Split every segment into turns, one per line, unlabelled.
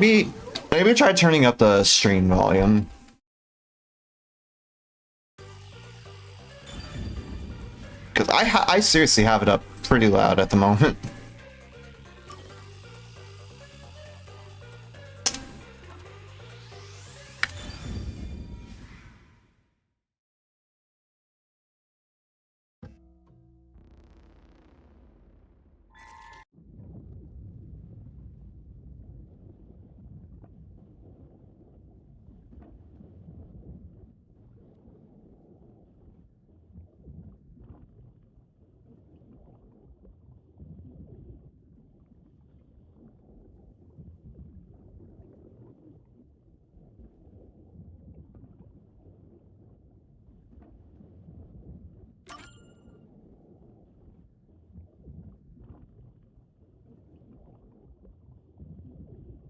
Maybe try turning up the stream volume. Because I seriously have it up pretty loud at the moment.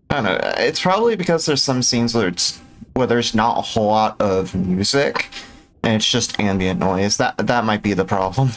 I don't know. It's probably because there's some scenes where there's not a whole lot of music, and it's just ambient noise. That might be the problem.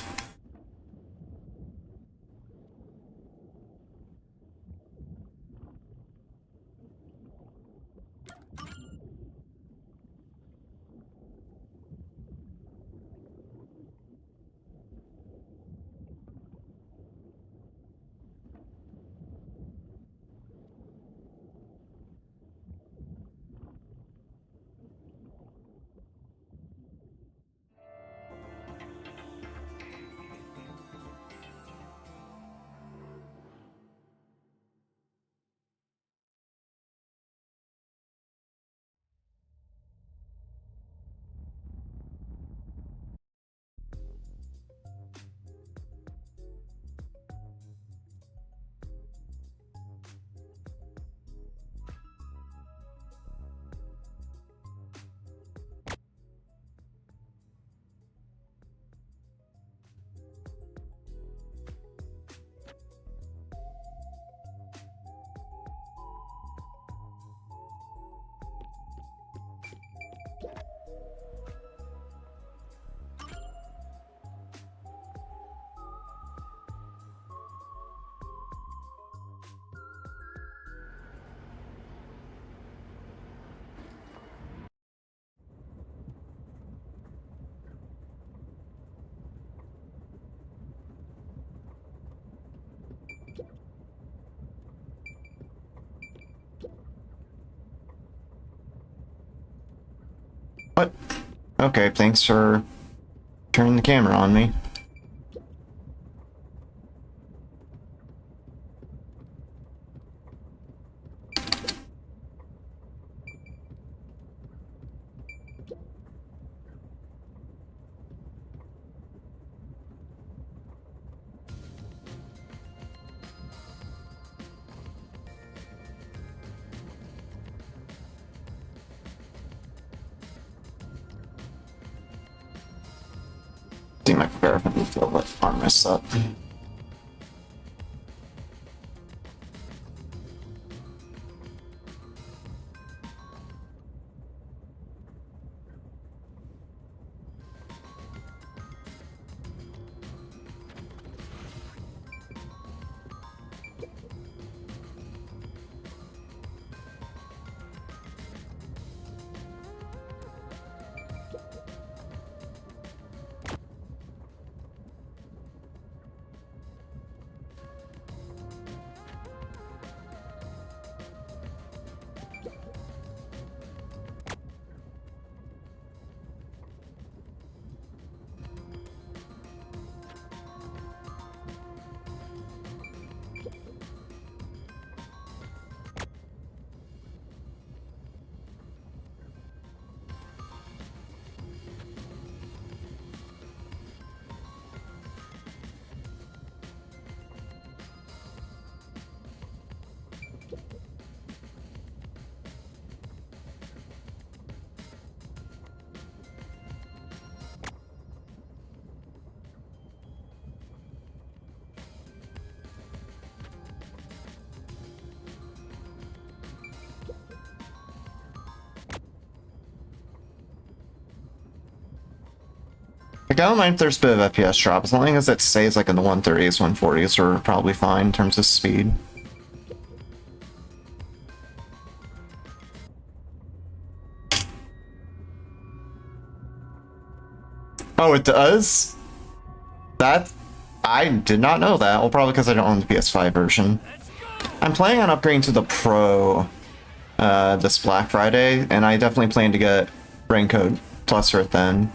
What? Okay, thanks for turning the camera on me. See my comparison feel like arm messed up. Like, I don't mind if there's a bit of FPS drop, as long as it stays like in the 130s, 140s, we're probably fine in terms of speed. Oh, it does? That... I did not know that. Well, probably because I don't own the PS5 version. I'm planning on upgrading to the Pro this Black Friday, and I definitely plan to get Raincoat Plus for it then.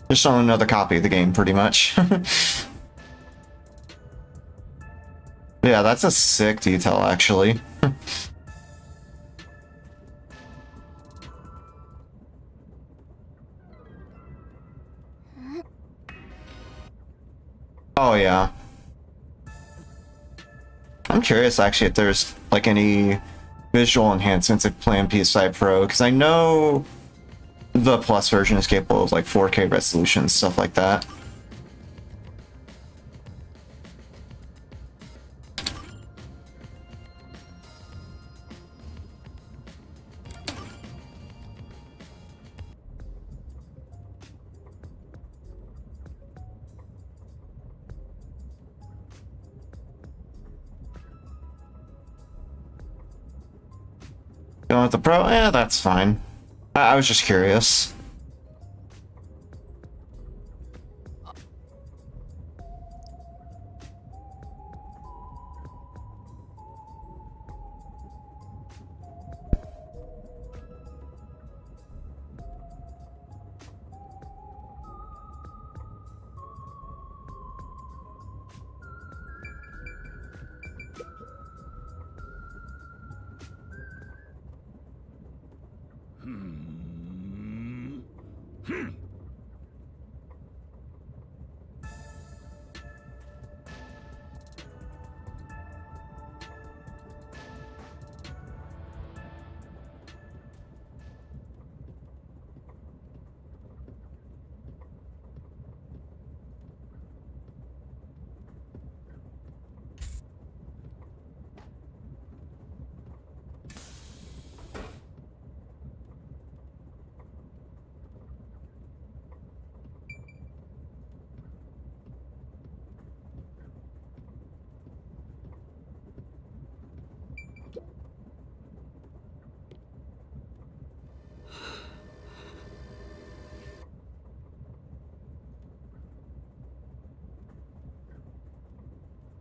Just own another copy of the game, pretty much. Yeah, that's a sick detail, actually. Oh, yeah. I'm curious, actually, if there's, like, any visual enhancements if playing PS5 Pro, because I know the Plus version is capable of, like, 4K resolution, stuff like that. Going with the Pro? Eh, that's fine. I was just curious.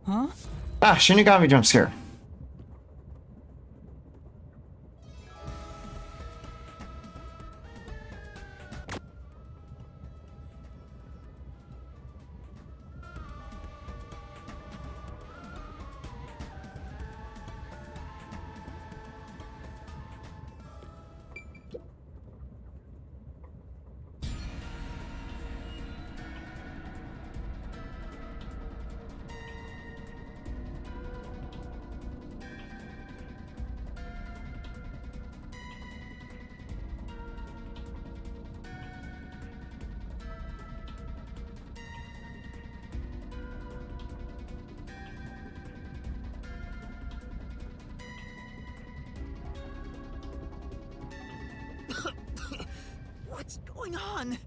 Huh?
Ah, Shinigami jump scare.
What's going on?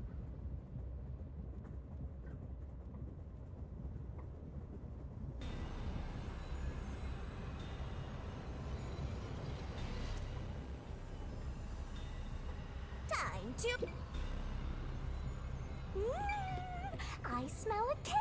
Time to... I smell a case!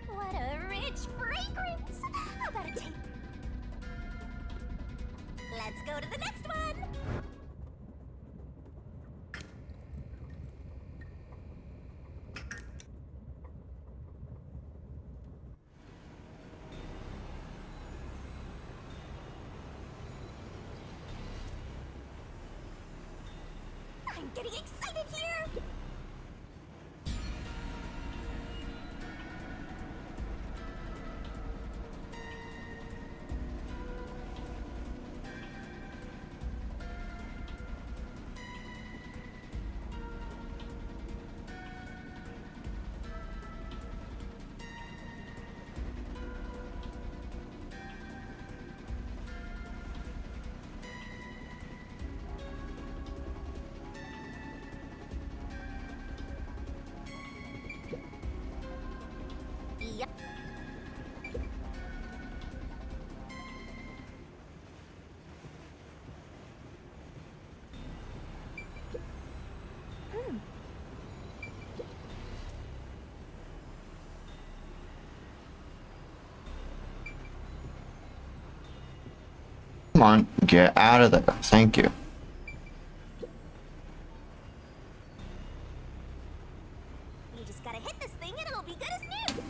What a rich fragrance! I better take... Let's go to the next one! I'm getting excited here!
Come on, get out of there. Thank you.
You just gotta hit this thing and it'll be good as new.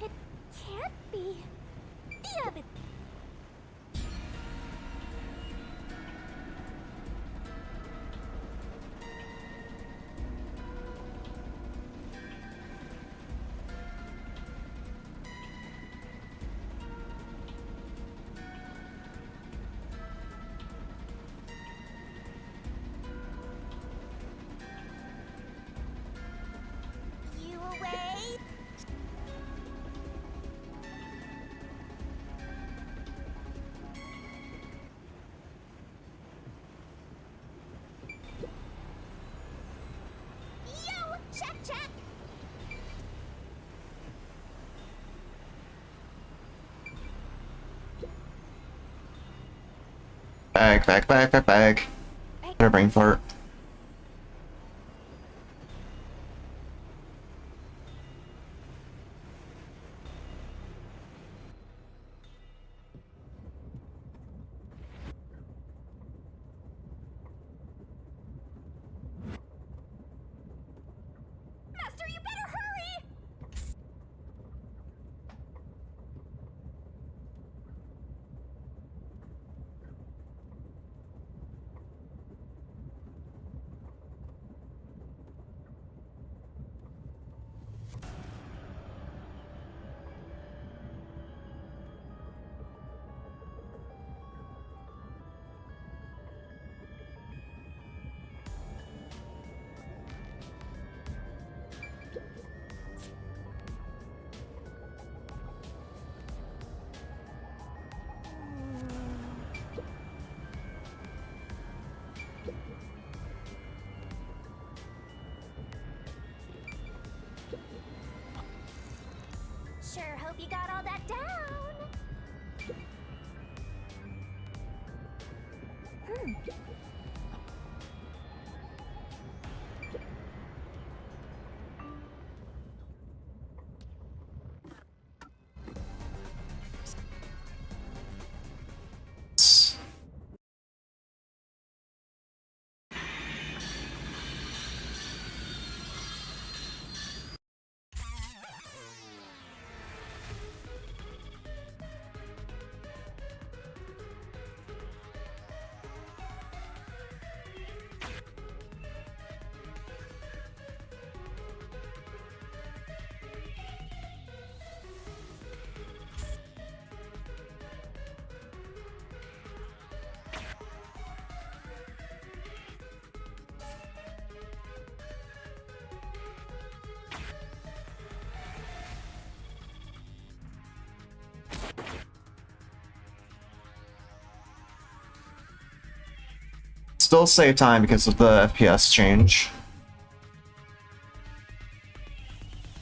It can't be. Yeah, but you away? Yo, check, check.
Bag, bag, bag, bag, bag. Better brain fart.
Master, you better hurry! Sure hope you got all that down.
Still save time because of the FPS change.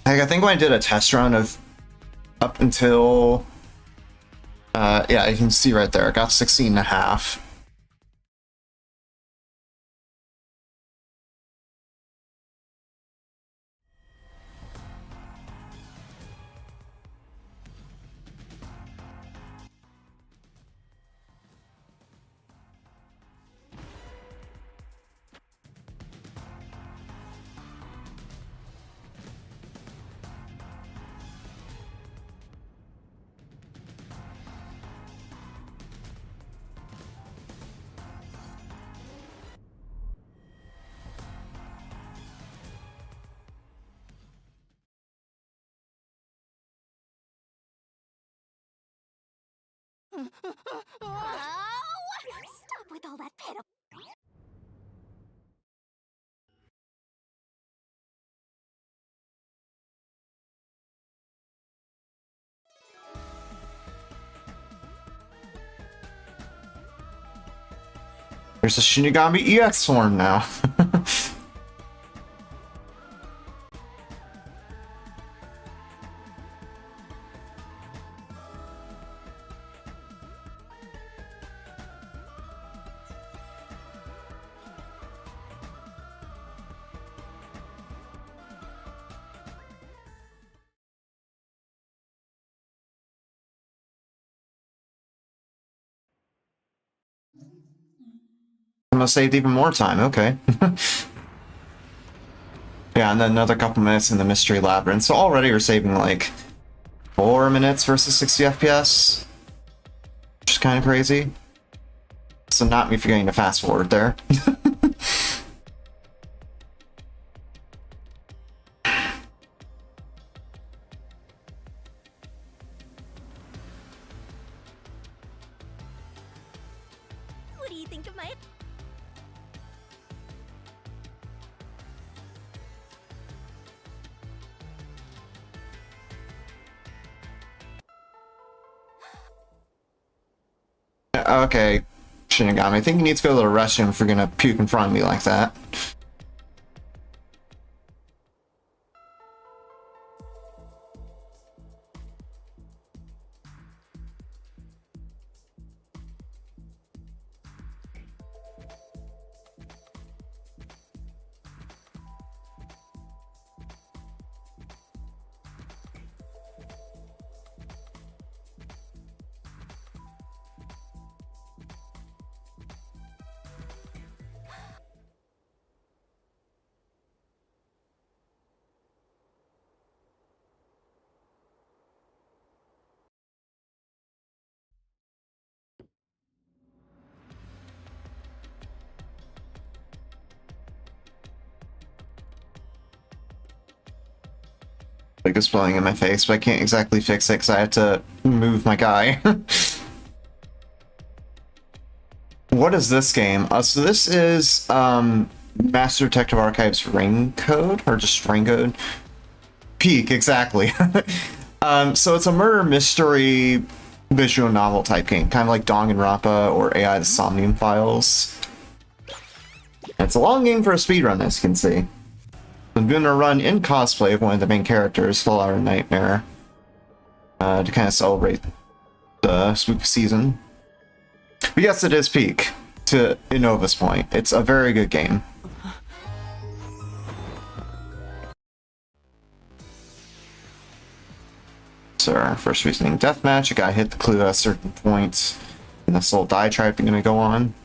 Like, I think when I did a test run of up until yeah, you can see right there, I got 16 and a half.
Oh, stop with all that pitiful.
There's a Shinigami EX form now. I must saved even more time, okay. Yeah, and then another couple minutes in the Mystery Labyrinth. So already we're saving like 4 minutes versus 60 FPS. Which is kind of crazy. So not me forgetting to fast forward there.
What do you think of my...
Okay, Shinigami, I think you need to go to the restroom if you're gonna puke in front of me like that. Like it's blowing in my face, but I can't exactly fix it because I have to move my guy. What is this game? So this is Master Detective Archives Ring Code, or just Ring Code? Peak, exactly. So it's a murder mystery visual novel type game, kind of like Danganronpa or AI the Somnium Files. It's a long game for a speedrun, as you can see. I'm doing a run in cosplay of one of the main characters, Full Hour Nightmare, to kind of celebrate the spooky season. But yes, it is Peak, to Innova's point. It's a very good game. So our first reasoning deathmatch, a guy hit the clue at a certain point, and this little diatribe gonna go on.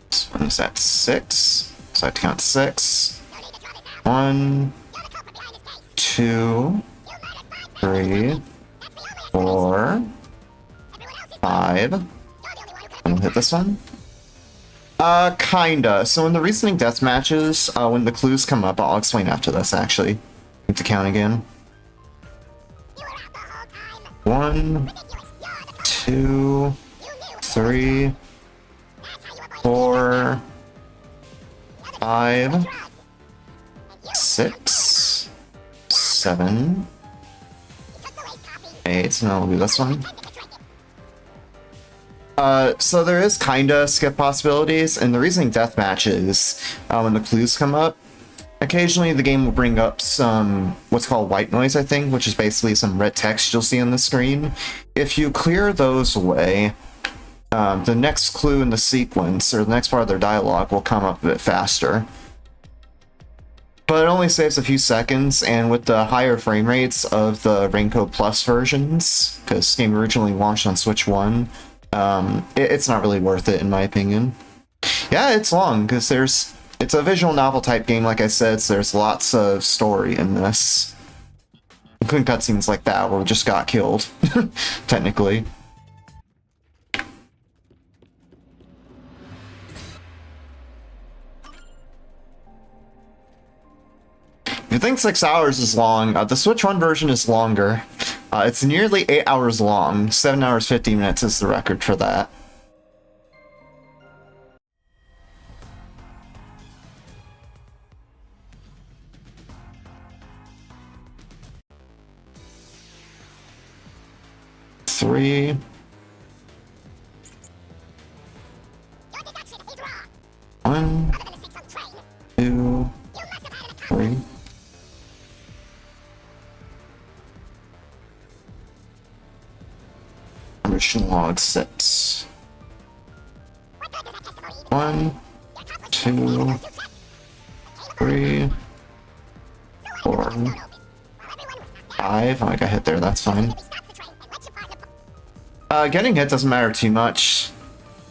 This one is at 6, so I have to count 6. 1, 2, 3, 4, 5. And we'll hit this one. Kinda. So in the reasoning death matches, when the clues come up, I'll explain after this, actually. Need to count again. 1, 2, 3, 4, 5, 6, 7, 8, and I'll do this one. So there is kinda skip possibilities, and the reasoning death matches, when the clues come up, occasionally the game will bring up some what's called white noise, I think, which is basically some red text you'll see on the screen. If you clear those away, the next clue in the sequence, or the next part of their dialogue, will come up a bit faster. But it only saves a few seconds, and with the higher frame rates of the Raincoat Plus versions, because this game originally launched on Switch 1, it's not really worth it in my opinion. Yeah, it's long, because it's a visual novel type game, like I said, so there's lots of story in this. Including cutscenes like that, where we just got killed, technically. If you think 6 hours is long, the Switch 1 version is longer. It's nearly 8 hours long. 7 hours 50 minutes is the record for that. Three. 1, 2, 3. Mission log 6. 1, 2, 3, 4, 5. Oh, I got hit there, that's fine. Getting hit doesn't matter too much.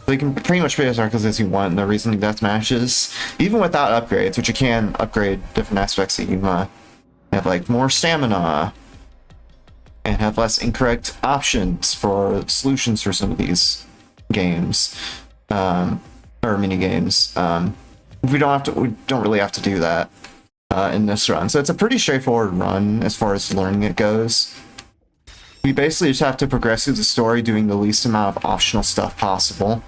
You can pretty much play as reckless as you want in the reasoning death matches, even without upgrades, which you can upgrade different aspects of Yuma. You have like more stamina, and have less incorrect options for solutions for some of these games, or mini games. We don't really have to do that in this run, so it's a pretty straightforward run as far as learning it goes. We basically just have to progress through the story doing the least amount of optional stuff possible.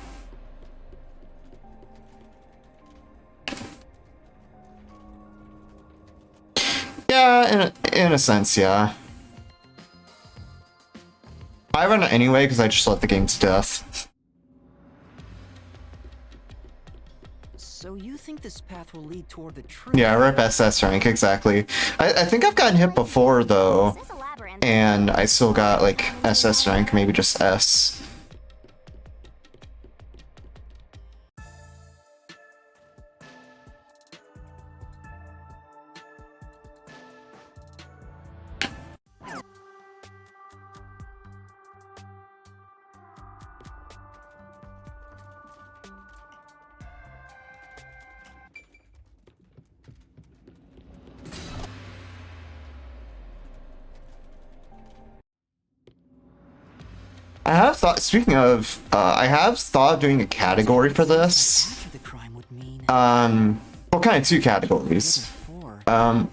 Yeah, in a sense, yeah. I run it anyway because I just love the game to death.
So you think this path will lead toward the truth?
Yeah, rip SS rank, exactly. I think I've gotten hit before, though,
This is a labyrinth.
and I still got, like, SS rank, maybe just S. I have thought, speaking of, I have thought of doing a category for this.
After the crime would mean
Well, kind of two categories.
before.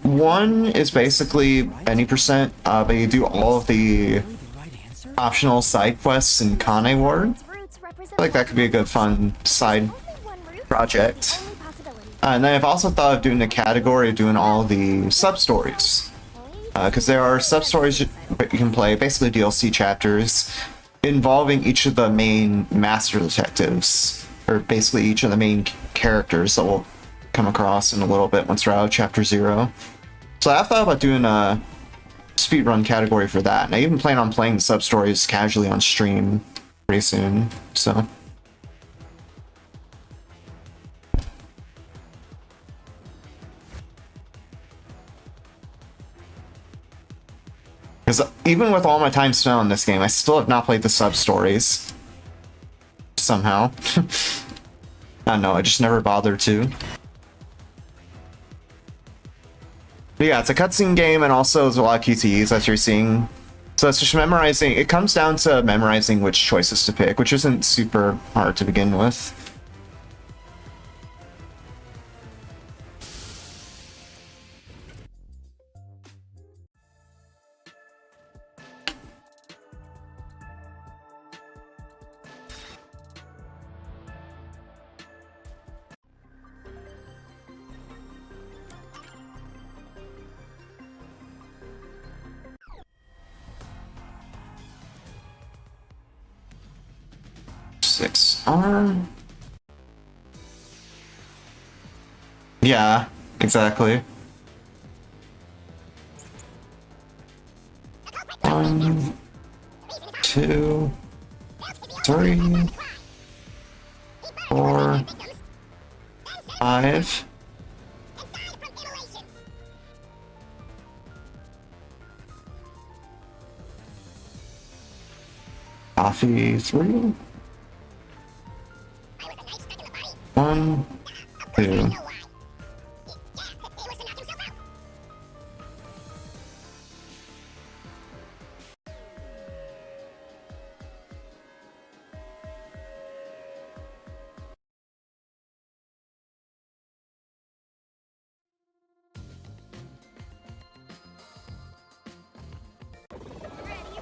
One is basically any percent, but you do all of the
Really the right answer?
optional side quests in Kane Ward.
Its roots represent
I feel like that could be a good fun side
only one root,
project.
only possibility.
And then I've also thought of doing a category of doing all the sub-stories. Because there are sub-stories you can play, basically DLC chapters, involving each of the main master detectives, or basically each of the main characters that we'll come across in a little bit once we're out of Chapter 0. So I've thought about doing a speedrun category for that, and I even plan on playing the sub-stories casually on stream pretty soon, so... Because even with all my time spent on this game, I still have not played the sub-stories. Somehow. I don't know, I just never bothered to. But yeah, it's a cutscene game, and also there's a lot of QTEs as you're seeing. So it's just memorizing, it comes down to memorizing which choices to pick, which isn't super hard to begin with. R. Yeah, exactly. 1, 2, 3, 4, 5. Coffee 3. 1, 2.
Ready,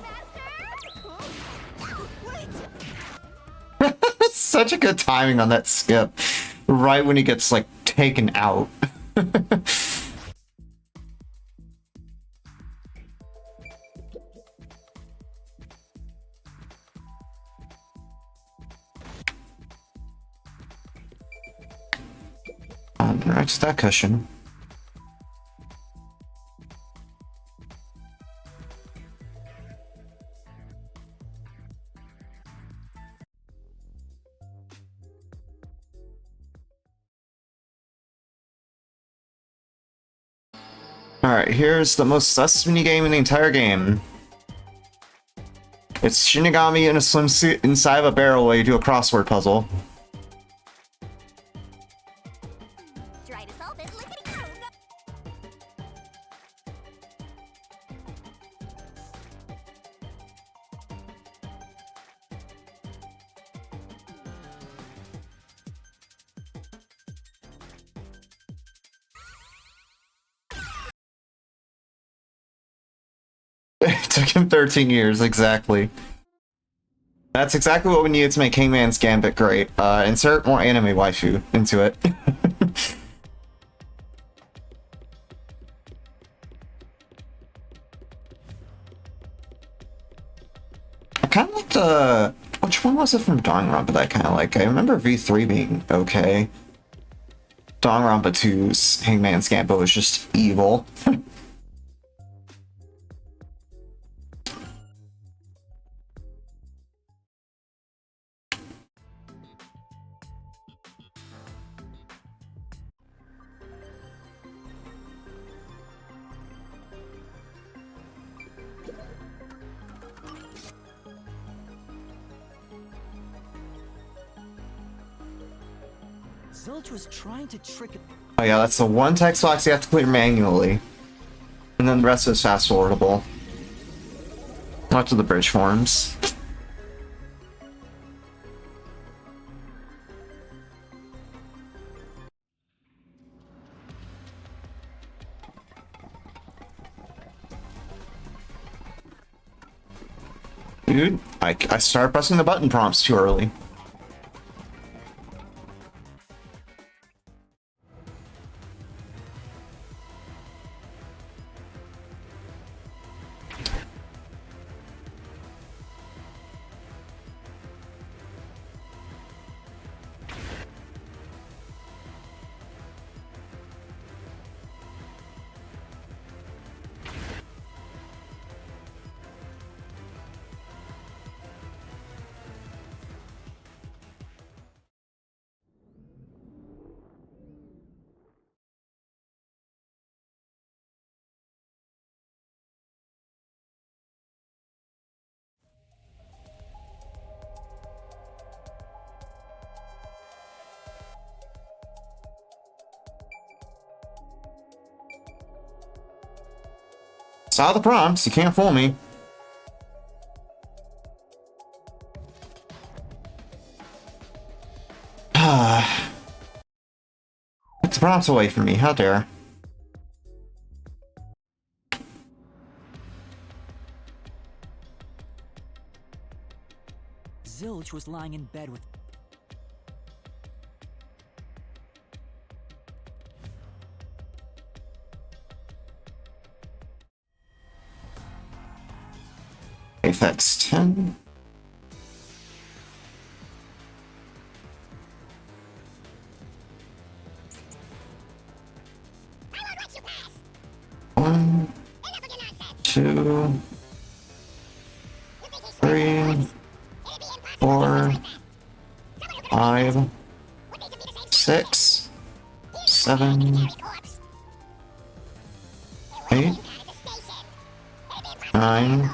master? Huh? Wait!
That's such a good timing on that skip. Right when he gets, like, taken out. right to that cushion. Alright, here's the most sus minigame in the entire game. It's Shinigami in a swimsuit inside of a barrel while you do a crossword puzzle.
Try to solve it. Lickety-go.
It took him 13 years, exactly. That's exactly what we needed to make Hangman's Gambit great. Insert more anime waifu into it. I kind of liked, which one was it from Danganronpa that I kind of like? I remember V3 being okay. Danganronpa 2's Hangman's Gambit was just evil.
Zilch was trying to trick it.
Oh yeah, that's the one text box you have to clear manually. And then the rest is fast forwardable. Not to the bridge forms. Dude, I started pressing the button prompts too early. Saw the prompts, you can't fool me. Get the prompts away from me, how dare.
Zilch was lying in bed with.
Apex 10. One, two, three, 4, 5, 6, 7, 8, 9.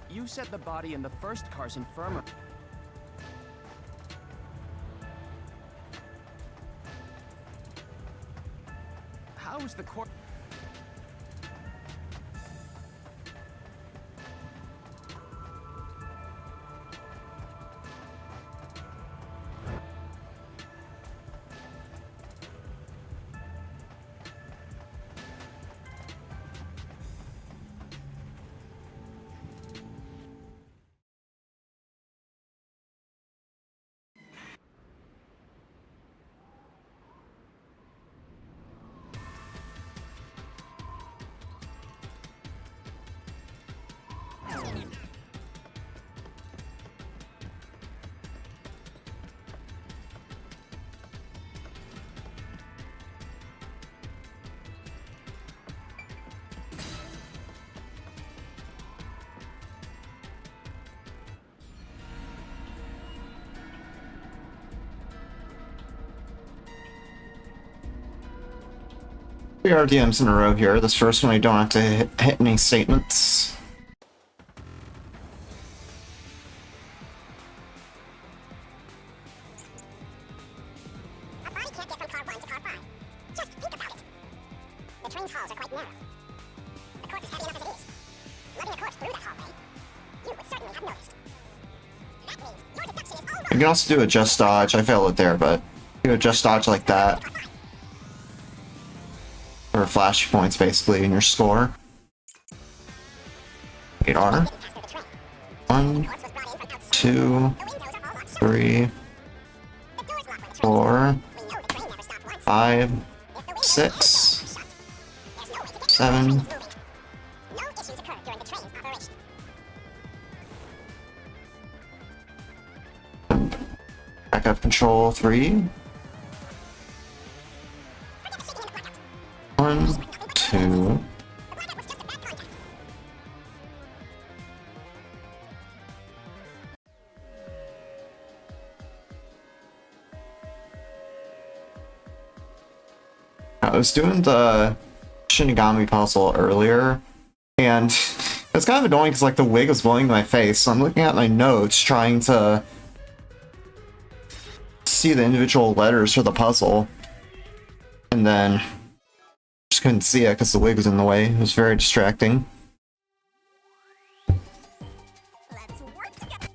You set the body in the first car's infirmary. How is the court?
3 RDMs in a row here. This first one I don't have to hit any statements.
A body can't get from car 1 to car 5. Just think about it. The train's halls are quite narrow. The court is heavy enough as it is. Lugging a corpse through that hallway, you would certainly have noticed. That means your deduction is all
You can also do a just dodge. I failed it there, but do a just dodge like that. Or flash points basically in your score. 8R. 1, 2, 3, 4, 5, 6, 7. Backup control 3. 1, 2. I was doing the Shinigami puzzle earlier, and it's kind of annoying because like the wig was blowing in my face, so I'm looking at my notes trying to see the individual letters for the puzzle, and then just couldn't see it because the wig was in the way. It was very distracting.
Let's work together.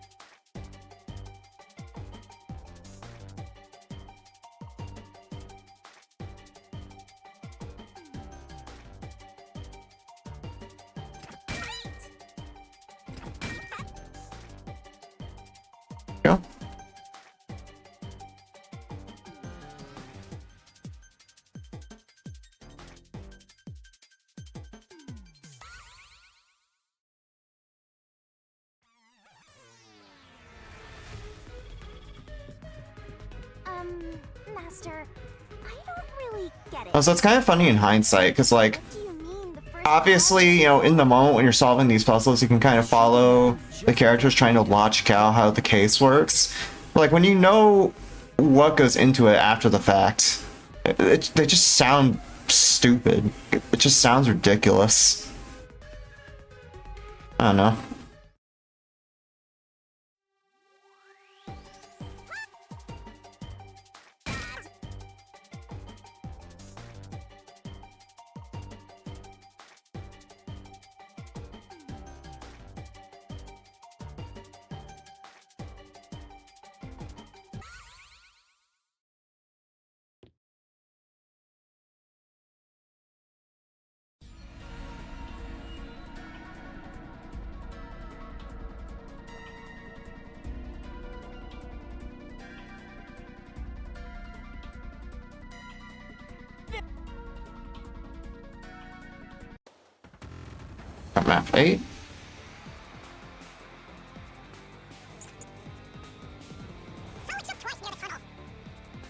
Go.
Master, I don't really get it.
Oh, so it's kind of funny in hindsight because like
What do you mean the first
obviously, you know, in the moment when you're solving these puzzles, you can kind of follow the characters trying to logic out how the case works. But, like, when you know what goes into it after the fact, they just sound stupid. It just sounds ridiculous. I don't know. Got map 8.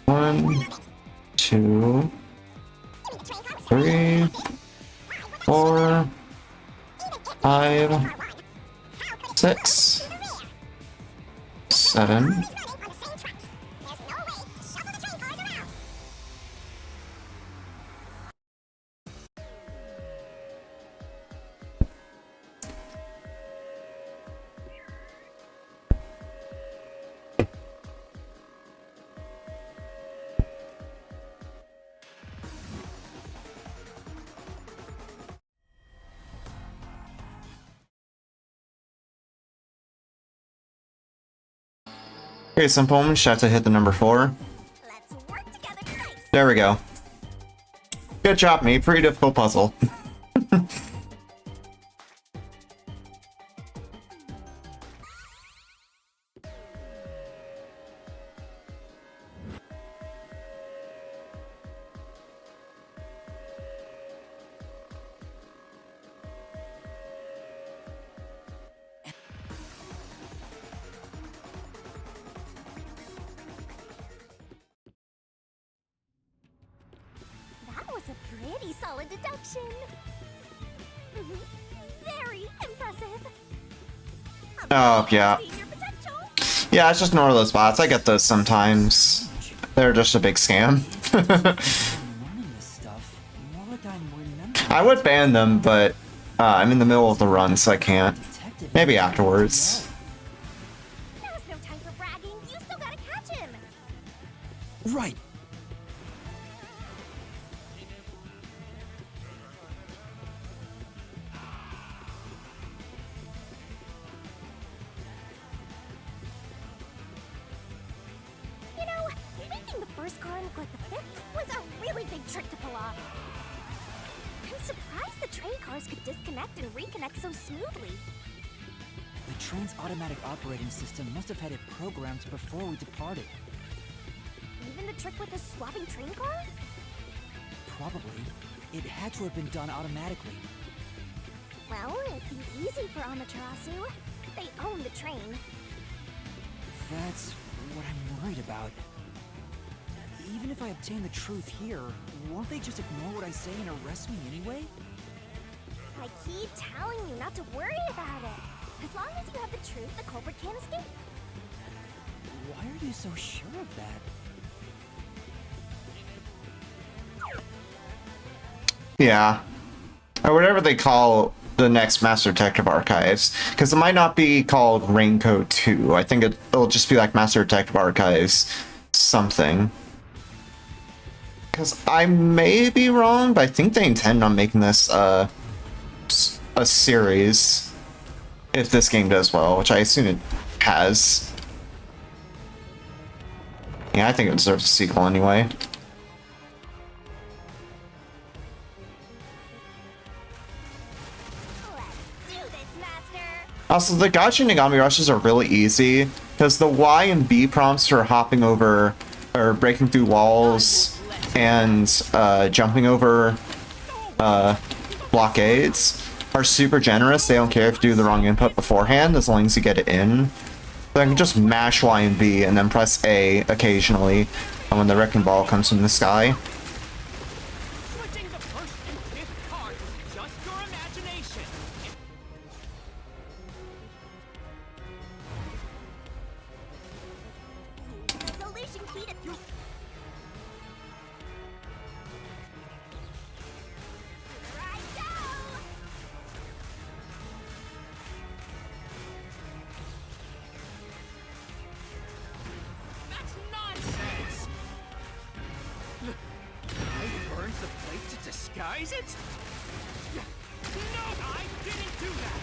One, 2, 3, 4, 5, 6, 7. Okay, simple moment, just have to hit the number 4.
Let's work together nice.
There we go. Good job, me. Pretty difficult puzzle.
That was a pretty solid deduction. Very impressive.
Oh, yeah.
Seeing your potential.
Yeah, it's just ignore those bots. I get those sometimes. They're just a big scam.
Learning this stuff, what would I
I would ban them, but I'm in the middle of the run, so I can't.
Detective
Maybe
is
afterwards.
Now's no time for bragging. You still gotta catch him.
right.
You know, making the first car look like the fifth was a really big trick to pull off. I'm surprised the train cars could disconnect and reconnect so smoothly.
The train's automatic operating system must have had it programmed before we departed.
Even the trick with the swapping train car?
Probably. It had to have been done automatically.
Well, it'd be easy for Amaterasu. They own the train.
That's what I'm worried about. Even if I obtain the truth here, won't they just ignore what I say and arrest me anyway?
I keep telling you not to worry about it. As long as you have the truth, the culprit can't escape.
Why are you so sure of that?
Yeah. Or whatever they call the next Master Detective Archives. Because it might not be called Raincoat 2. I think it'll just be like Master Detective Archives something. Because I may be wrong, but I think they intend on making this a series. If this game does well, which I assume it has. Yeah, I think it deserves a sequel anyway.
Let's do this, Master!
Also, the Gacha Nagami rushes are really easy, because the Y and B prompts for hopping over, or breaking through walls, and jumping over blockades are super generous. They don't care if you do the wrong input beforehand, as long as you get it in. So I can just mash Y and B, and then press A occasionally when the wrecking ball comes from the sky.
Switching the first and fifth cars is just your imagination.
Solution key to... Here I go!
That's nonsense. I burned the plate to disguise it? No, I didn't do that.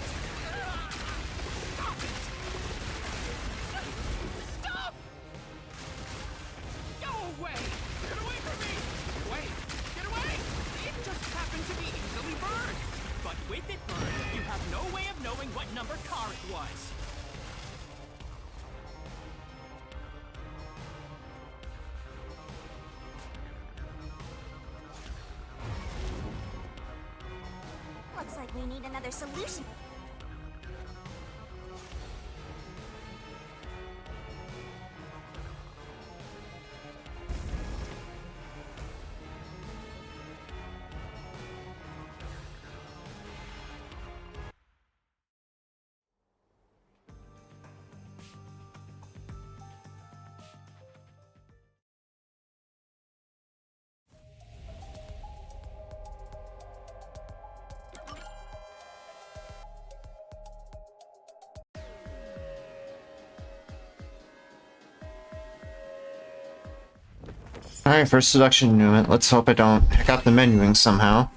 Stop it. Stop! Go away! Get away from me! Wait, get away! It just happened to be easily burned. But with it burned, you have no way of knowing what number car it was.
Looks like we need another solution.
Alright, first seduction movement. Let's hope I don't pick up the menuing somehow.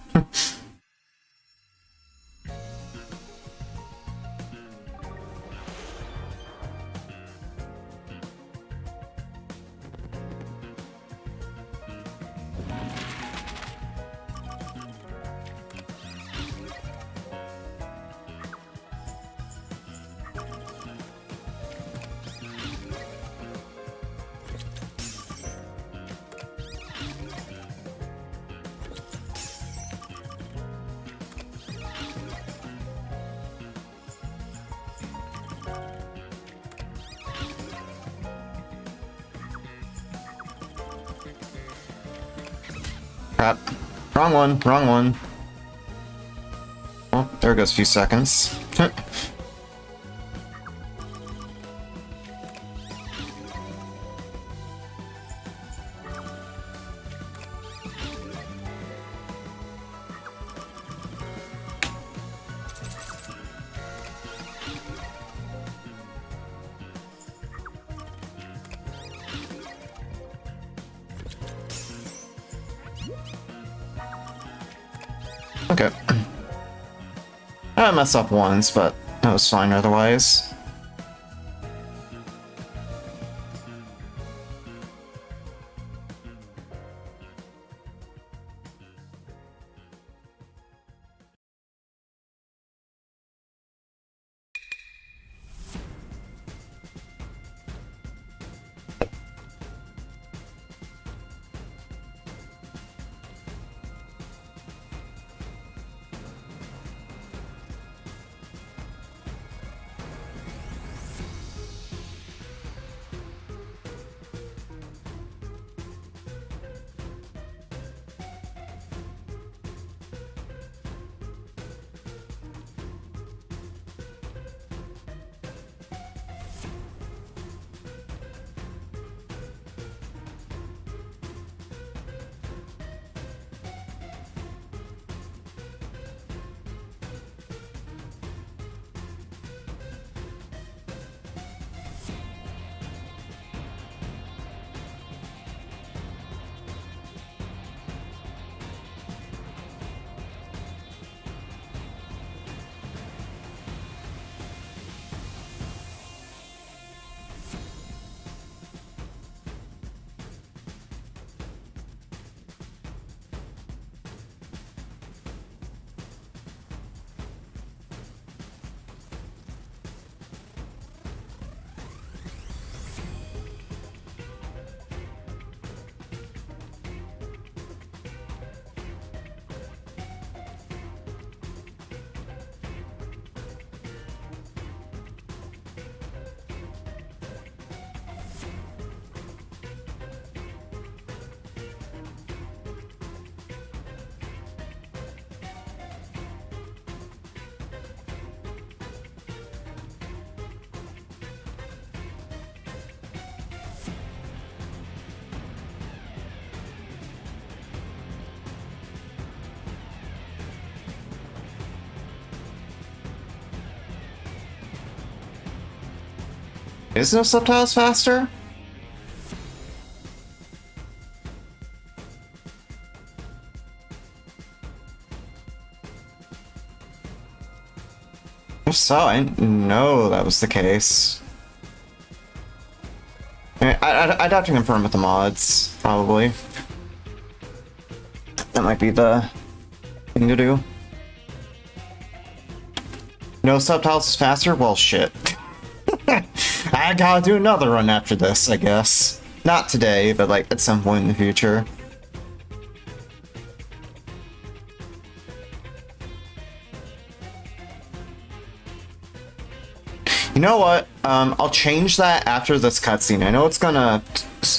Crap. Wrong one, wrong one. Well, there goes a few seconds. I messed up once, but that was fine otherwise. Is no subtitles faster? If so, I didn't know that was the case. I'd have to confirm with the mods, probably. That might be the thing to do. No subtitles is faster? Well, shit. I gotta do another run after this, I guess. Not today, but like at some point in the future. You know what? I'll change that after this cutscene. I know it's gonna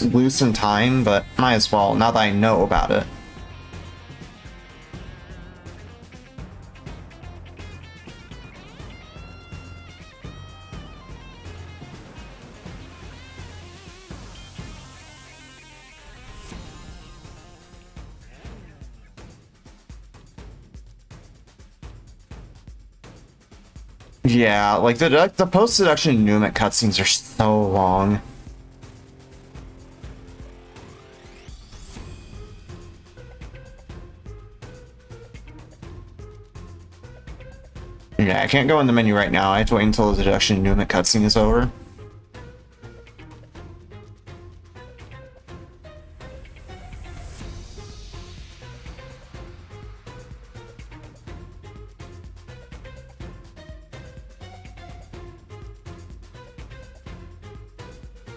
lose some time, but might as well, now that I know about it. Yeah, like the post-production Nument cutscenes are so long. Yeah, I can't go in the menu right now. I have to wait until the deduction Nument cutscene is over.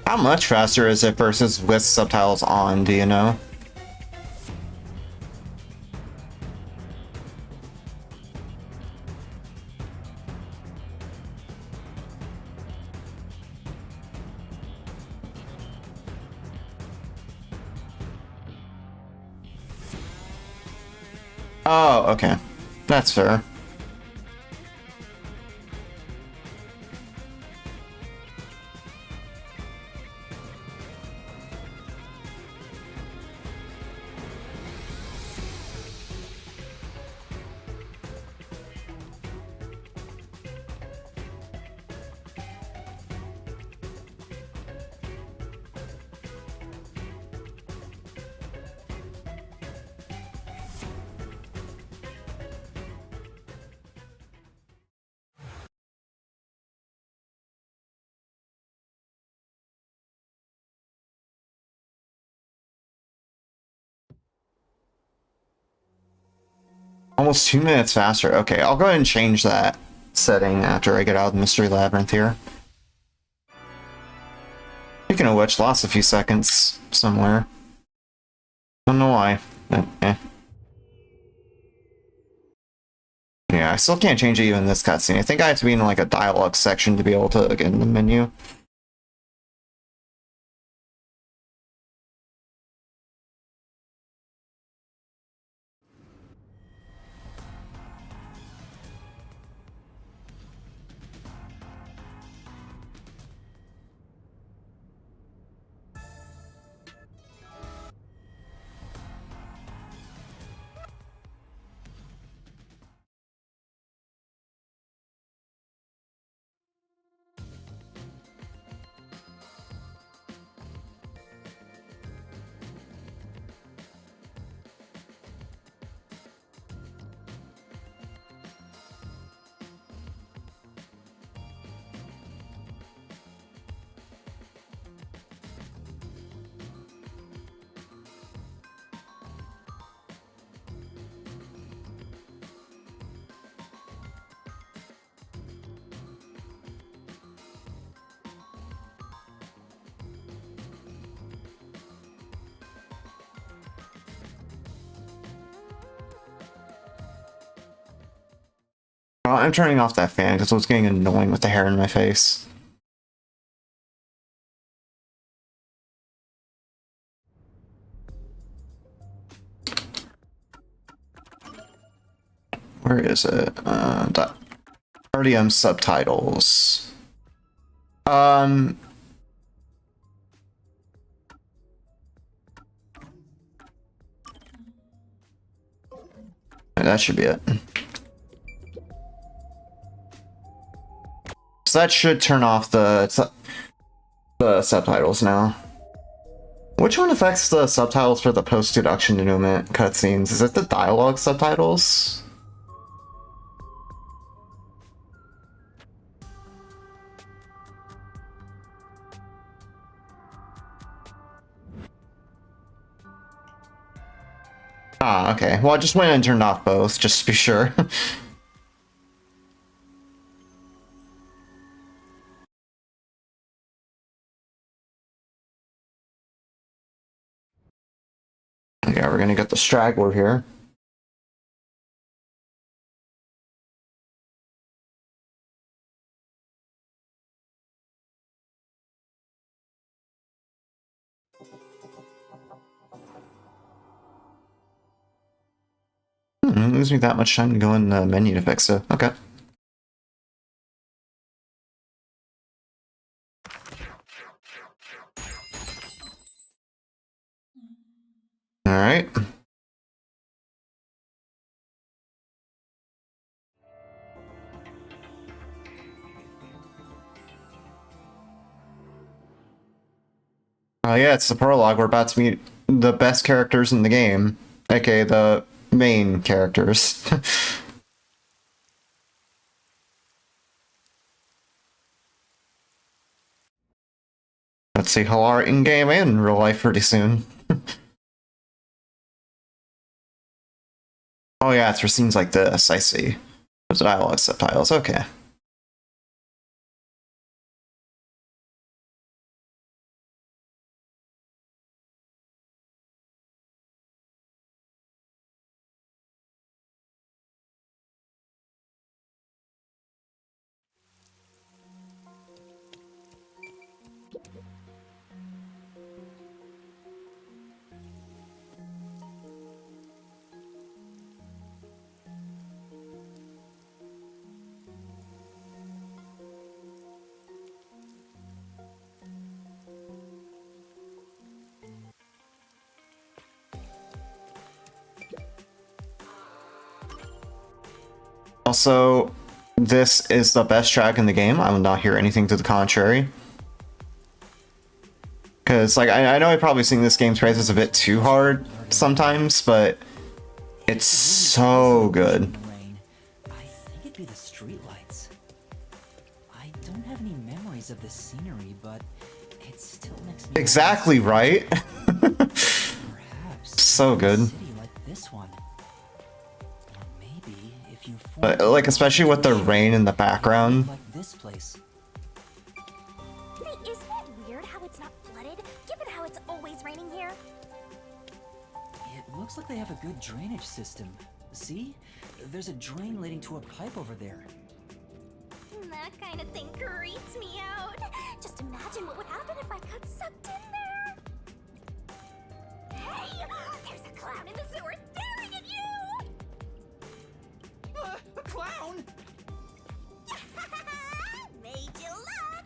How much faster is it versus with subtitles on, do you know? Oh, okay. That's fair. Almost 2 minutes faster. Okay, I'll go ahead and change that setting after I get out of the Mystery Labyrinth here. Speaking of which, lost a few seconds somewhere. Don't know why. Yeah, I still can't change it even in this cutscene. I think I have to be in like a dialogue section to be able to get in the menu. I'm turning off that fan because it was getting annoying with the hair in my face. Where is it? RDM subtitles. That should be it. So that should turn off the subtitles now. Which one affects the subtitles for the post-deduction denouement cutscenes? Is it the dialogue subtitles? Ah, okay. Well, I just went and turned off both, just to be sure. Yeah, we're gonna get the straggler here. It lose me that much time to go in the menu to fix it. Okay. Alright. Oh yeah, it's the prologue. We're about to meet the best characters in the game, aka the main characters. Let's see Halar in-game and in real life pretty soon. Oh yeah, it's for scenes like this, I see. Those dialogue subtitles, okay. Also, this is the best track in the game. I will not hear anything to the contrary. Because, like, I know I probably sing this game's praises a bit too hard sometimes, but it's so good.
I think it'd be the streetlights. I don't have any memories of the scenery, but it still makes me
Exactly right.
perhaps
So good.
a city like this one. Or
But, like, especially with the rain in the background.
Like this place.
Hey, isn't it weird how it's not flooded, given how it's always raining here?
It looks like they have a good drainage system. See? There's a drain leading to a pipe over there.
That kind of thing creeps me out. Just imagine what would happen if I got sucked in there. Hey, there's a clown in the sewer staring at you!
A clown?
Made you look.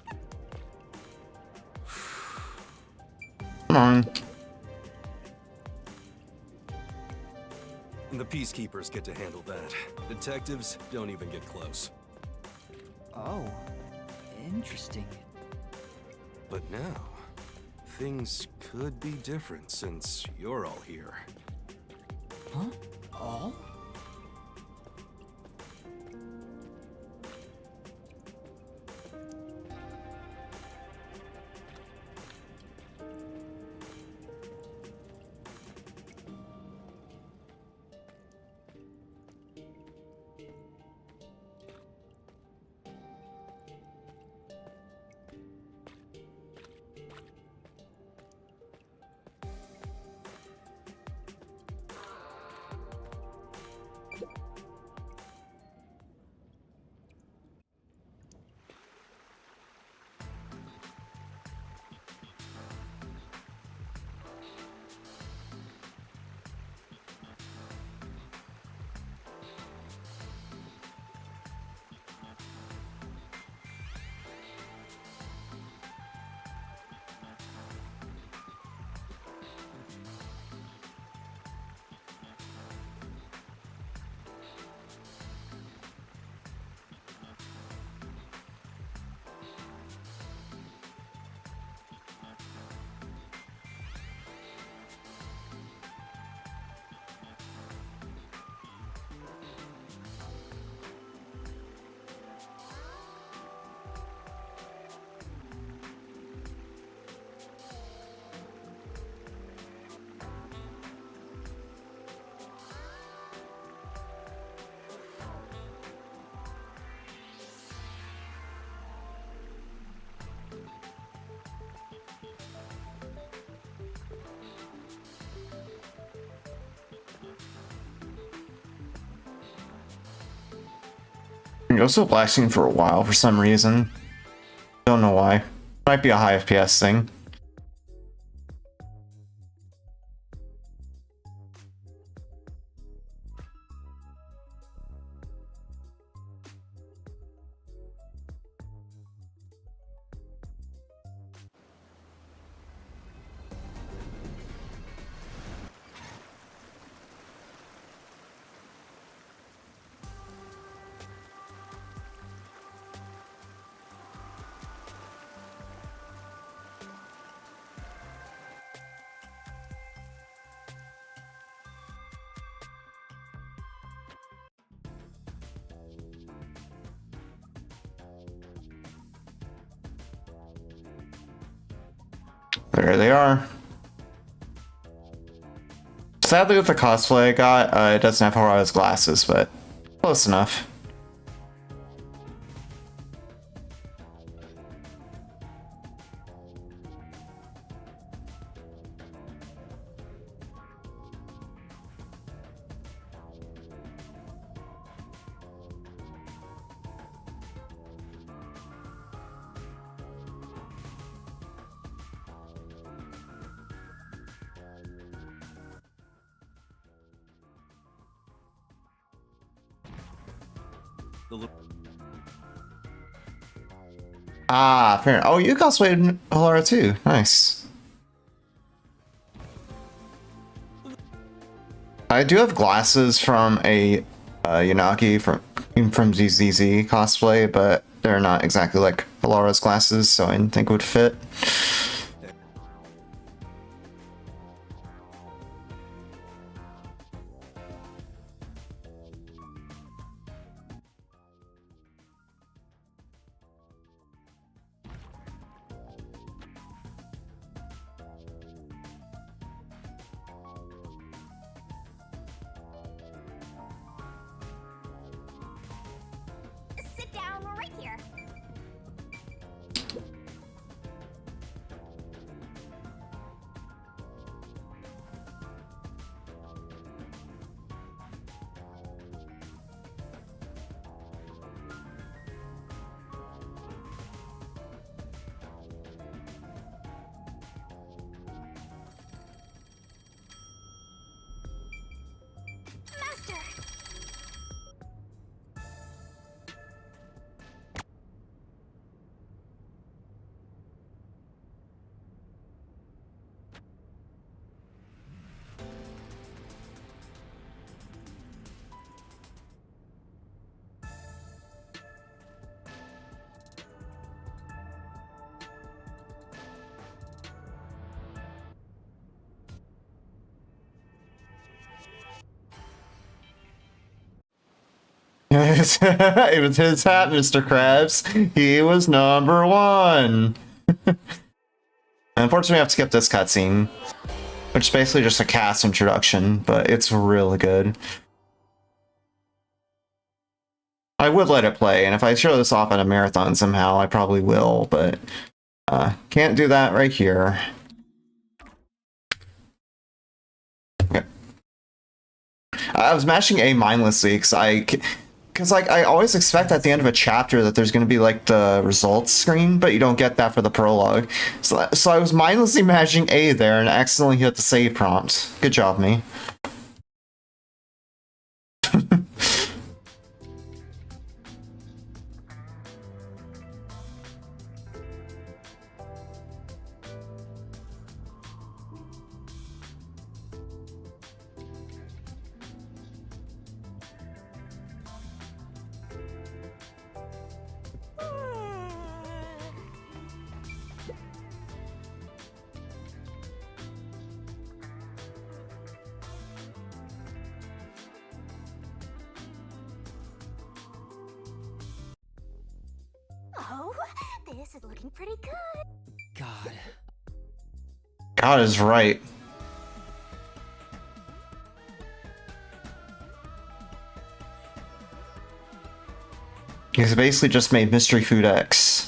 Come on.
The peacekeepers get to handle that. Detectives don't even get close.
Oh, interesting.
But now, things could be different since you're all here.
Huh? All?
It was still black screen for a while for some reason. Don't know why. Might be a high FPS thing. There they are. Sadly, with the cosplay I got, it doesn't have Hora's glasses, but close enough. Ah, fair. Oh, you cosplayed Holara too. Nice. I do have glasses from a Yanagi from ZZZ cosplay, but they're not exactly like Holara's glasses, so I didn't think it would fit.
sit down right here. Master!
It was his hat, Mr. Krabs. He was number one. Unfortunately, I have to skip this cutscene, which is basically just a cast introduction, but it's really good. I would let it play, and if I show this off at a marathon somehow, I probably will, but can't do that right here. Okay. I was mashing A mindlessly because like I always expect at the end of a chapter that there's going to be like the results screen, but you don't get that for the prologue. So I was mindlessly mashing A there and accidentally hit the save prompt. Good job, me.
Oh, this is looking pretty good.
God.
God is right. He's basically just made Mystery Food X.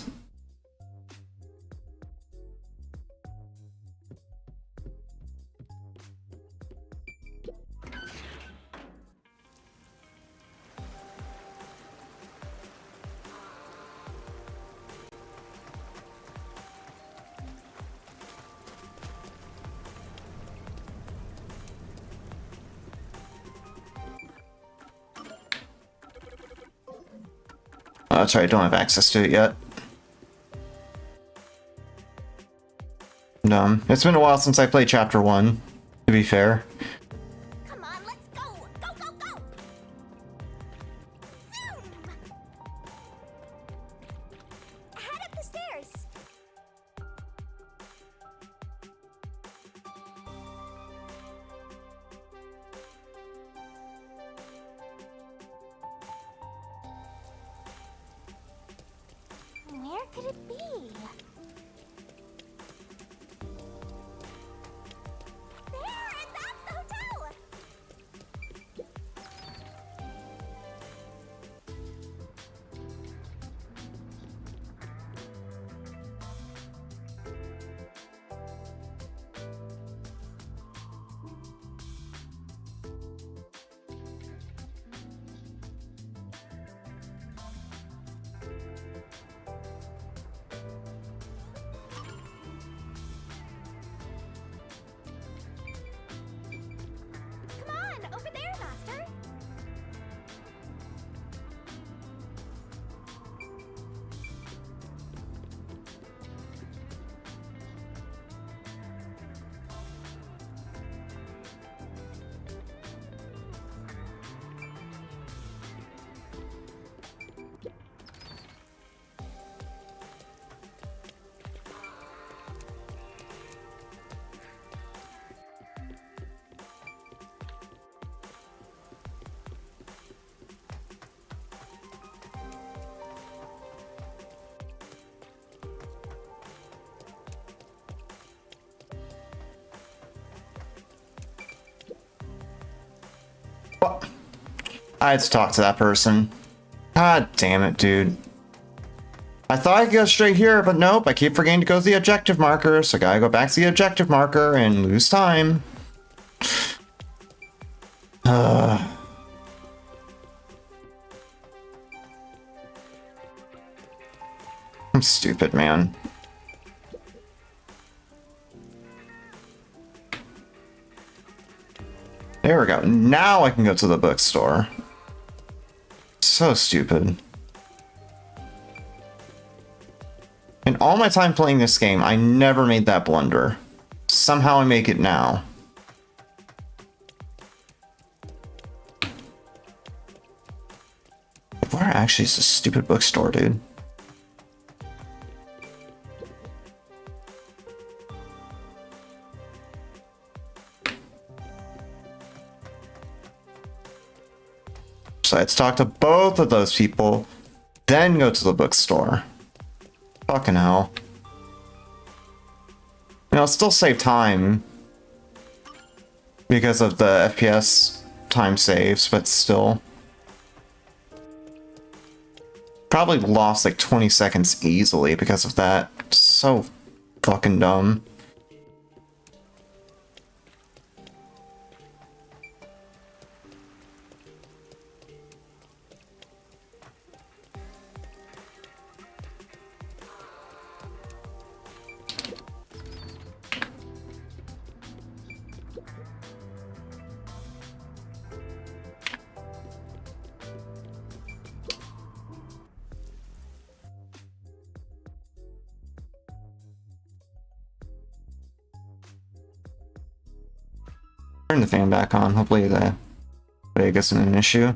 Oh, that's right, I don't have access to it yet. No, it's been a while since I played Chapter 1, to be fair.
Come on, let's go! Go, go, go! Zoom! Head up the stairs! Where could it be? There! That's the hotel! Come on, over there, Master!
Well, I had to talk to that person. God damn it, dude. I thought I could go straight here, but nope, I keep forgetting to go to the objective marker, so I gotta go back to the objective marker and lose time. I'm stupid, man. There we go. Now I can go to the bookstore. So stupid. In all my time playing this game, I never made that blunder. Somehow I make it now. Where actually is this stupid bookstore, dude? So I had to talk to both of those people, then go to the bookstore. Fucking hell. You know, still save time because of the FPS time saves, but still. Probably lost like 20 seconds easily because of that. So fucking dumb. Turn the fan back on. Hopefully the wig isn't an issue.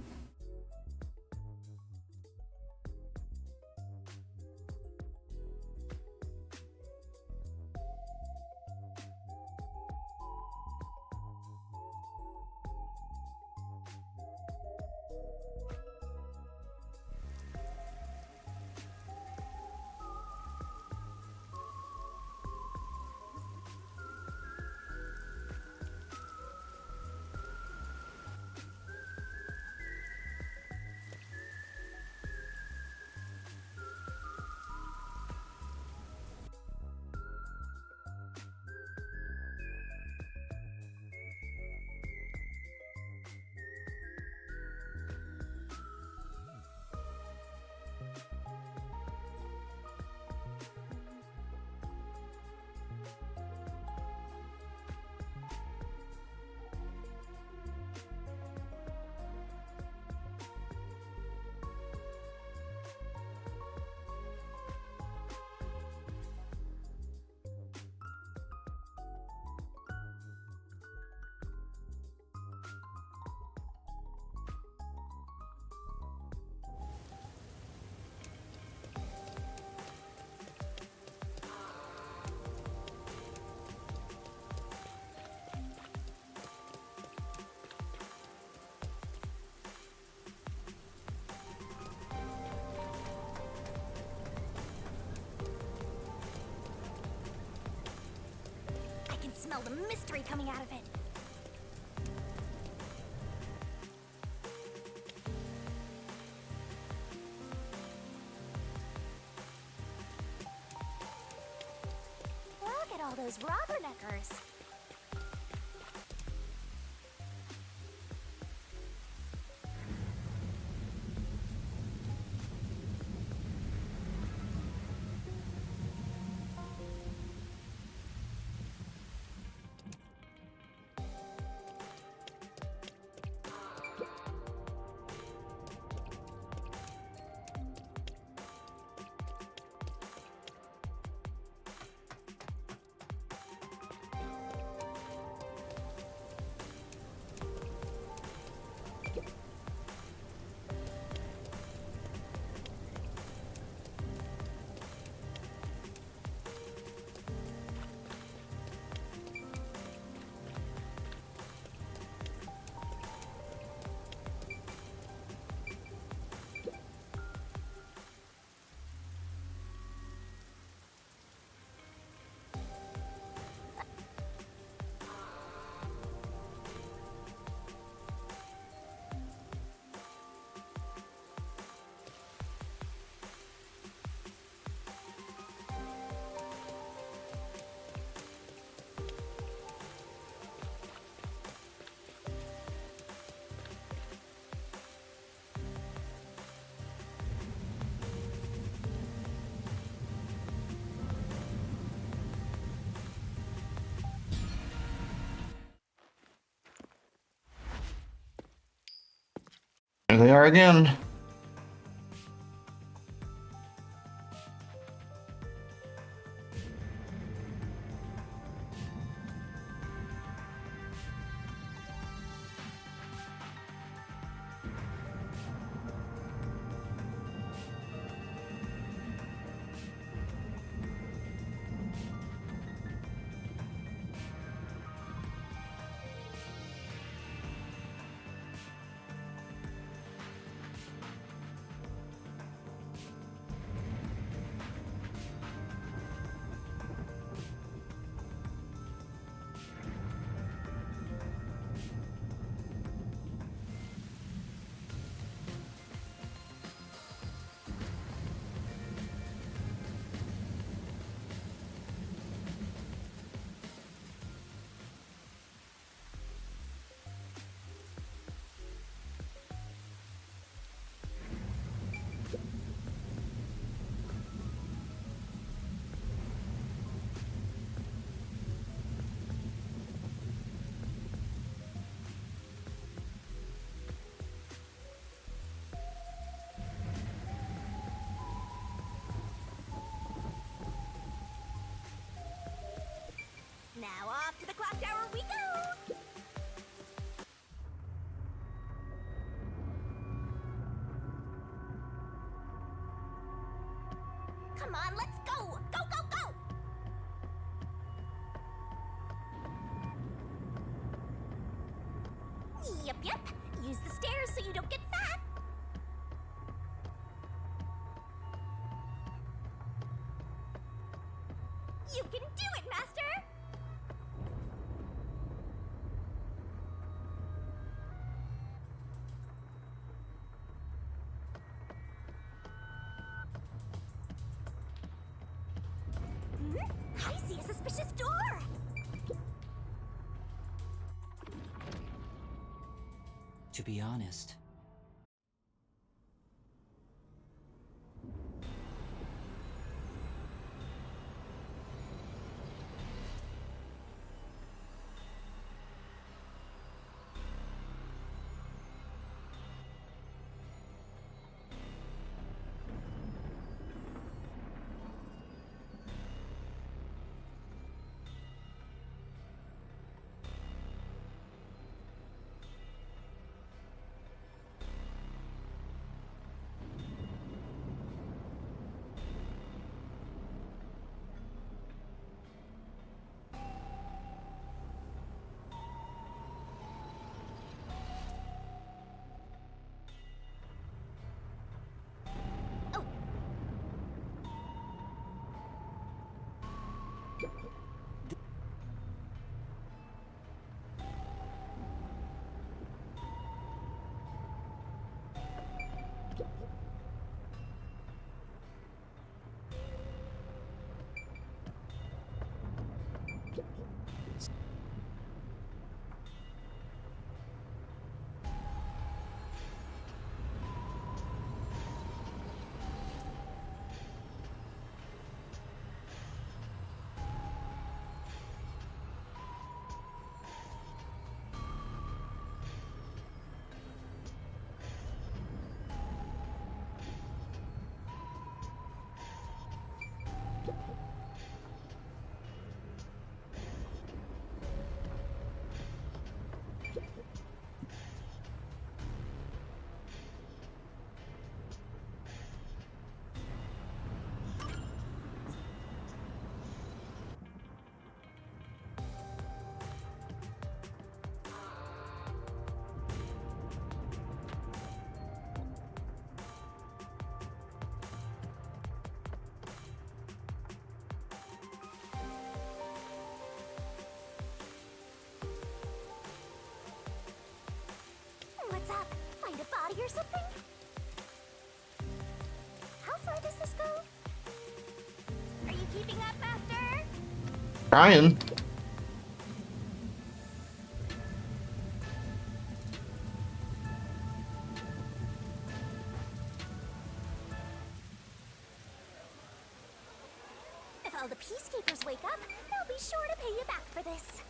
I can smell the mystery coming out of it. Look at all those rubberneckers.
Here they are again.
Now off to the clock tower we go! Come on, let's go! Go, go, go! Yep, yep. Use the stairs so you don't get fat. You can do it, Master! I see a suspicious door!
To be honest,
What's up? Find a body or something? How far does this go? Are you keeping up, Master?
Trying.
If all the peacekeepers wake up, they'll be sure to pay you back for this.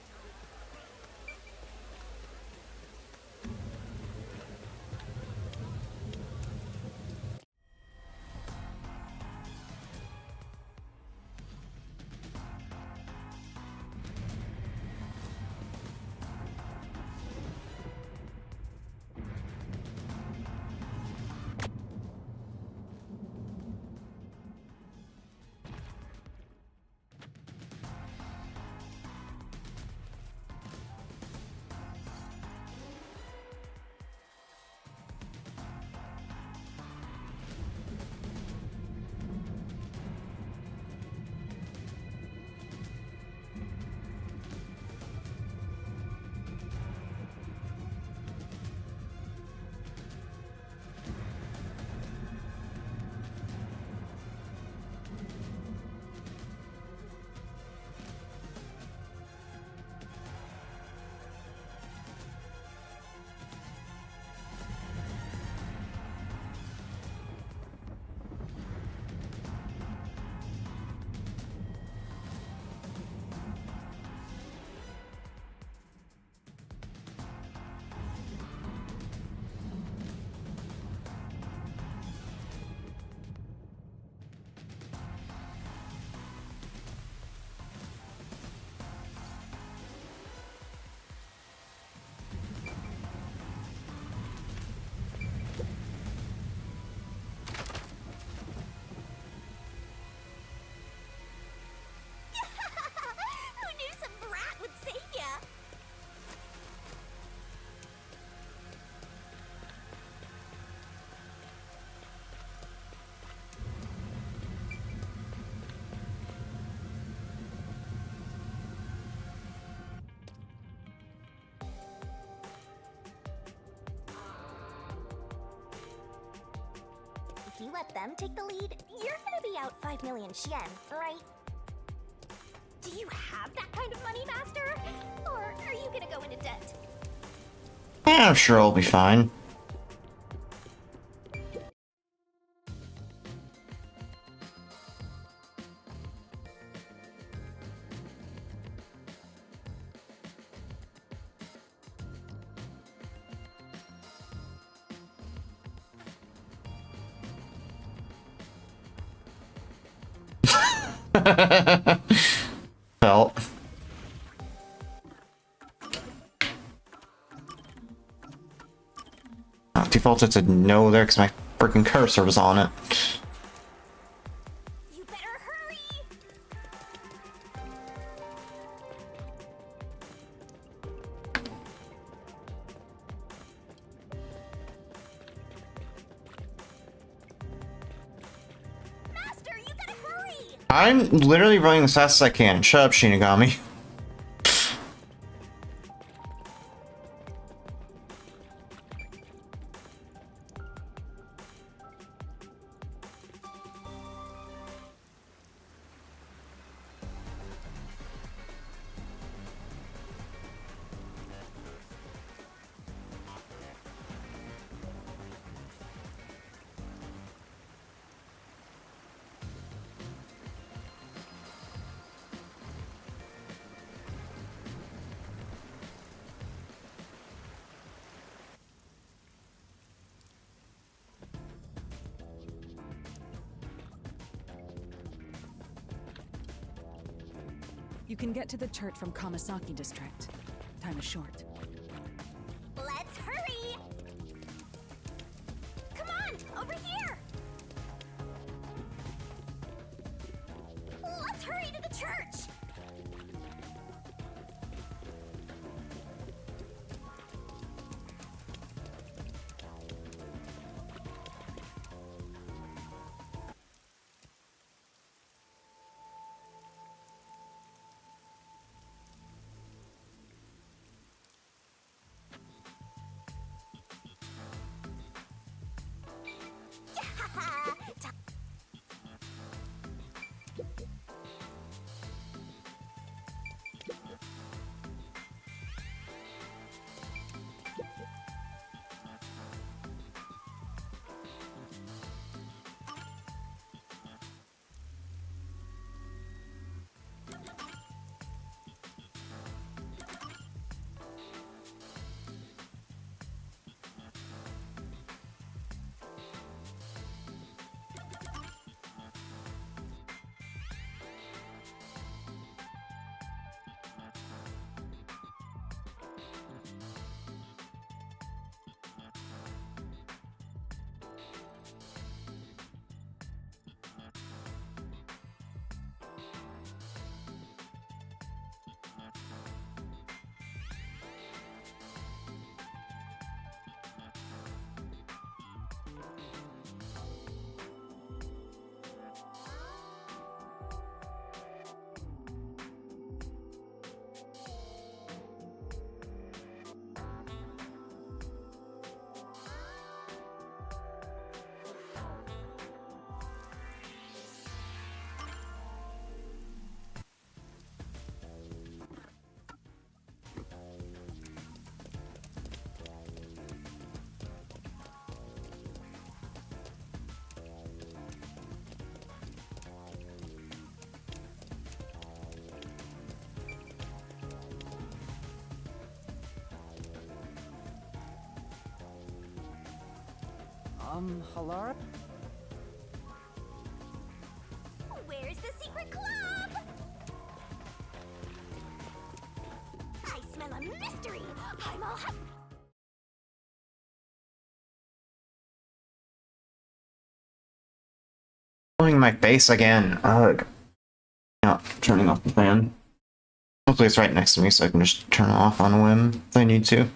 let them take the lead, you're gonna be out 5 million yen, right? Do you have that kind of money, Master? Or are you gonna go into debt?
Yeah, I'm sure I'll be fine. Felt. Defaulted to no there because my freaking cursor was on it.
You better hurry! Master, you gotta hurry!
I'm literally running as fast as I can. Shut up, Shinigami.
You can get to the church from Kamasaki district. Time is short.
Let's hurry! Come on, over here! Let's hurry to the church!
Halara?
Where's the secret club? I smell a mystery! I'm all
Blowing my face again. Ugh. Not turning off the fan. Hopefully it's right next to me so I can just turn it off on a whim if I need to.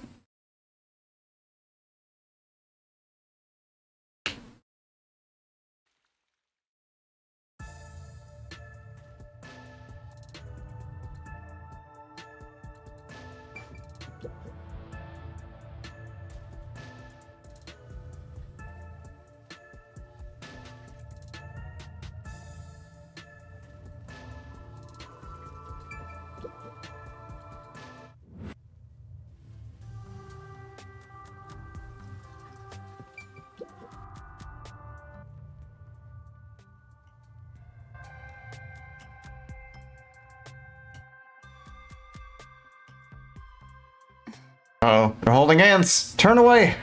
Oh, they're holding hands. Turn away.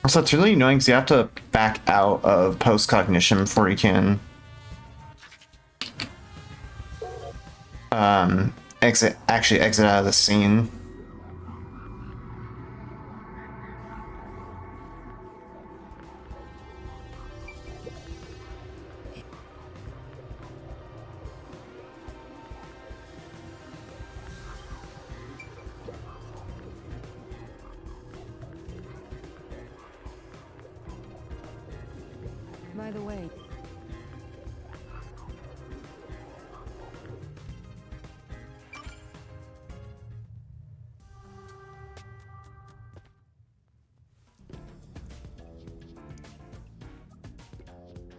Also, it's really annoying because you have to back out of post-cognition before you can exit out of the scene.
By the way,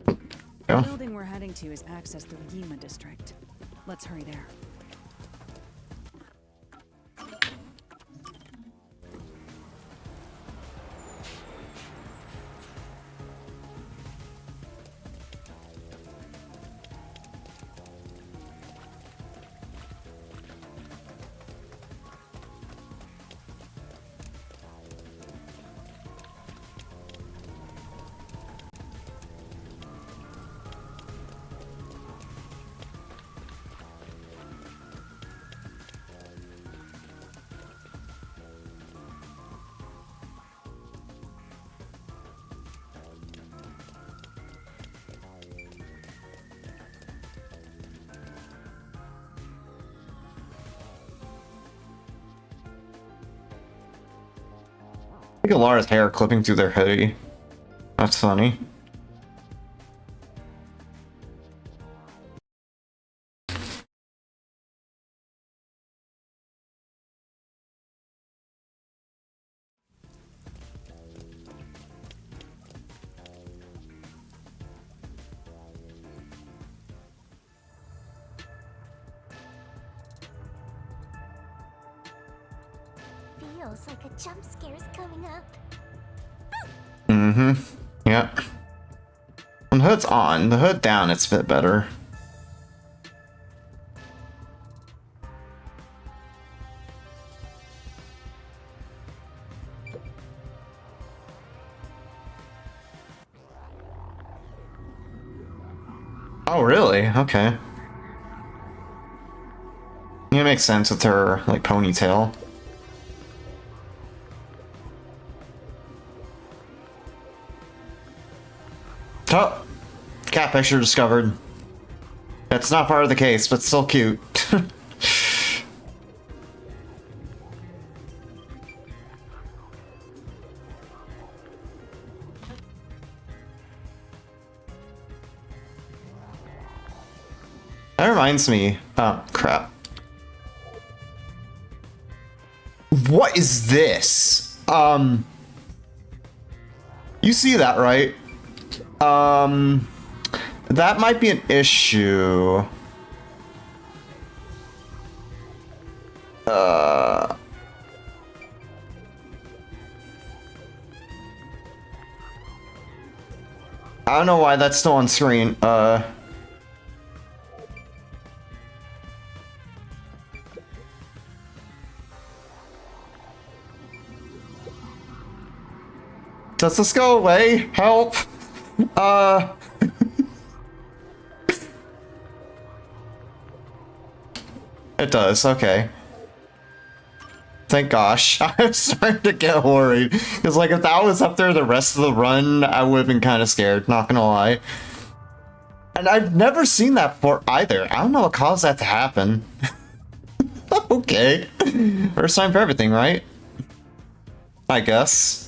the
Yeah.
building we're heading to is accessed through Yuma district. Let's hurry there.
Look at Lara's hair clipping through their hoodie. That's funny.
Feels like a jump scare's coming up.
Mm-hmm. Yeah. When the hood's on, the hood down, it's a bit better. Oh, really? Okay. Yeah, it makes sense with her, like, ponytail. Oh! Cat picture discovered. That's not part of the case, but still cute. That reminds me. Oh, crap. What is this? You see that, right? That might be an issue. I don't know why that's still on screen. Does this go away? Help! It does, okay. Thank gosh. I was starting to get worried. Because, like, if that was up there the rest of the run, I would have been kind of scared, not gonna lie. And I've never seen that before either. I don't know what caused that to happen. Okay. First time for everything, right? I guess.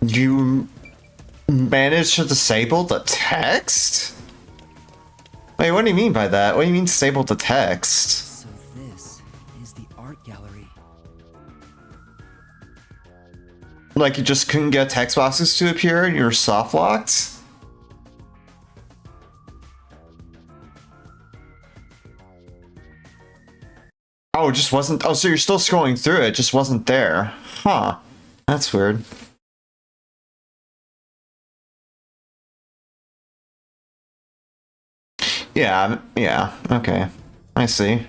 You managed to disable the text? Wait, what do you mean by that? What do you mean disable the text?
So this is the art gallery.
Like you just couldn't get text boxes to appear and you were soft locked? Oh, it just wasn't. Oh, so you're still scrolling through it, it just wasn't there. Huh. That's weird. Yeah, okay. I see.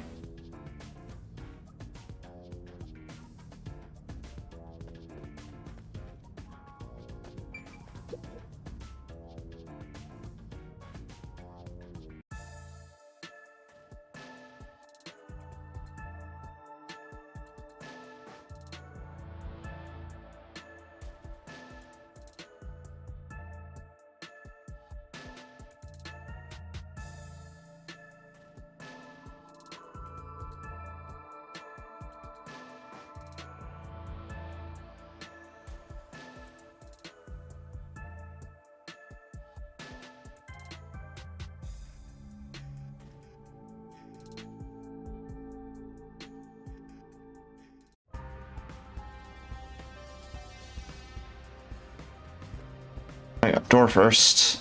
I got door first.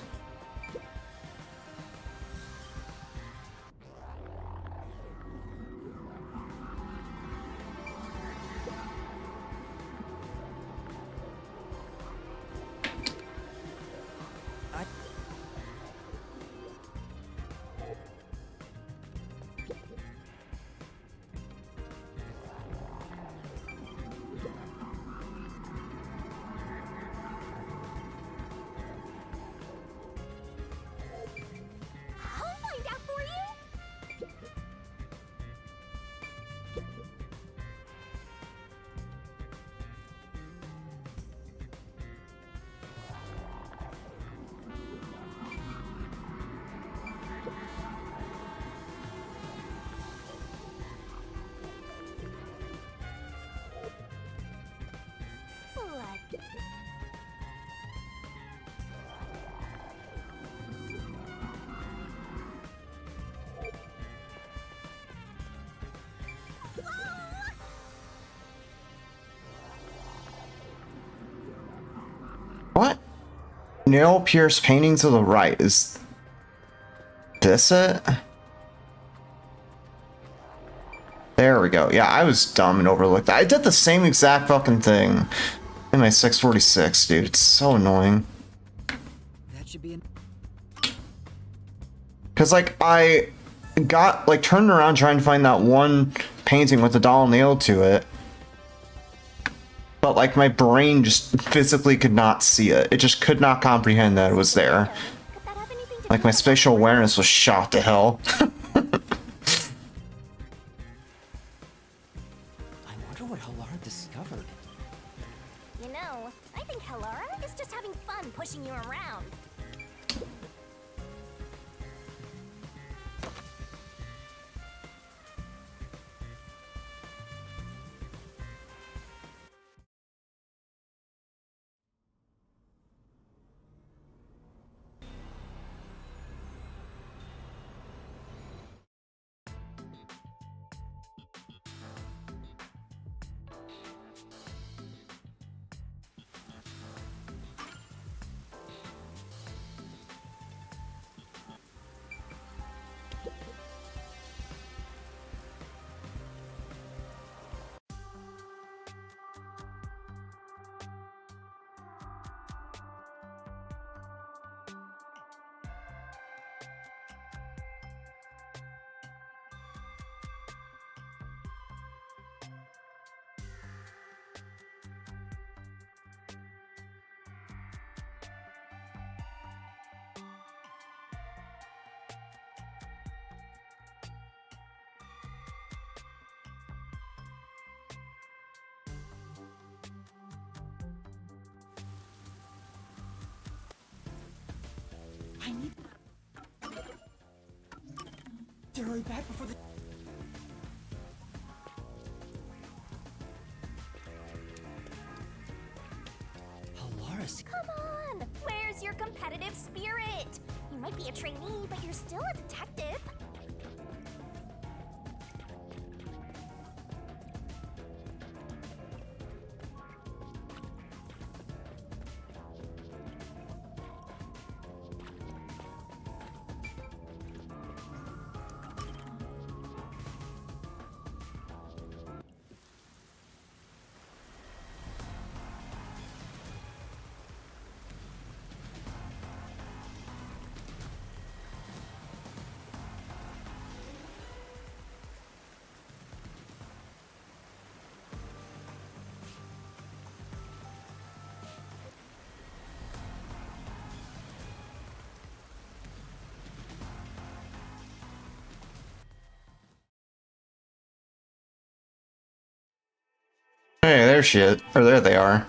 I'll find out for you. Blood.
What? Nail pierce painting to the right. Is this it? There we go. Yeah, I was dumb and overlooked that. I did the same exact fucking thing in my 646, dude. It's so annoying.
That should be an
Cause like I got like turned around trying to find that one painting with the doll nailed to it. But like my brain just physically could not see it. It just could not comprehend that it was there.
Could that have anything to
Like
do
my
with
spatial awareness was shot to hell.
I wonder what Halara discovered.
You know, I think Halara is just having fun pushing you around.
I need to hurry back before the... Halara risk.
Come on! Where's your competitive spirit? You might be a trainee, but you're still a detective.
Hey, there she is. Or there they are.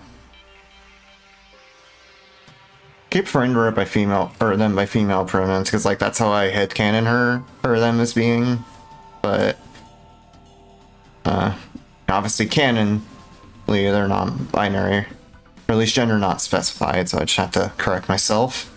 Keep referring to her by female, or them by female pronouns, because like that's how I headcanon her, or them as being. But obviously canonly they're non-binary. Or at least gender not specified, so I just have to correct myself.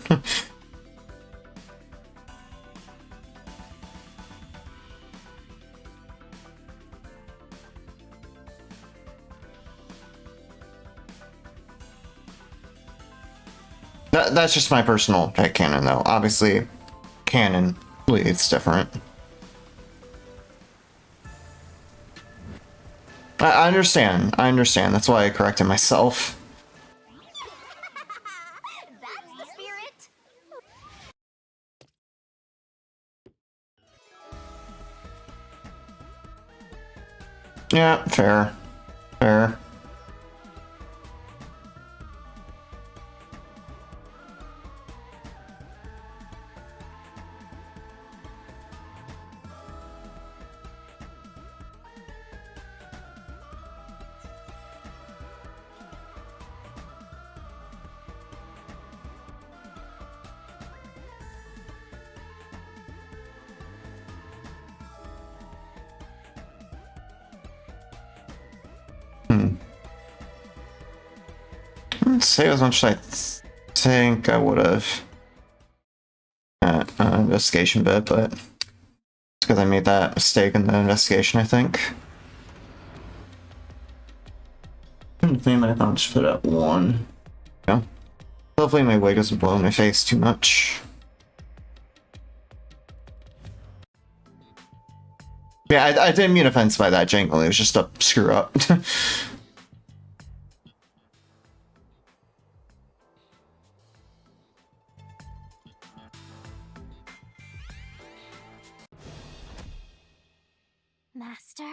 That's just my personal headcanon, though. Obviously, canonly it's different. I understand. I understand. That's why I corrected myself.
That's the spirit.
Yeah, fair. Fair. Let's say as much as I think I would have at investigation bit, but it's because I made that mistake in the investigation, I think. Thing I thought just put at 1. Yeah. Hopefully my wig doesn't blow in my face too much. Yeah, I didn't mean offense by that, Jangle. It was just a screw up.
Master?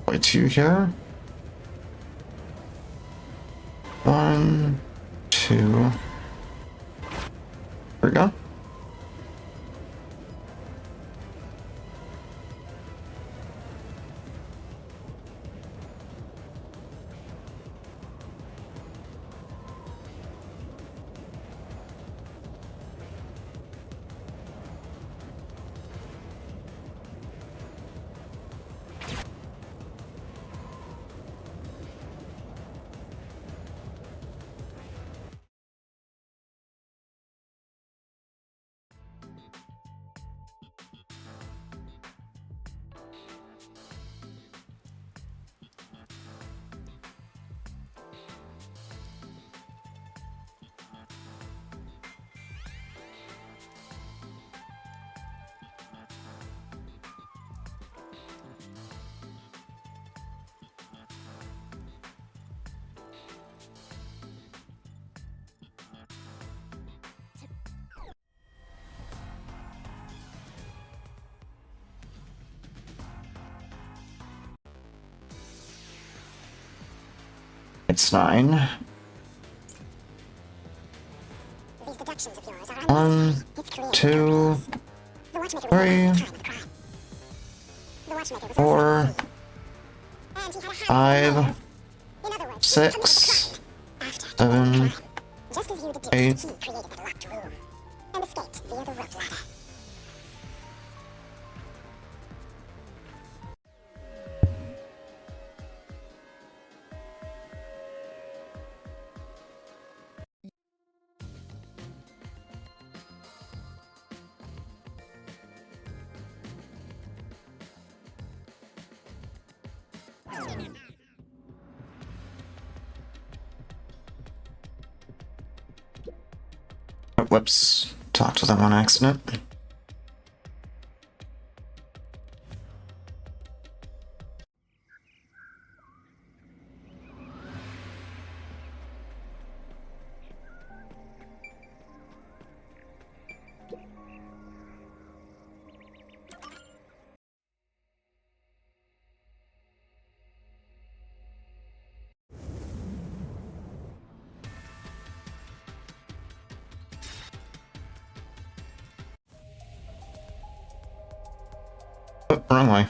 Play 2 here. 1, 2.
we go. It's 9.
These deductions of yours are
1,
It's clear.
2,
The watchmaker
3,
was the time of the crime. The watchmaker was
4,
also and he had a habit of
5,
in other words,
6,
after
7,
just as you deduced,
8.
he created that locked room and escaped via the rope ladder.
Oh, whoops. Talked with him on accident. Oh, wrong way.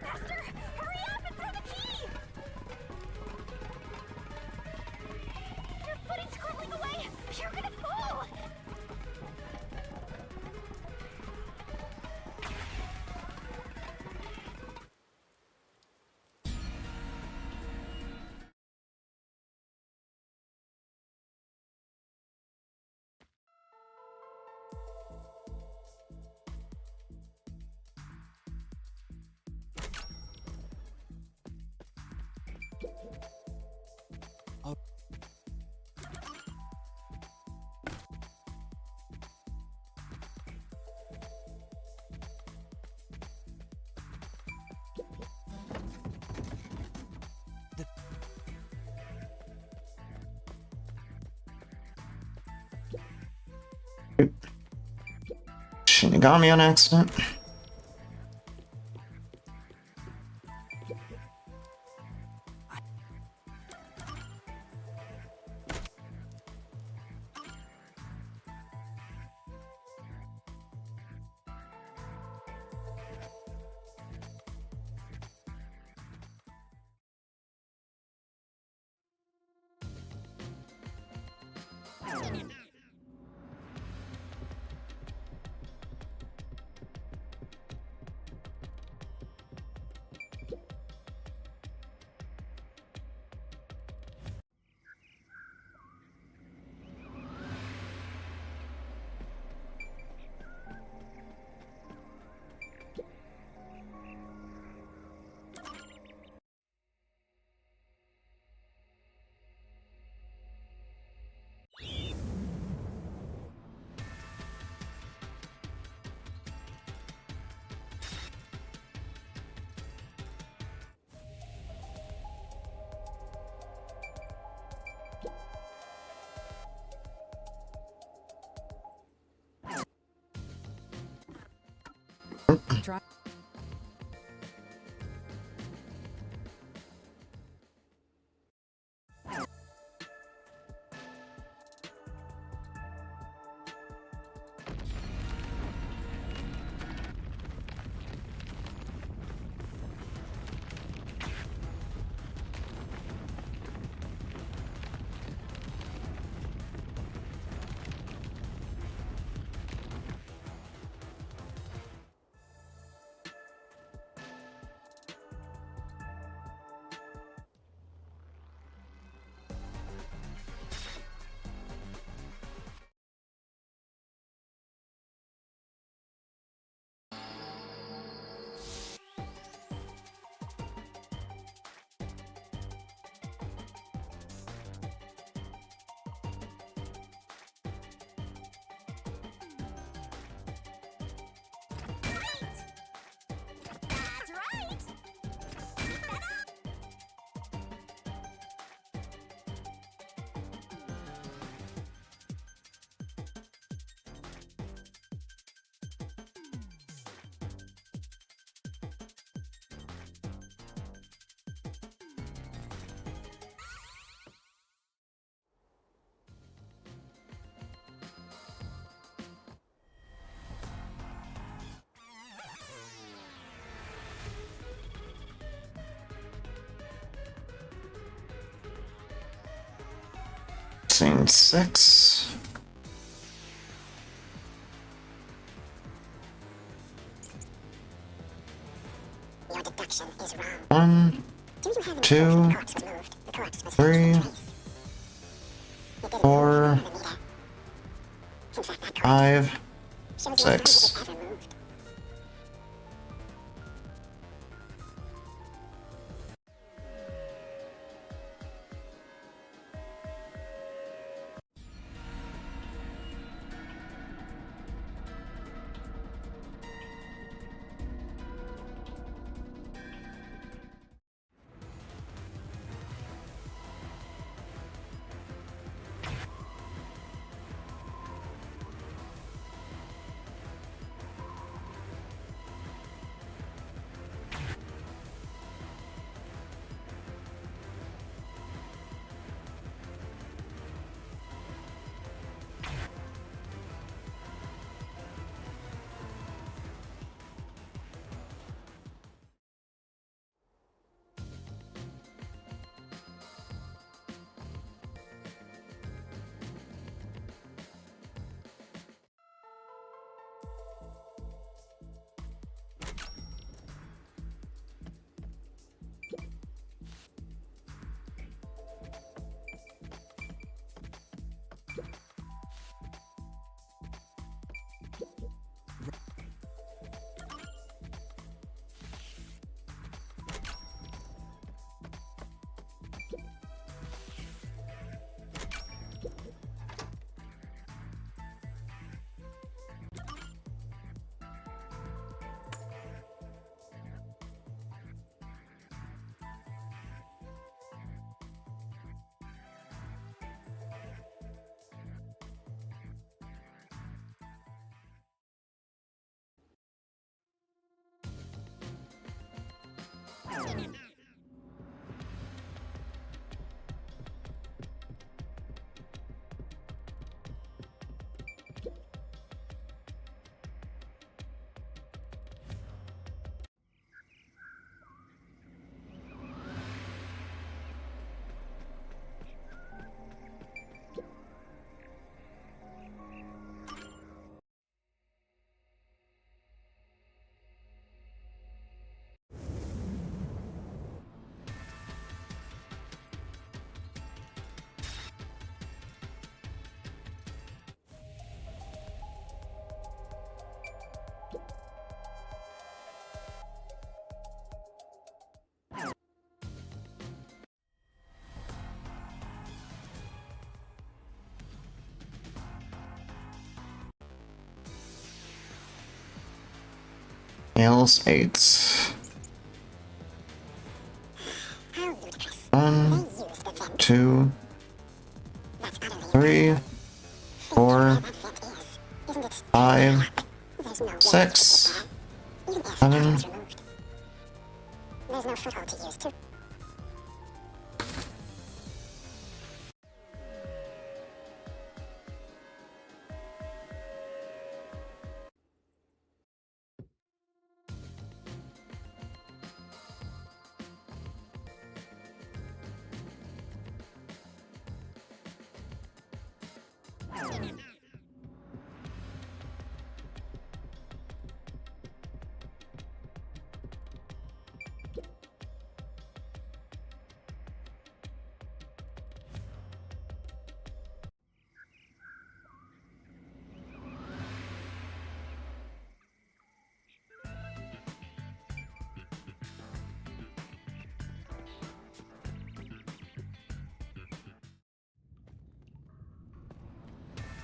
Master, hurry up and throw the key! Your footing's crumbling away! You're gonna fall!
Shinigami on accident.
Try.
That's right!
Scene 6.
Your deduction is wrong.
1,
Do you have any
2,
proof the corpse was moved? The corpse was
3,
found in place. It didn't
4,
move the meter. In fact, that corpse
5,
shows no sign
6.
it was ever moved.
Nails 8.
How ludicrous.
1,
They used the vent.
2,
That's utterly
3,
irrational.
4,
Think where that vent is. Isn't it?
5,
There's no way to
6,
get there. Even if
7.
capital's removed, there's no foothold to use to.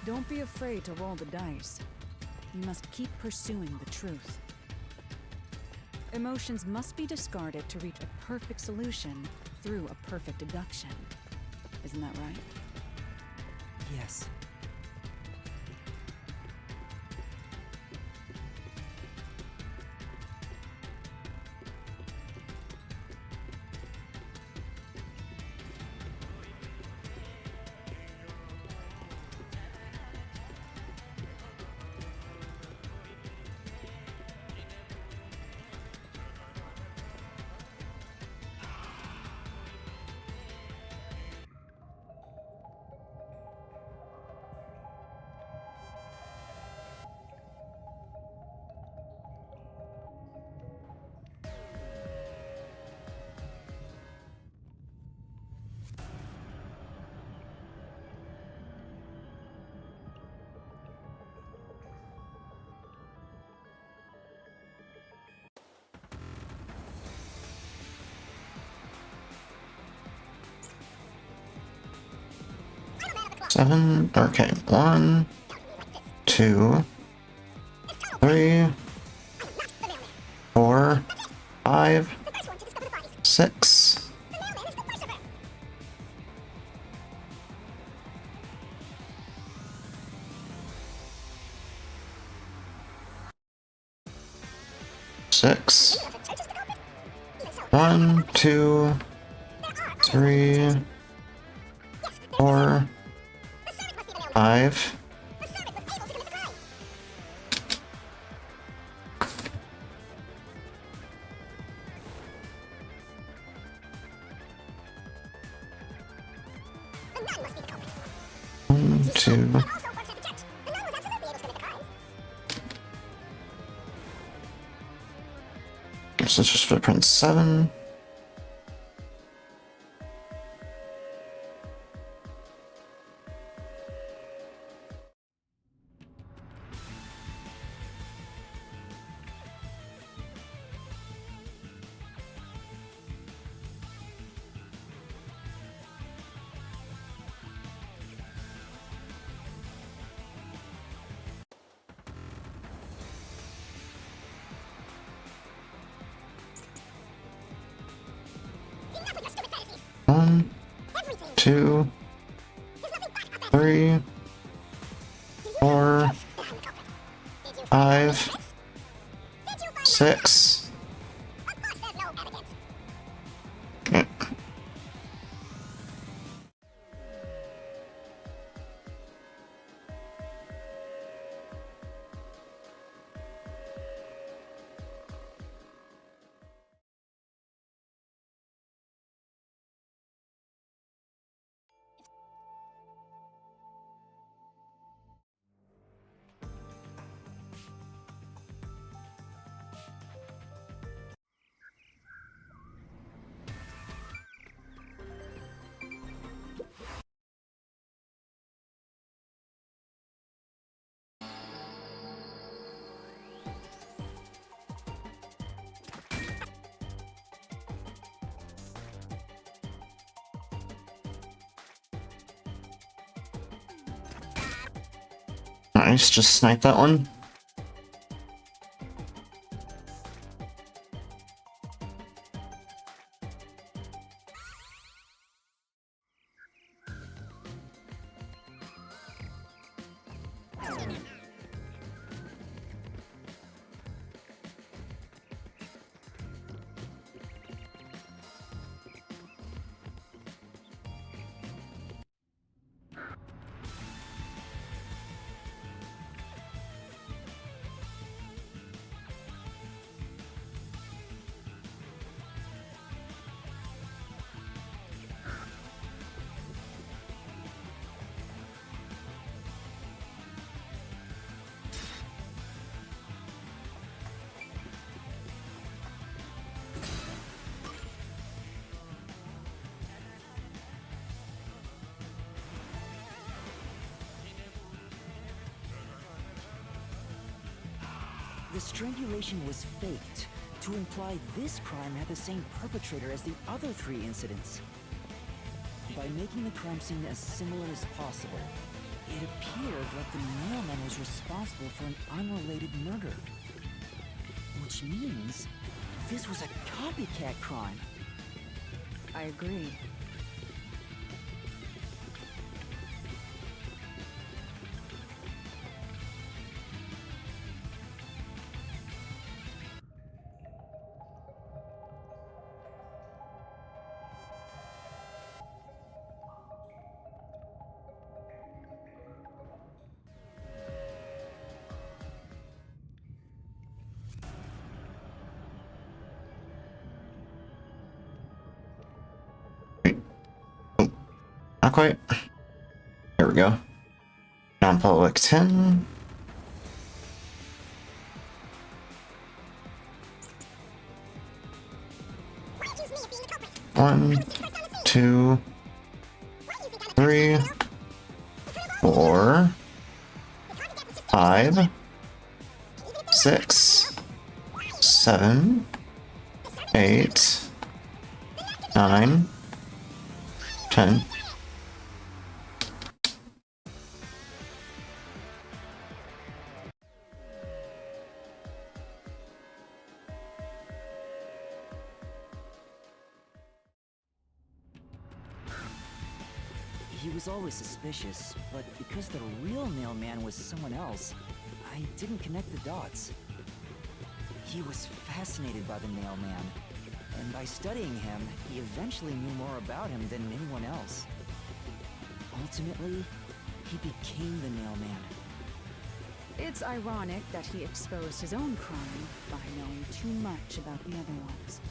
Don't be afraid to roll the dice. You must keep pursuing the truth. Emotions must be discarded to reach a perfect solution through a perfect deduction. Isn't that right?
Yes.
Seven. Okay. 1, 2, 3, 4, 5, 6. 6. 1, 2, 3, 4, 5. One, two. Guess let's just footprint 7. One, 2, 3, 4, 5, 6. Okay. Nice, just snipe that one.
the strangulation was faked to imply this crime had the same perpetrator as the other 3 incidents. By making the crime scene as similar as possible, it appeared like the mailman was responsible for an unrelated murder. Which means this was a copycat crime.
I agree.
Not quite. Here we go. Non-public 10. One, 2, 3, 4, 5, 6, 7, 8, 9, 10.
He was always suspicious, but because the real mailman was someone else, I didn't connect the dots. He was fascinated by the mailman, and by studying him, he eventually knew more about him than anyone else. Ultimately, he became the mailman.
It's ironic that he exposed his own crime by knowing too much about the other ones.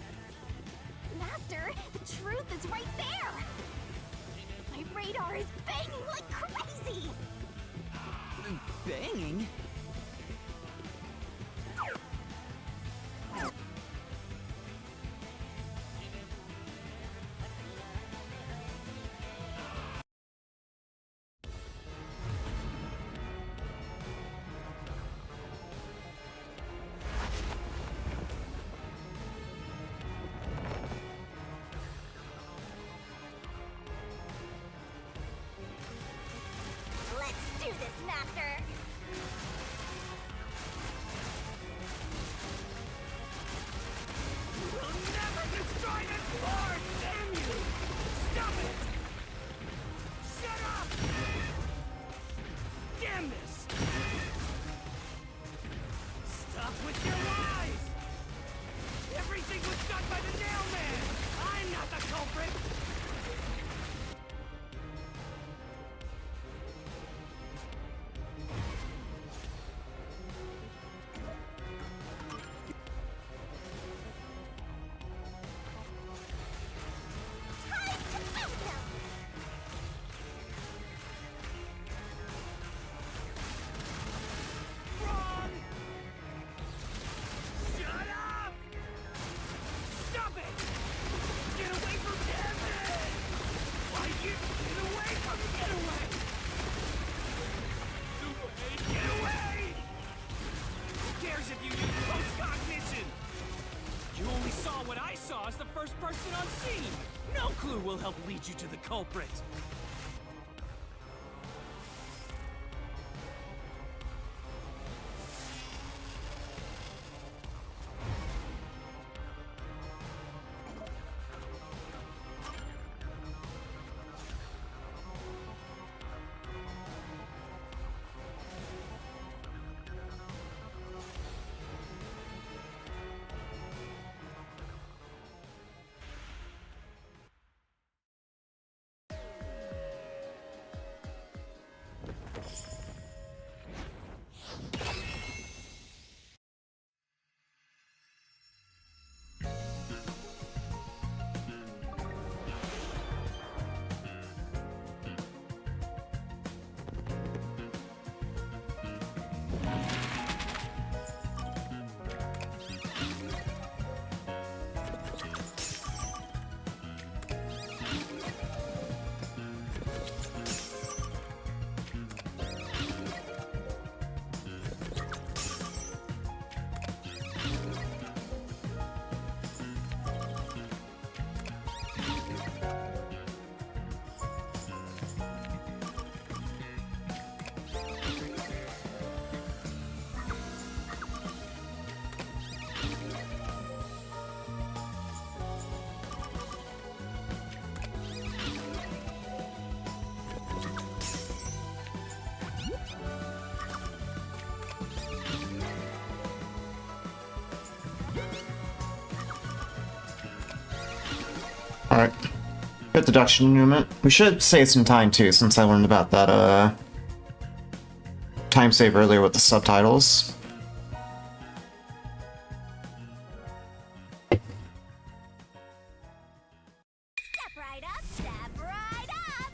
Master, the truth is right there! My radar is banging like crazy!
Banging?
Let's do this, Master!
We'll never destroy this fort! Damn you! Stop it! Shut up! Damn this! Stop with your lies! Everything was done by the nailman! I'm not the culprit!
Time to end him!
Wrong! Shut up! Stop it! Get away from Devin! Why you get away from me? Get away! Get away! Who cares if you use post-cognition? You only saw what I saw as the first person on scene! No clue will help lead you to the culprit!
Good deduction, Newman. We should save some time too, since I learned about that time save earlier with the subtitles.
Step right up, step right up!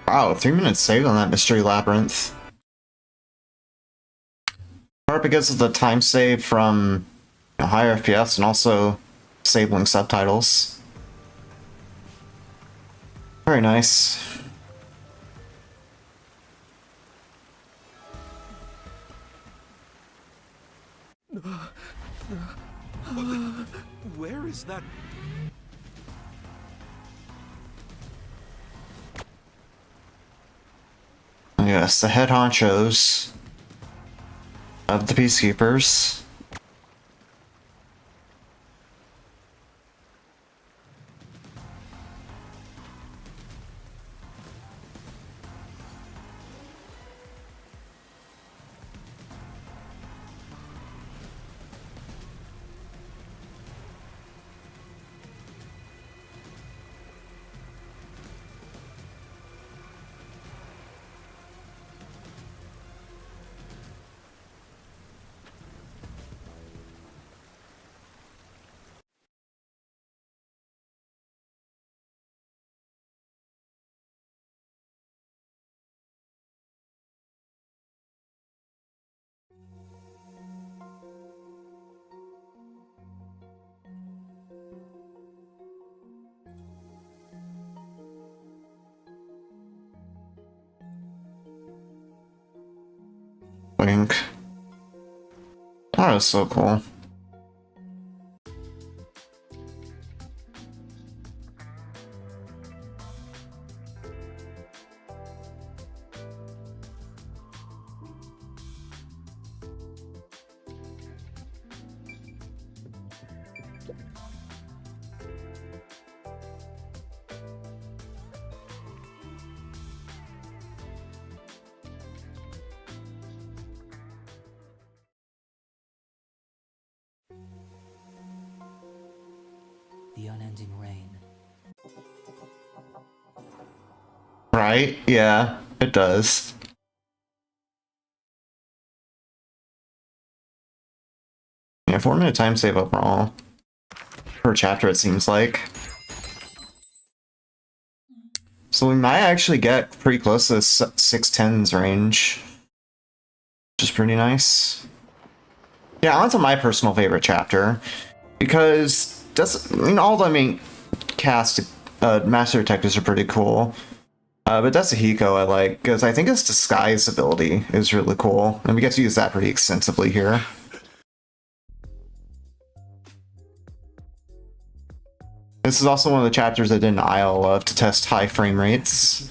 Wow, 3 minutes saved on that mystery labyrinth. Part because of the time save from higher FPS and also disabling subtitles. Very nice.
Where is that?
Yes, the head honchos of the Peacekeepers. Wink. That was so cool.
The unending rain.
Right? Yeah, it does. Yeah, 4-minute time save overall. Per chapter, it seems like. So we might actually get pretty close to this 610s range. Which is pretty nice. Yeah, on to my personal favorite chapter. Because all the main cast master detectives are pretty cool. But Hiko I like, because I think his disguise ability is really cool. And we get to use that pretty extensively here. This is also one of the chapters I did an IL of to test high frame rates.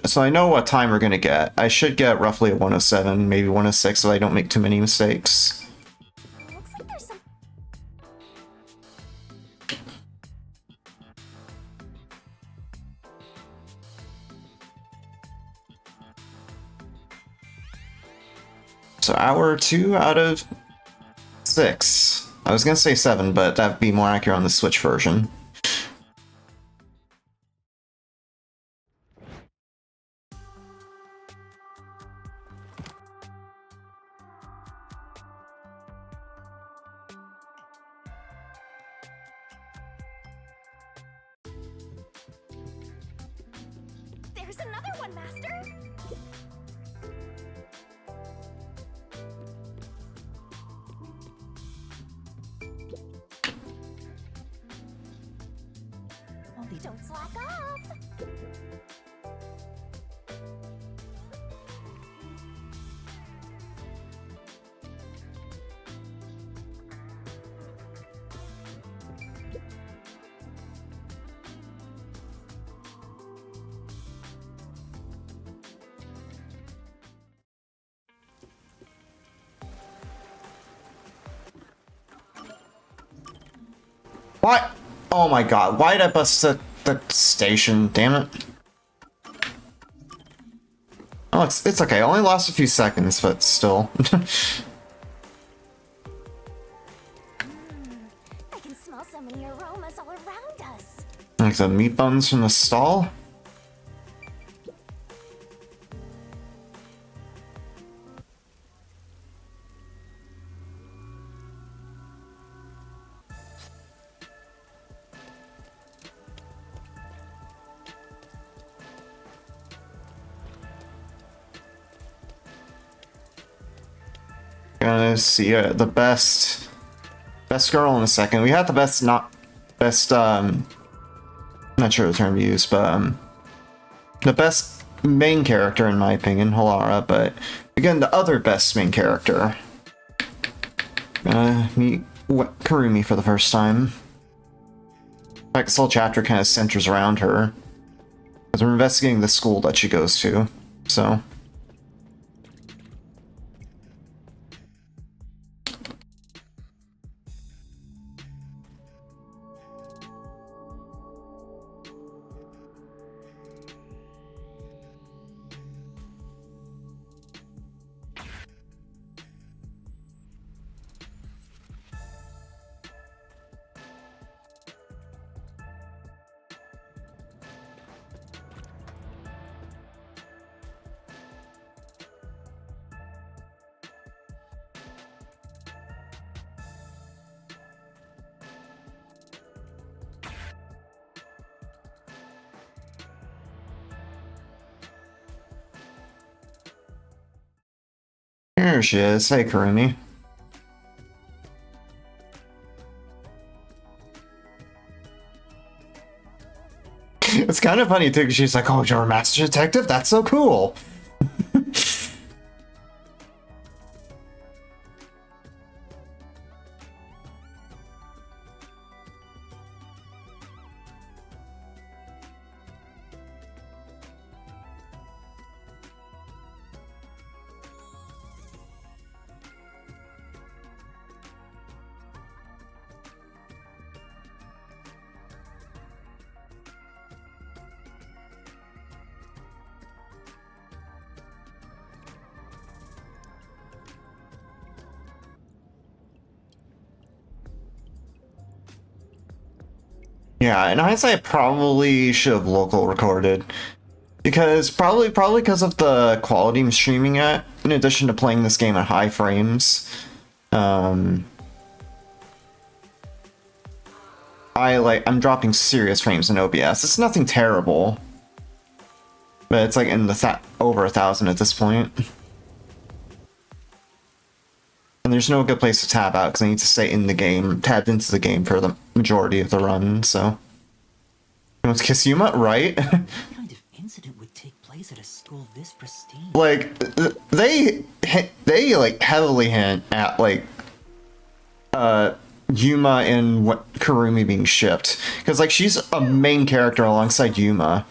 So I know what time we're gonna get. I should get roughly a 107, maybe 106, so I don't make too many mistakes.
Looks like there's some.
So hour 2 out of 6. I was gonna say 7, but that'd be more accurate on the Switch version.
There's another one, Master. Don't slack off.
What? Oh my god, why did I bust the station? Damn it. Oh, it's okay. It only lost a few seconds, but still.
I can smell so many aromas all around us.
Like the meat buns from the stall? Gonna see the best girl in a second. We had the best not sure the term to use, but the best main character in my opinion, Halara, but again the other best main character. Gonna meet Kurumi for the first time. In fact, this whole chapter kind of centers around her. Because we're investigating the school that she goes to, so. Here she is. Hey, Kurumi. It's kind of funny too, because she's like, "Oh, you're a master detective? That's so cool." Yeah, in hindsight, I probably should have local recorded, Because probably because of the quality I'm streaming at, in addition to playing this game at high frames, I'm dropping serious frames in OBS. It's nothing terrible, but it's like in the over 1,000 at this point. And there's no good place to tab out because I need to stay in the game, tabbed into the game for the majority of the run. So, you want to kiss Yuma, right?
What kind of incident would take place at a school this pristine?
Like they like heavily hint at like Yuma and what Kurumi being shipped, because like she's a main character alongside Yuma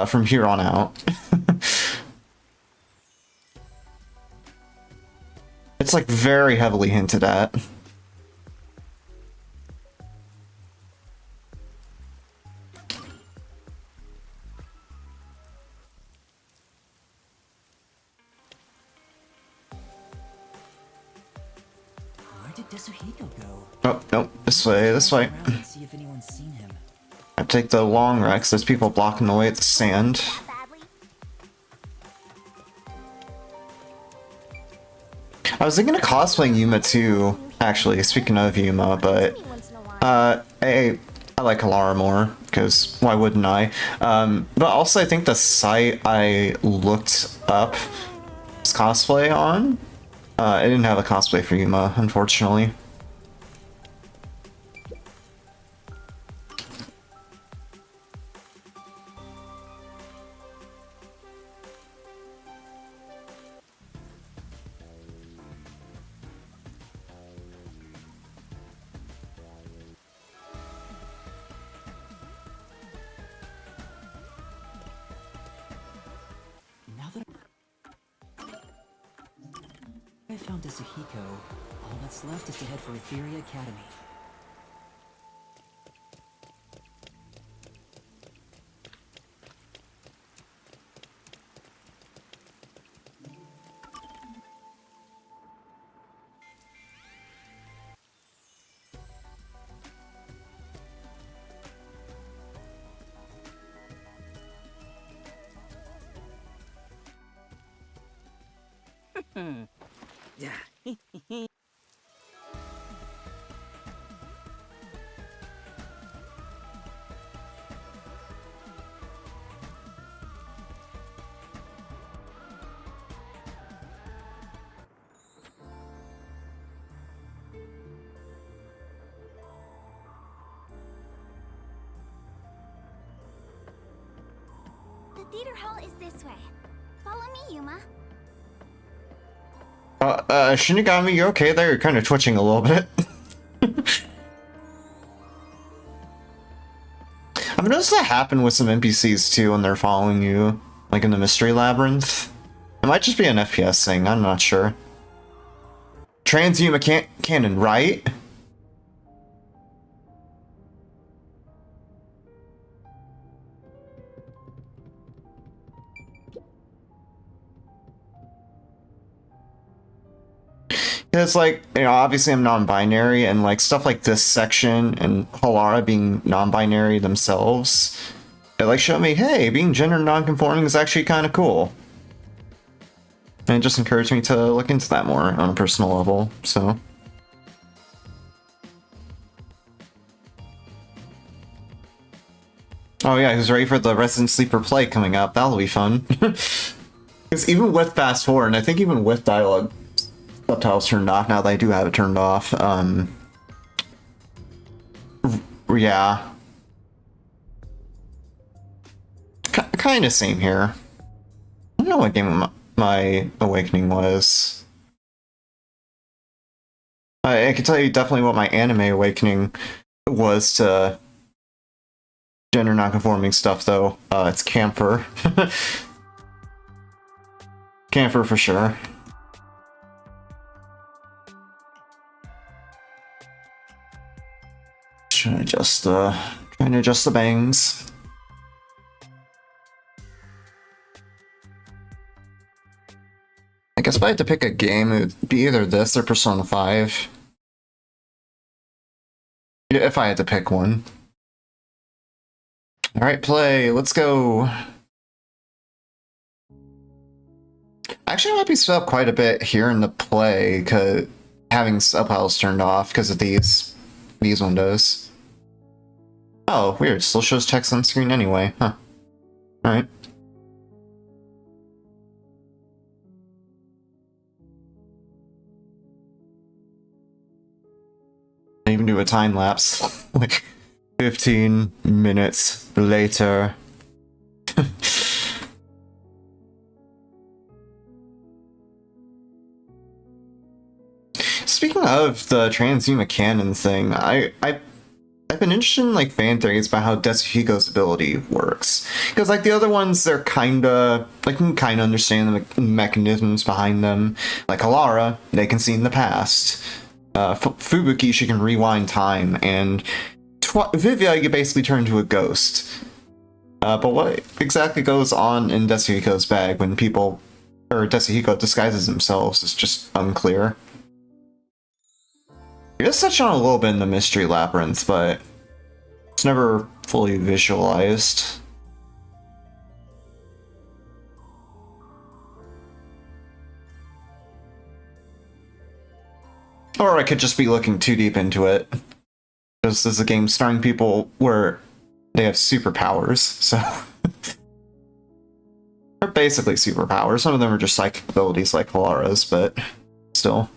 from here on out. It's like very heavily hinted at.
Where did Desuhiko go?
Oh, no, this way, this way.
Around and see if anyone's seen him.
I take the long Rex, there's people blocking the way at the stand.
Badly?
I was thinking of cosplaying Yuma too, actually, speaking of Yuma, but I like Alara more, because why wouldn't I? But also I think the site I looked up this cosplay on, it didn't have a cosplay for Yuma, unfortunately.
Now that I found Desuhiko, all that's left is to head for Etheria Academy.
The theater hall is this way. Follow me, Yuma.
Shinigami, you okay there? You're kind of twitching a little bit. I've noticed that happen with some NPCs too when they're following you, like in the Mystery Labyrinth. It might just be an FPS thing, I'm not sure. Trans Yuma canon, right? It's like, you know, obviously I'm non-binary, and like stuff like this section and Halara being non-binary themselves, it like showed me, hey, being gender non-conforming is actually kind of cool. And it just encouraged me to look into that more on a personal level, so. Oh yeah, who's ready for the Resident Sleeper play coming up? That'll be fun. Because even with fast forward, and I think even with dialogue subtitles turned off, now that I do have it turned off, yeah. Kind of same here. I don't know what game my awakening was. I can tell you definitely what my anime awakening was to gender non-conforming stuff, though. It's Camphor. Camphor for sure. Trying to adjust the bangs. I guess if I had to pick a game, it would be either this or Persona 5. If I had to pick one. Alright, play, let's go. Actually, I might be sped up quite a bit here in the play, cause having subtitles turned off because of these windows. Oh, weird. Still shows text on screen anyway. Huh. Alright. I even do a time lapse. Like 15 minutes later. Speaking of the transhuman canon thing, I've been interested in like fan theories about how Tetsuhiko's ability works. Because like the other ones, they're kinda like you can kinda understand the mechanisms behind them. Like Alara, they can see in the past. Fubuki, she can rewind time, and Vivia, you basically turn into a ghost. But what exactly goes on in Tetsuhiko's bag when people or Tetsuhiko disguises themselves is just unclear. You just touched on a little bit in the Mystery Labyrinth, but it's never fully visualized. Or I could just be looking too deep into it. Because this is a game starring people where they have superpowers, so... They're basically superpowers. Some of them are just psychic abilities like Halara's, but still.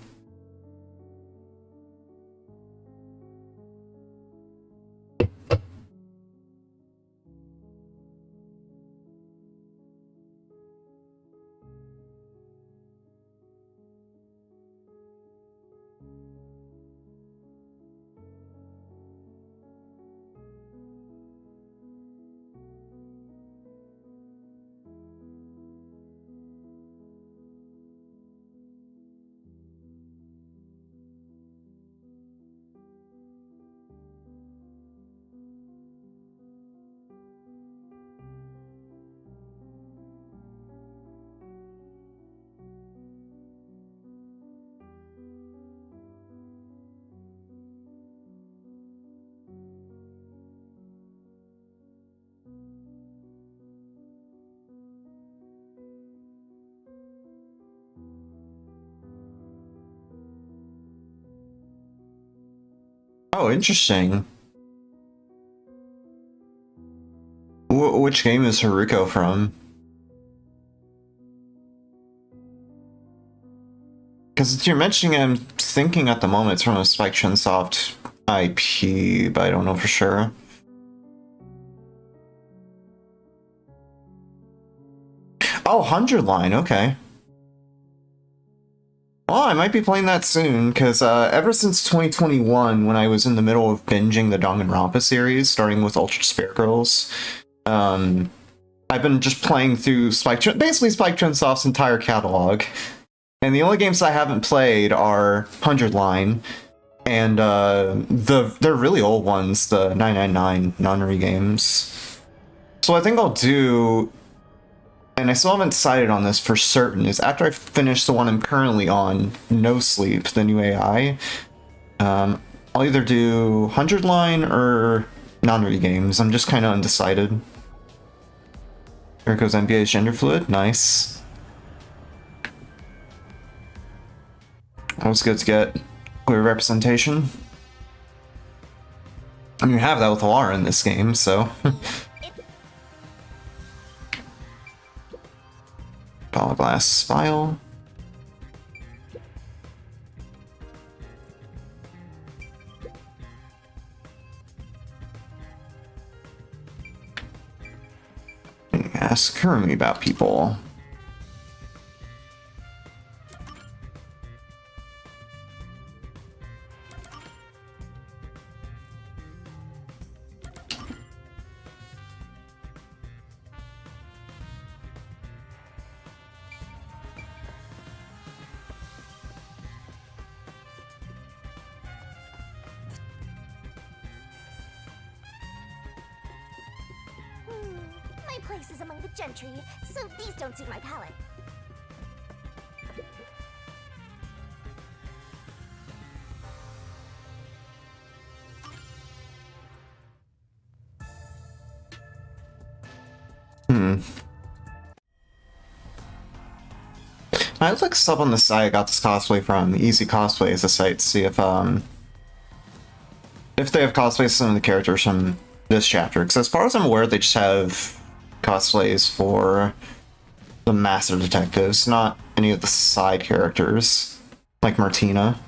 Oh, interesting. Which game is Haruko from? Because you're mentioning it, I'm thinking at the moment it's from a Spike Chunsoft IP, but I don't know for sure. Oh, 100 Line, okay. Well, I might be playing that soon, because ever since 2021, when I was in the middle of binging the Danganronpa series, starting with Ultra Spirit Girls, I've been just playing through basically Spike Chunsoft's entire catalog. And the only games I haven't played are 100 Line, and they're really old ones, the 999 Nonary games. So I think I'll do... And I still haven't decided on this for certain, is after I finish the one I'm currently on, No Sleep, the new AI, I'll either do 100 Line or non-re games. I'm just kind of undecided. Here goes NBA's gender fluid, nice. Always good to get queer representation. I mean, you have that with Alara in this game, so... Glass vial. Ask Kurumi about people.
My place is among the gentry, so these don't suit my palate.
I was like sub on the site I got this cosplay from. Easy Cosplay is a site to see if they have cosplays of some of the characters from this chapter. Because as far as I'm aware, they just have cosplays for the Master Detectives, not any of the side characters, like Martina.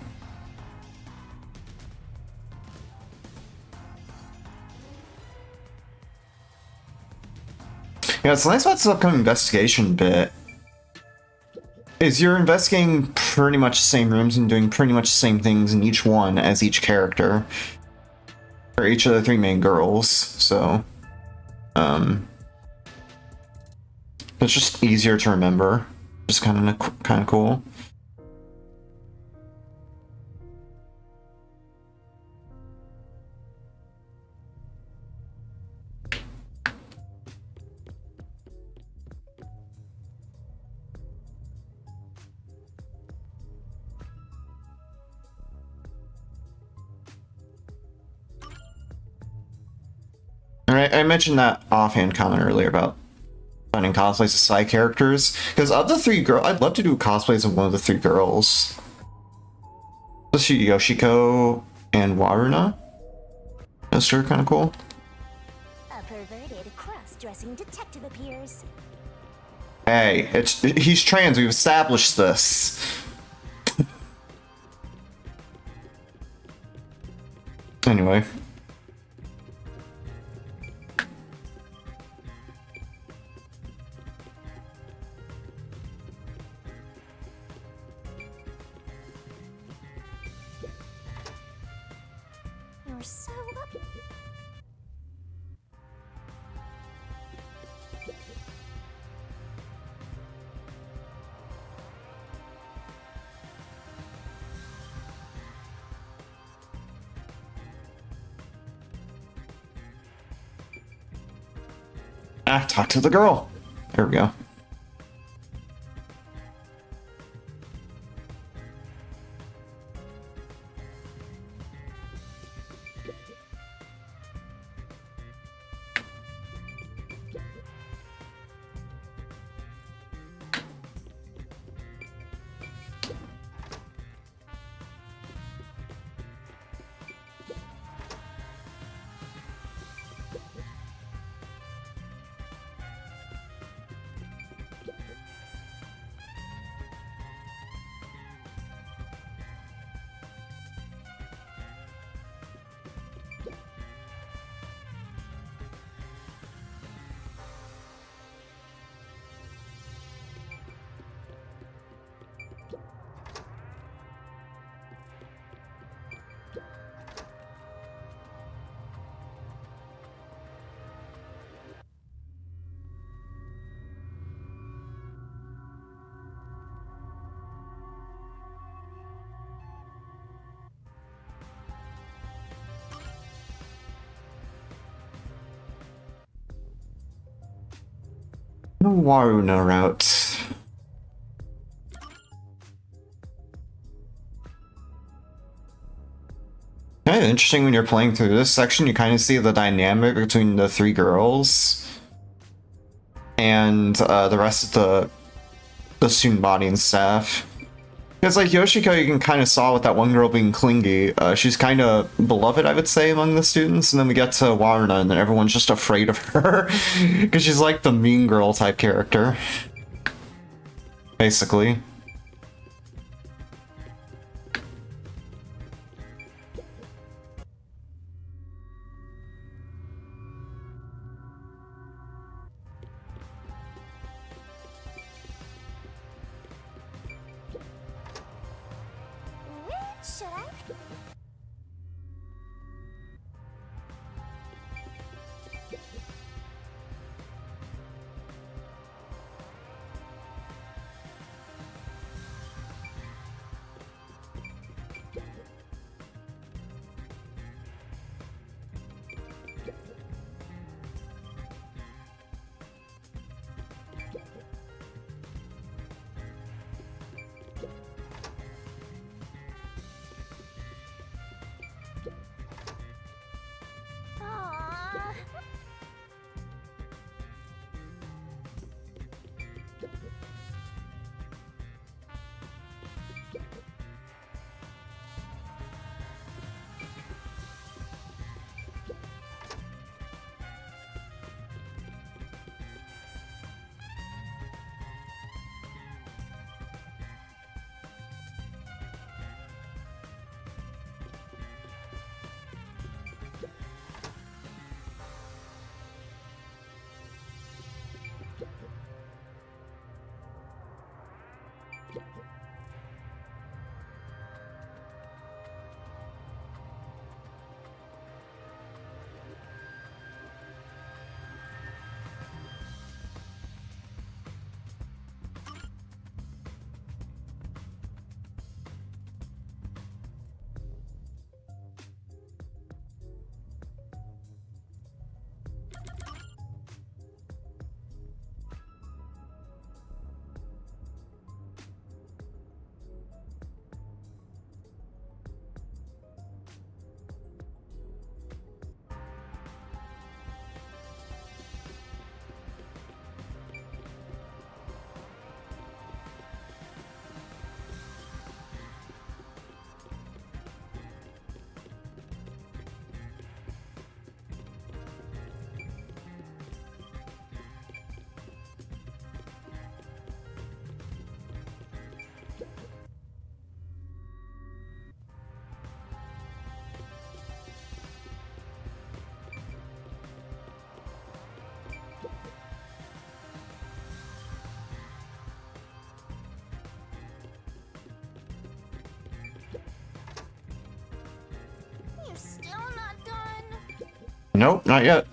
Yeah, it's nice about this upcoming investigation bit. Is you're investigating pretty much the same rooms and doing pretty much the same things in each one as each character. Or each of the 3 main girls, so... it's just easier to remember. Just kind of cool. Alright, I mentioned that offhand comment earlier about finding cosplays of side characters. Because of the 3 girls, I'd love to do cosplays of one of the 3 girls. Let's see, Yoshiko and Waruna. Those two are kind of cool.
A perverted cross-dressing detective appears.
Hey, he's trans, we've established this. Anyway.
You're so lucky.
Ah, talk to the girl. There we go. The Waruna route. Kind of interesting when you're playing through this section, you kind of see the dynamic between the 3 girls and the rest of the student body and staff. Because like Yoshiko, you can kind of saw with that one girl being clingy. She's kind of beloved, I would say, among the students. And then we get to Waruna, and then everyone's just afraid of her. Because she's like the mean girl type character. Basically.
Should I? You're still not done.
Nope, not yet.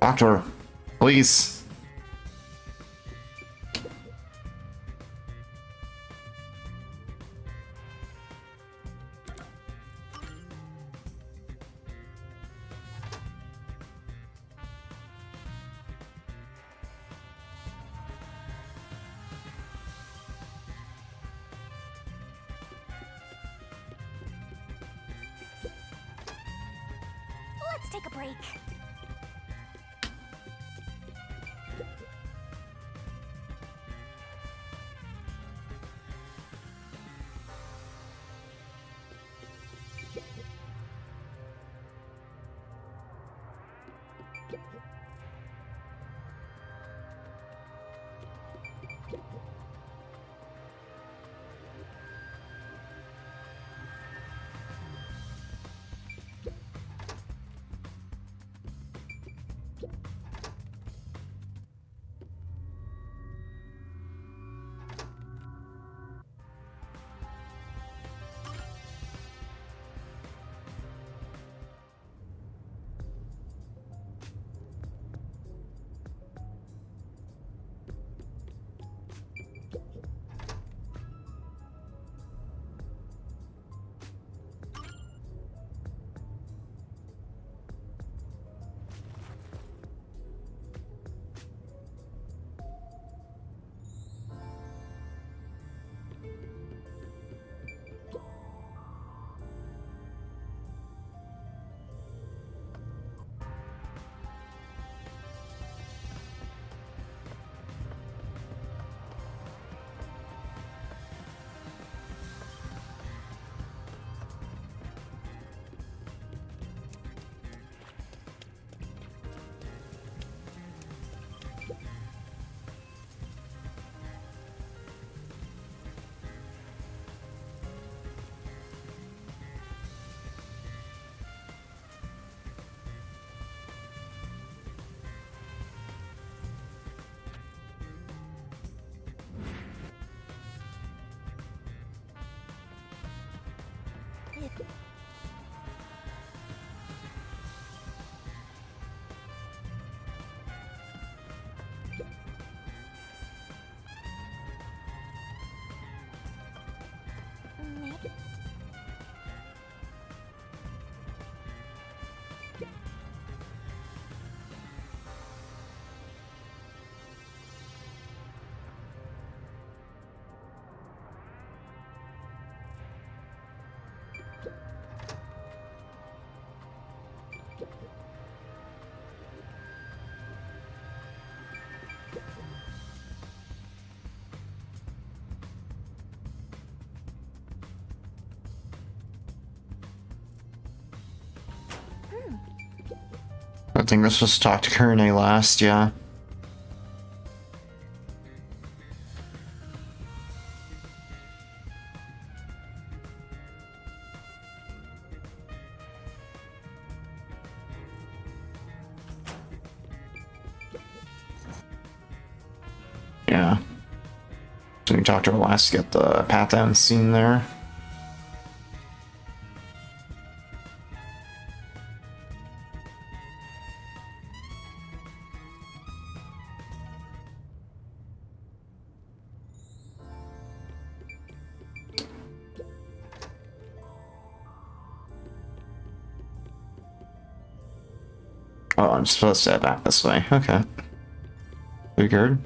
Doctor, please.
Let's take a break.
I think this was talked to Kurne last, yeah. Yeah. So we talked to her last to get the path down scene there. Oh, I'm supposed to head back this way. Okay. Figured.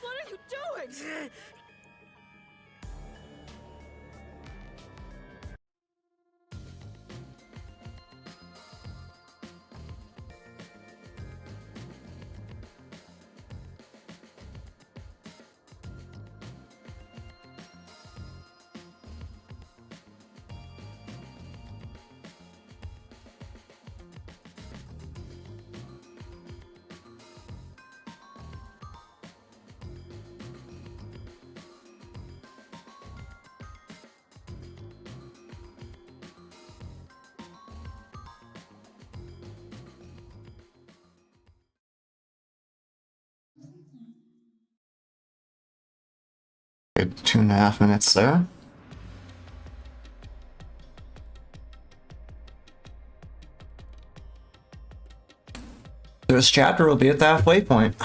What are you doing?
Good 2.5 minutes there. This chapter will be at the halfway point.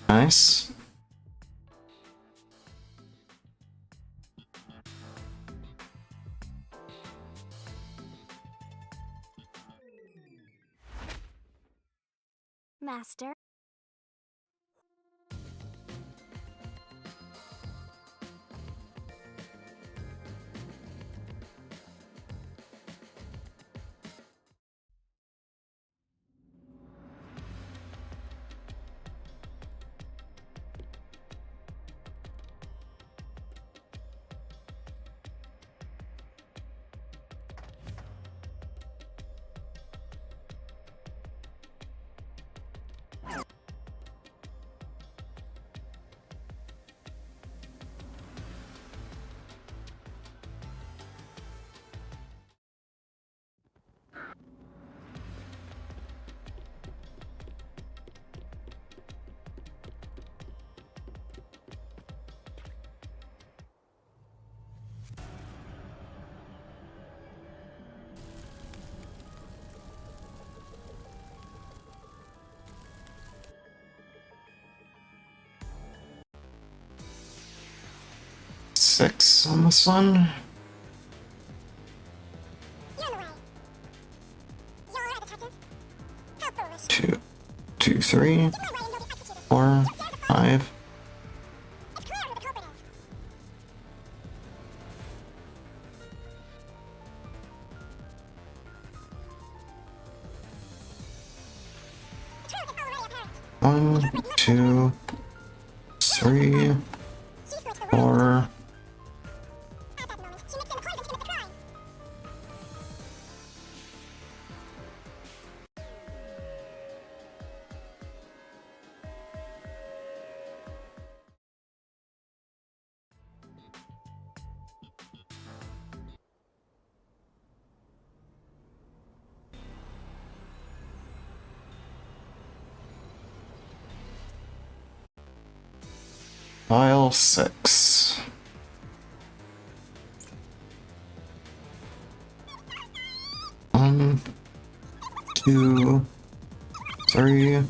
Nice.
Master.
Six on this one.
You're in the way. You're a detective. How foolish.
2. 2, 3, 4, 5.
It's clear who the culprit is. The truth is already apparent.
1, 2, 3, 4.
At that moment, she mixed in poison to commit the crime.
File 6. One, 2, 3,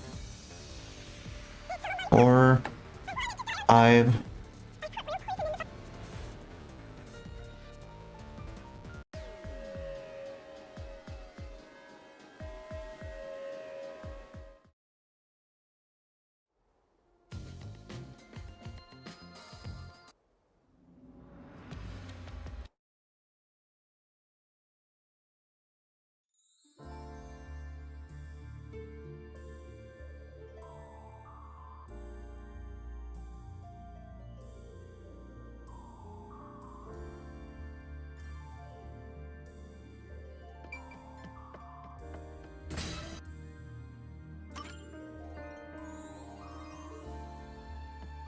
4, 5.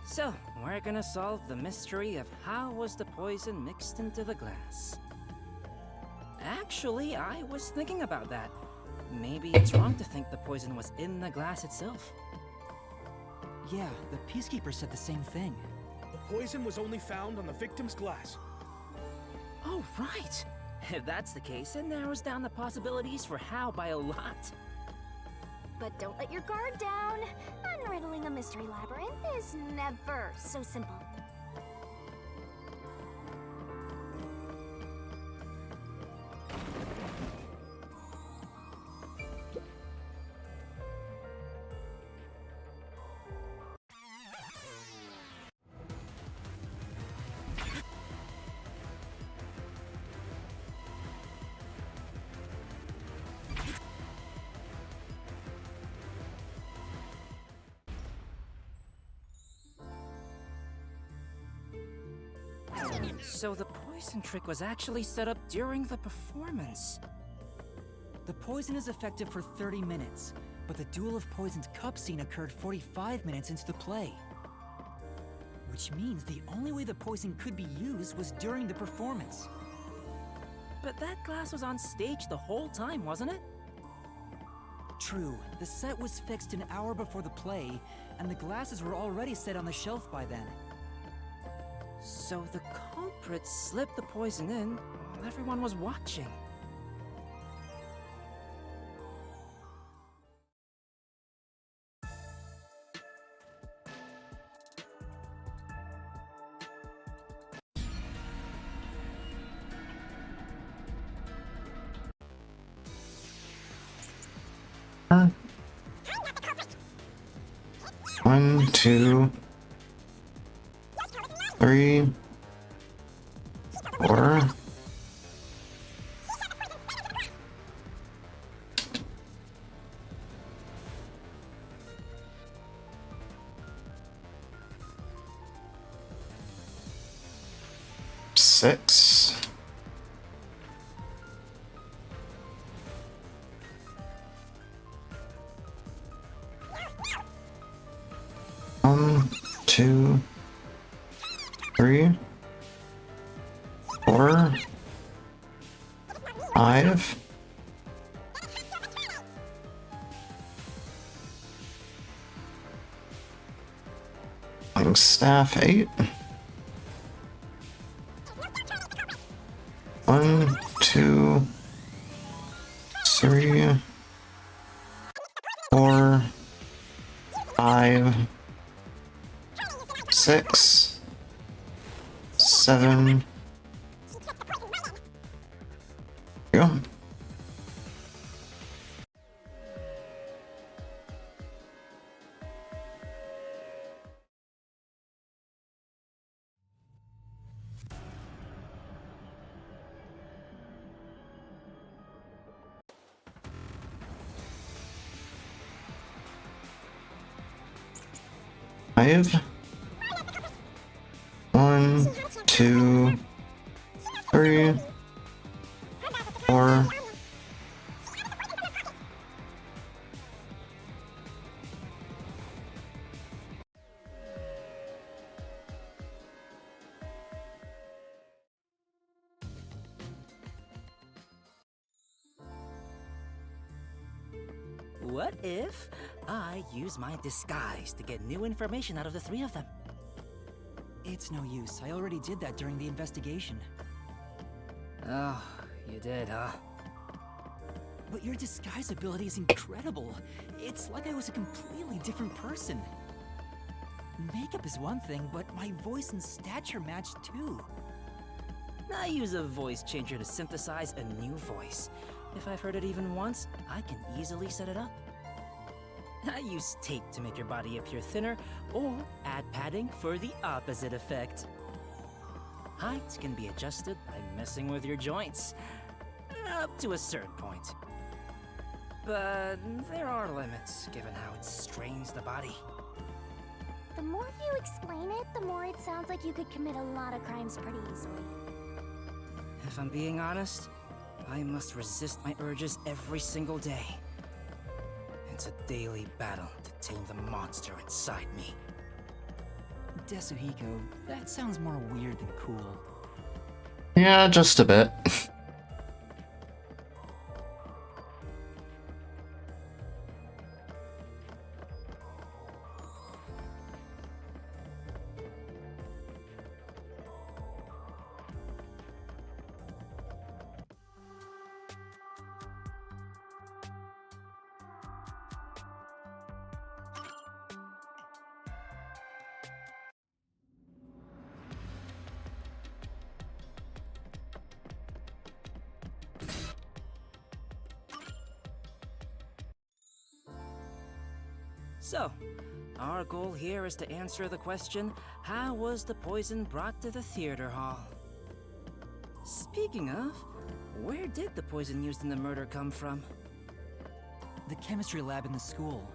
So, we're gonna solve the mystery of how was the poison mixed into the glass. Actually, I was thinking about that. Maybe it's wrong to think the poison was in the glass itself.
Yeah, the Peacekeeper said the same thing.
The poison was only found on the victim's glass.
Oh, right! If that's the case, it narrows down the possibilities for how by a lot.
But don't let your guard down. Unriddling a mystery labyrinth is never so simple.
So the poison trick was actually set up during the performance.
The poison is effective for 30 minutes, but the Duel of Poison's cup scene occurred 45 minutes into the play. Which means the only way the poison could be used was during the performance.
But that glass was on stage the whole time, wasn't it?
True, the set was fixed an hour before the play, and the glasses were already set on the shelf by then.
So the culprit slipped the poison in while everyone was watching.
One, 2, 3, 4. Six. One, 2, 3, 4, 5. Staff 8. 1, 2, 3, 4, 5, 6, 7. Go. 5. 1, 2, 3, 4.
What if I use my disguise to get new information out of the three of them?
It's no use. I already did that during the investigation.
Oh, you did, huh?
But your disguise ability is incredible. It's like I was a completely different person. Makeup is one thing, but my voice and stature match too.
I use a voice changer to synthesize a new voice. If I've heard it even once, I can easily set it up. I use tape to make your body appear thinner, or add padding for the opposite effect. Height can be adjusted by messing with your joints, up to a certain point. But there are limits, given how it strains the body.
The more you explain it, the more it sounds like you could commit a lot of crimes pretty easily.
If I'm being honest, I must resist my urges every single day. It's a daily battle to tame the monster inside me.
Desuhiko, that sounds more weird than cool.
Yeah, just a bit.
So, our goal here is to answer the question, how was the poison brought to the theater hall? Speaking of, where did the poison used in the murder come from?
The chemistry lab in the school.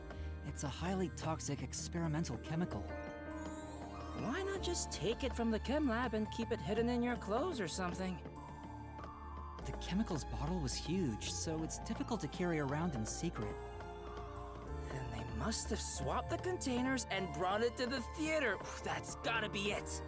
It's a highly toxic experimental chemical.
Why not just take it from the chem lab and keep it hidden in your clothes or something?
The chemical's bottle was huge, so it's difficult to carry around in secret.
Then they must have swapped the containers and brought it to the theater. That's gotta be it.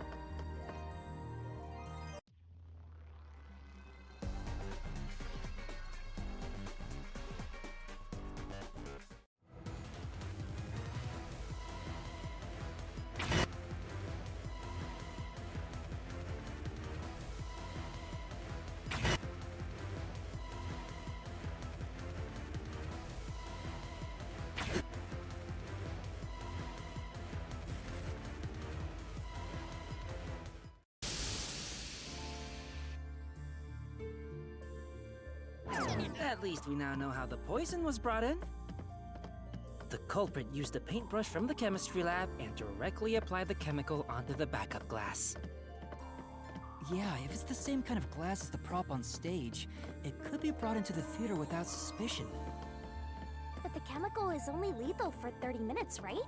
At least we now know how the poison was brought in. The culprit used a paintbrush from the chemistry lab and directly applied the chemical onto the backup glass.
Yeah, if it's the same kind of glass as the prop on stage, it could be brought into the theater without suspicion.
But the chemical is only lethal for 30 minutes, right?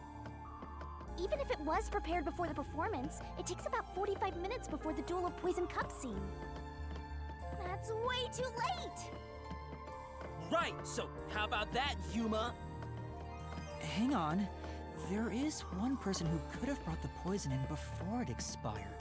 Even if it was prepared before the performance, it takes about 45 minutes before the Duel of Poison Cup scene. That's way too late!
Right, so how about that, Yuma?
Hang on. There is one person who could have brought the poison in before it expired.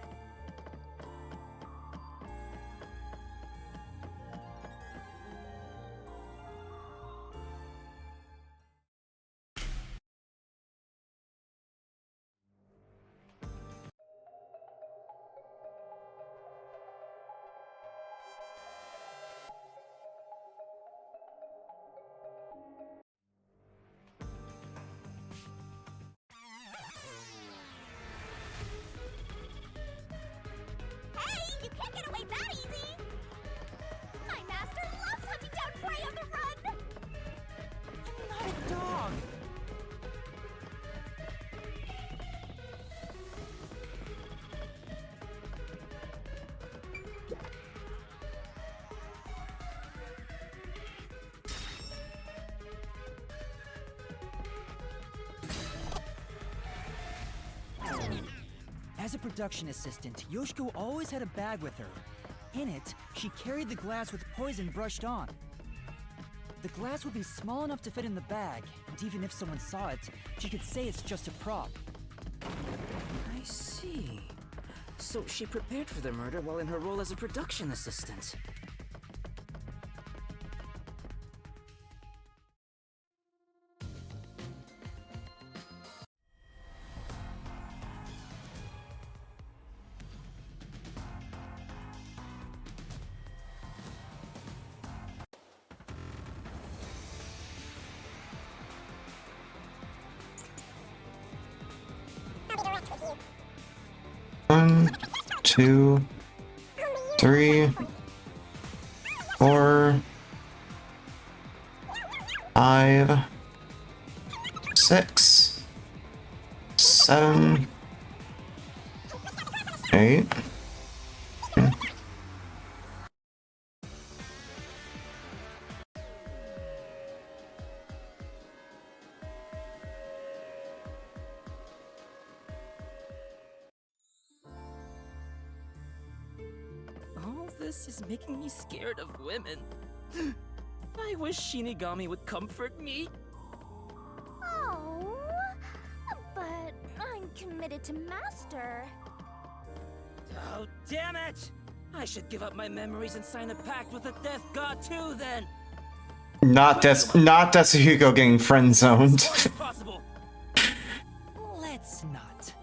As a production assistant, Yoshiko always had a bag with her. In it, she carried the glass with poison brushed on. The glass would be small enough to fit in the bag, and even if someone saw it, she could say it's just a prop.
I see. So she prepared for the murder while in her role as a production assistant.
I'll be direct with you.
1, 2, 3, 4, 5, 6, 7, 8.
All this is making me scared of women. I wish Shinigami would comfort me.
Oh, but I'm committed to Master.
Oh, damn it! I should give up my memories and sign a pact with the Death God too, then!
Not Desuhugo getting friend zoned.
What's possible?
Let's not.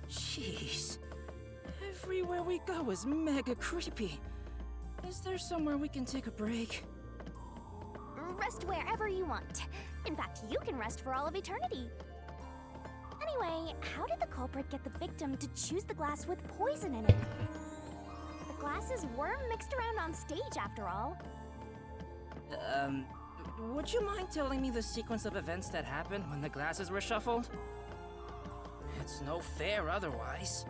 Jeez. Everywhere we go is mega creepy. Is there somewhere we can take a break?
Rest wherever you want. In fact, you can rest for all of eternity. Anyway, how did the culprit get the victim to choose the glass with poison in it? The glasses were mixed around on stage, after all.
Would you mind telling me the sequence of events that happened when the glasses were shuffled? It's no fair otherwise.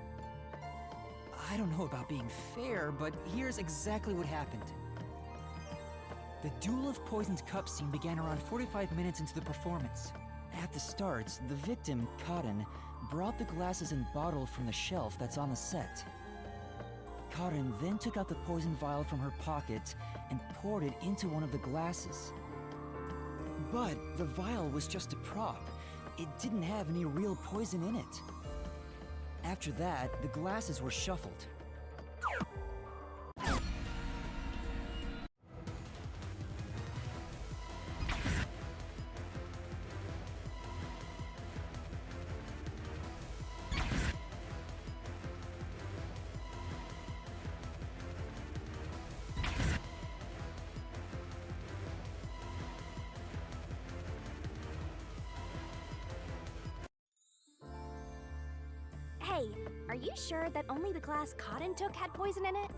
I don't know about being fair, but here's exactly what happened. The Duel of Poison's cup scene began around 45 minutes into the performance. At the start, the victim, Karin, brought the glasses and bottle from the shelf that's on the set. Karin then took out the poison vial from her pocket and poured it into one of the glasses. But the vial was just a prop. It didn't have any real poison in it. After that, the glasses were shuffled.
Hey, are you sure that only the glass Cotton took had poison in it?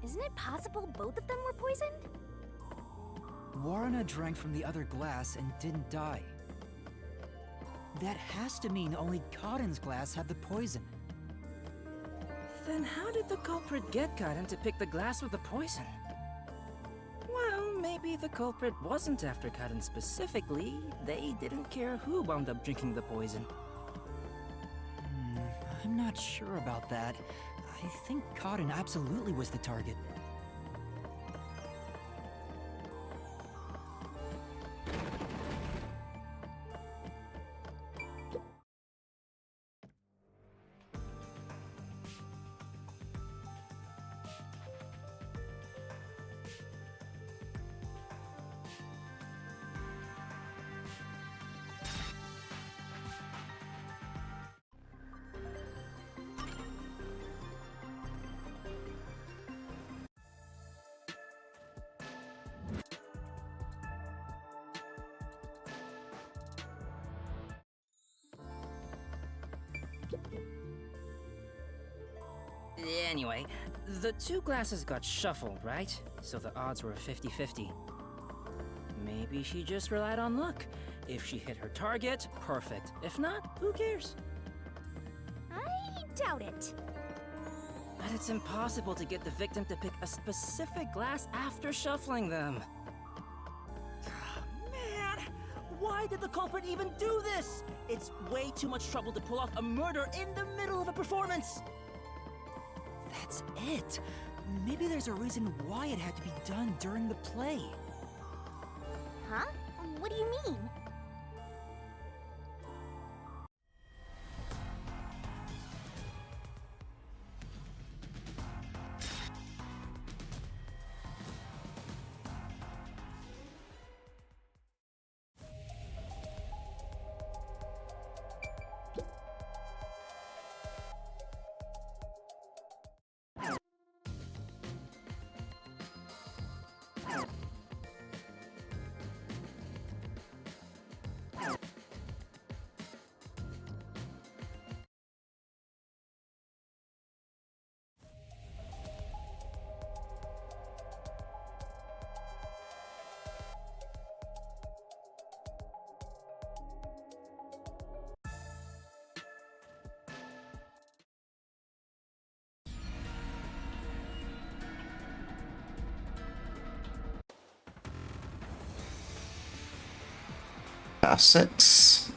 Isn't it possible both of them were poisoned?
Warana drank from the other glass and didn't die. That has to mean only Cotton's glass had the poison.
Then how did the culprit get Karin to pick the glass with the poison? Well, maybe the culprit wasn't after Karin specifically. They didn't care who wound up drinking the poison.
I'm not sure about that. I think Cotton absolutely was the target.
Anyway, The two glasses got shuffled, right? So the odds were 50-50. Maybe she just relied on luck. If she hit her target, perfect. If not, who cares?
I doubt it.
But it's impossible to get the victim to pick a specific glass after shuffling them.
Man! Why did the culprit even do this? It's way too much trouble to pull off a murder in the middle of a performance! That's it! Maybe there's a reason why it had to be done during the play.
Huh? What do you mean?
Pass 6.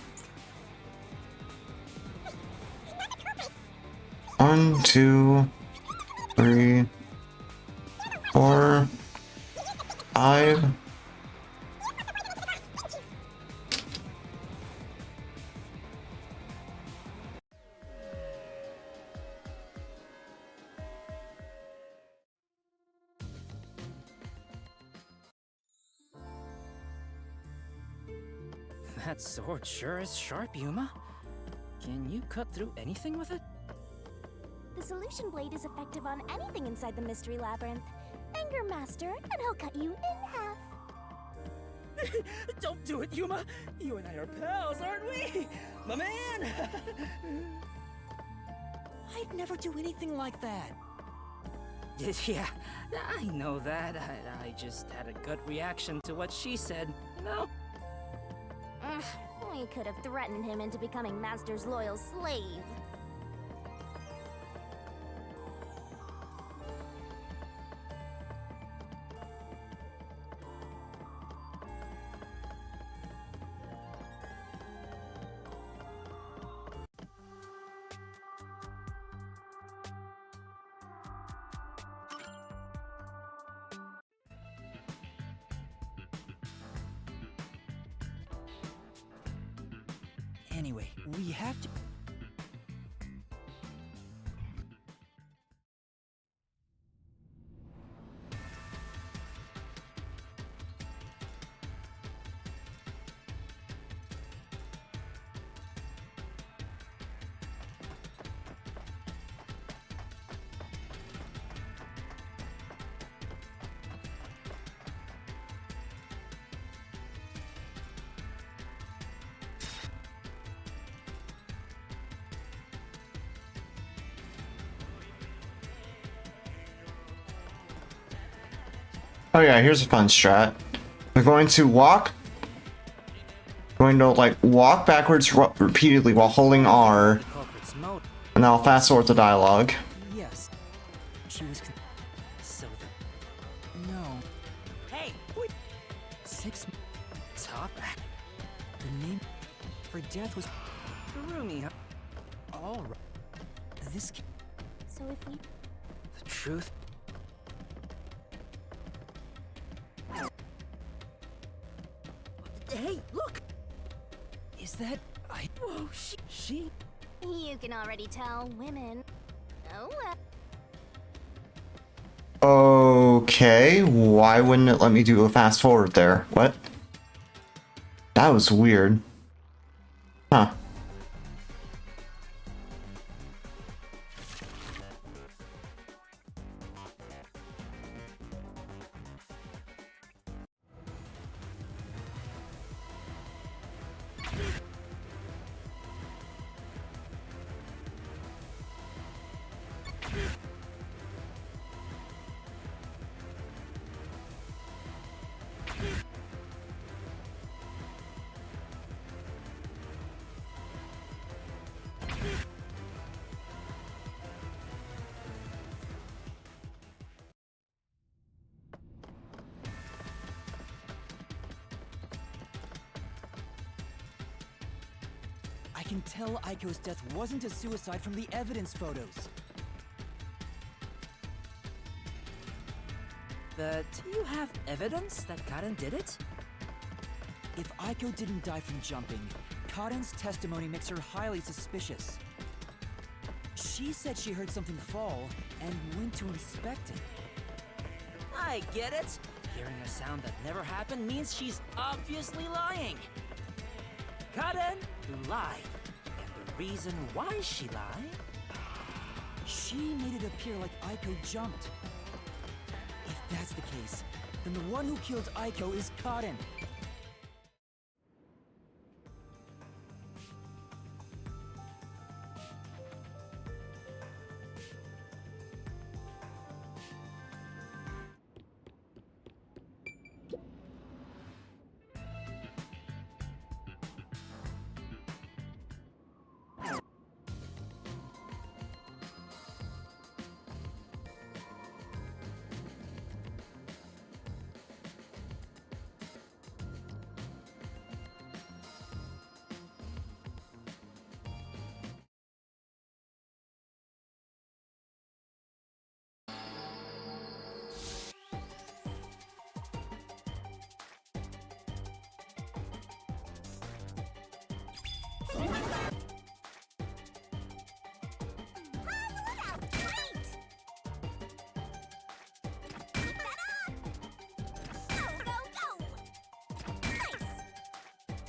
1, 2, 3, 4, 5.
That sword sure is sharp, Yuma. Can you cut through anything with it?
The solution blade is effective on anything inside the mystery labyrinth. Anger Master, and he'll cut you in half.
Don't do it, Yuma! You and I are pals, aren't we? My man! I'd never do anything like that.
Yeah, I know that. I just had a gut reaction to what she said, you know?
We could have threatened him into becoming Master's loyal slave.
Anyway, we have to...
Oh yeah, here's a fun strat. We're going to like walk backwards repeatedly while holding R,
The culprit's mode.
and then I'll fast forward the dialogue.
Yes. She was...
So the
No. Hey! Wait. 6...
top act.
The name... Her death was...
Rumi, huh?
All right. This...
So if we...
The truth.
Hey, look! Is that... Whoa, she...
You can already tell women. Oh well.
Okay, why wouldn't it let me do a fast forward there? What? That was weird. Huh.
can tell Aiko's death wasn't a suicide from the evidence photos.
But do you have evidence that Karen did it?
If Aiko didn't die from jumping, Karen's testimony makes her highly suspicious. She said she heard something fall and went to inspect it.
I get it. Hearing a sound that never happened means she's obviously lying. Karen lied. And the reason why she lied?
She made it appear like Aiko jumped. If that's the case, then the one who killed Aiko is Karen.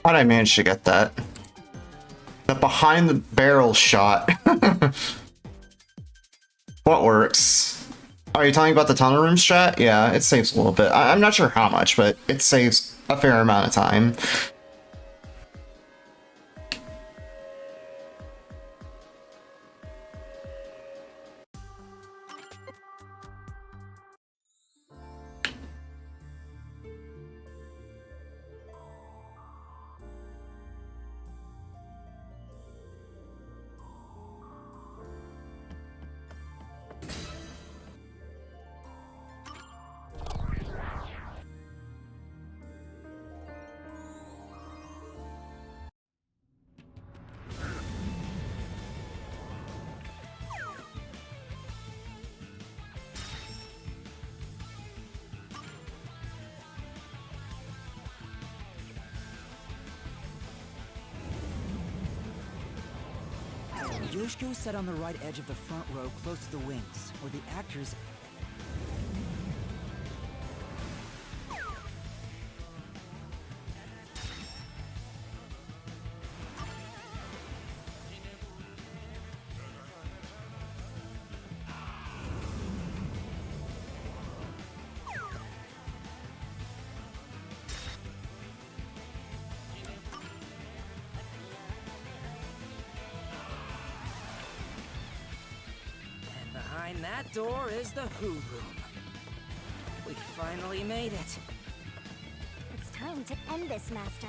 How'd I manage to get that? The behind the barrel shot. What works? Are you talking about the tunnel room strat? Yeah, it saves a little bit. I'm not sure how much, but it saves a fair amount of time.
Yoshiko sat on the right edge of the front row close to the wings, where the actors...
Behind that door is the Who Room. We finally made it.
It's time to end this, Master.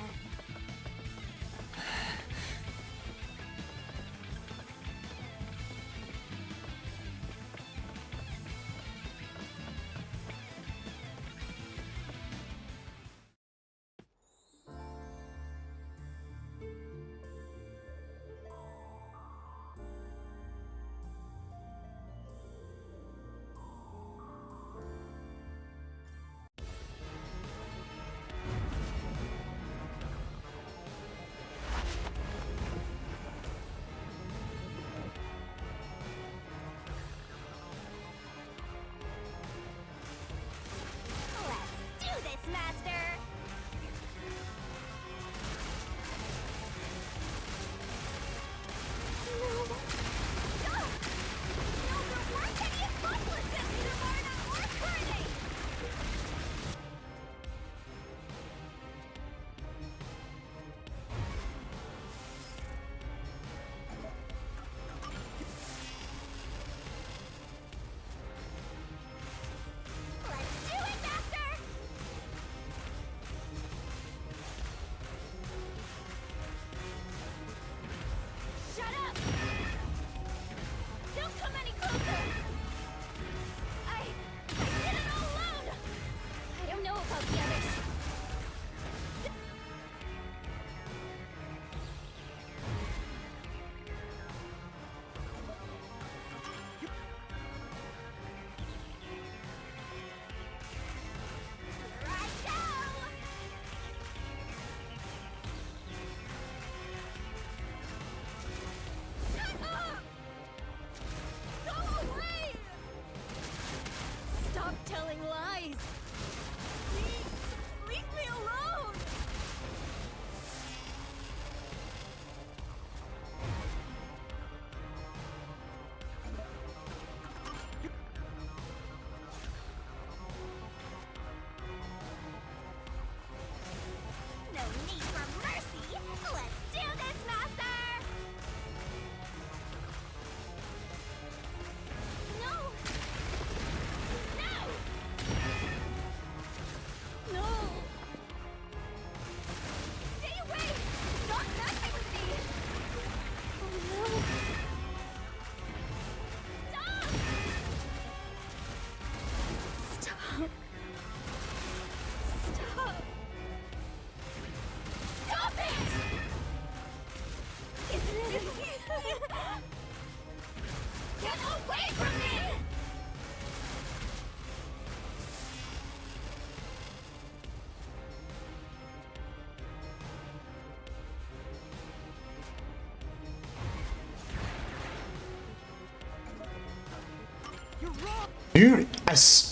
Dude,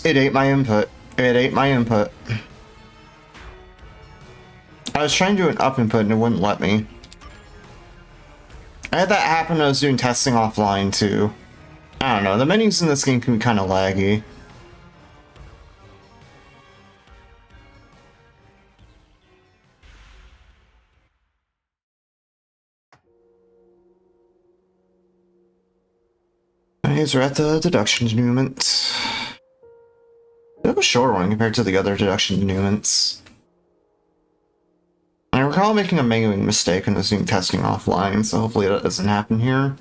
it ate my input. It ate my input. I was trying to do an up input and it wouldn't let me. I had that happen when I was doing testing offline too. I don't know, the menus in this game can be kind of laggy. Menus are at the deduction denouement. Bit of a short one compared to the other deduction denouements. I recall making a menuing mistake when I was doing testing offline, so hopefully that doesn't happen here.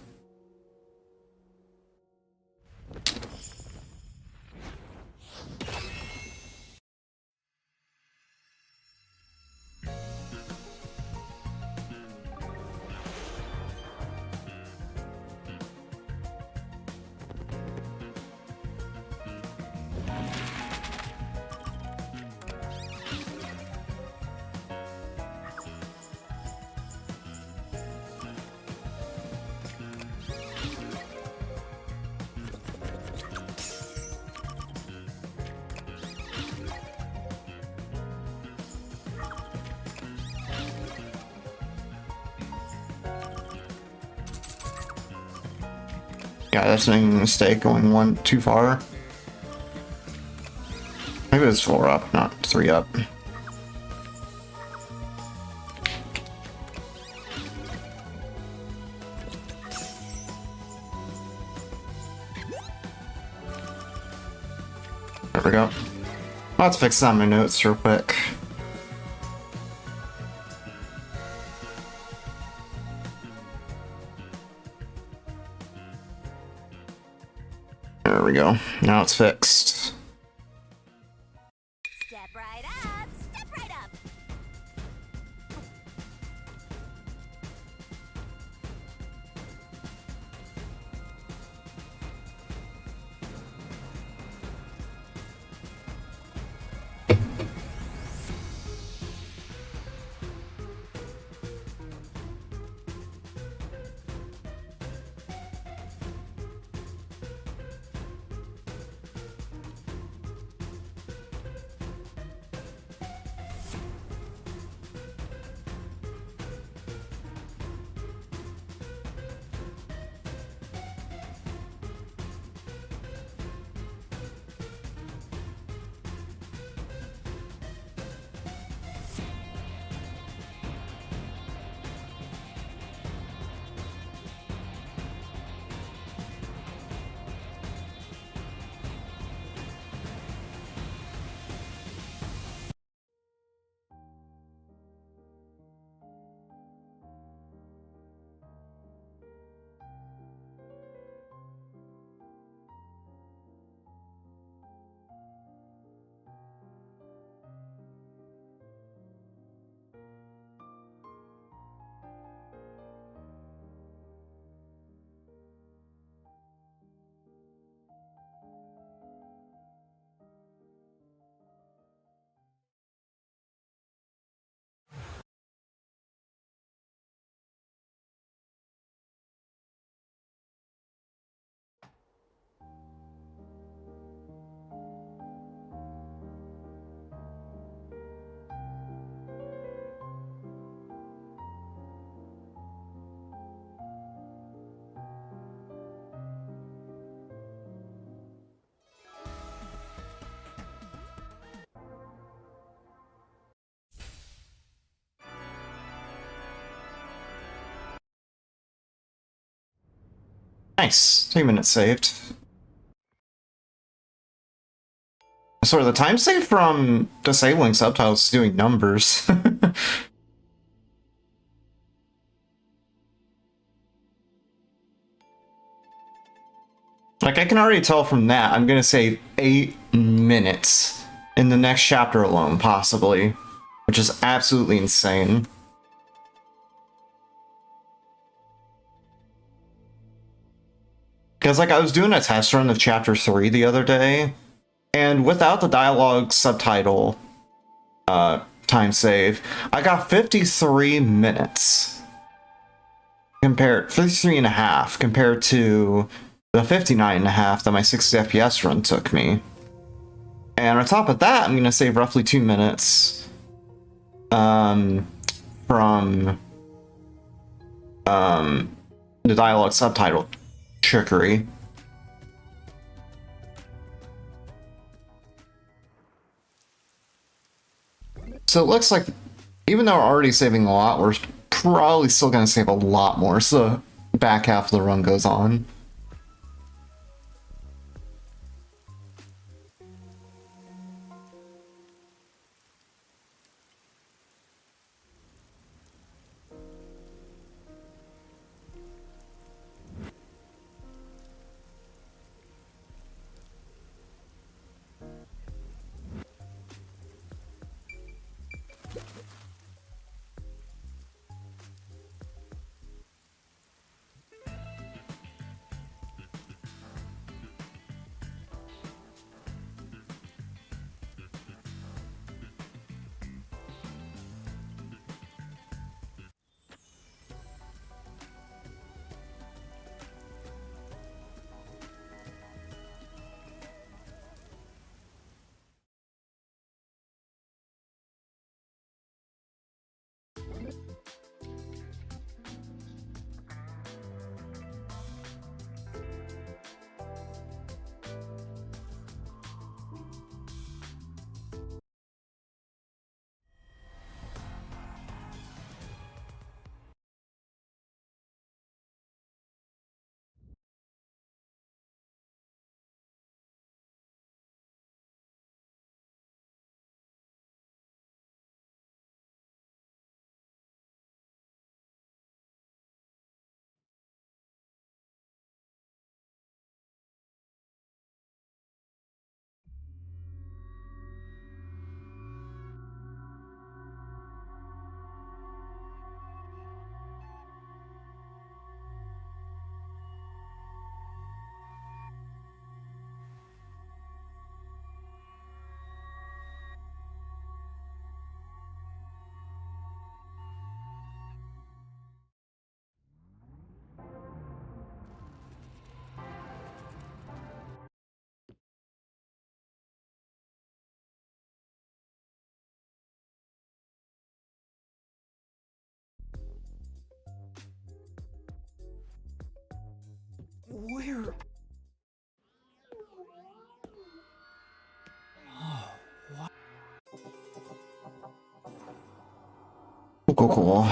Yeah, that's making a mistake going one too far. Maybe it was 4 up, not 3 up. There we go. Let's fix some of my notes real quick. There we go. Now it's fixed.
Step right up, step right up.
Nice. 2 minutes saved. Sort of the time saved from disabling subtitles to doing numbers. Like, I can already tell from that I'm gonna save 8 minutes in the next chapter alone, possibly. Which is absolutely insane. Because, like, I was doing a test run of Chapter 3 the other day, and without the dialogue subtitle time save, I got 53 minutes. 53 and a half compared to the 59 and a half that my 60 FPS run took me. And on top of that, I'm going to save roughly 2 minutes from the dialogue subtitle trickery. So it looks like, even though we're already saving a lot, we're probably still going to save a lot more, so the back half of the run goes on.
Where?
Cool, cool, cool.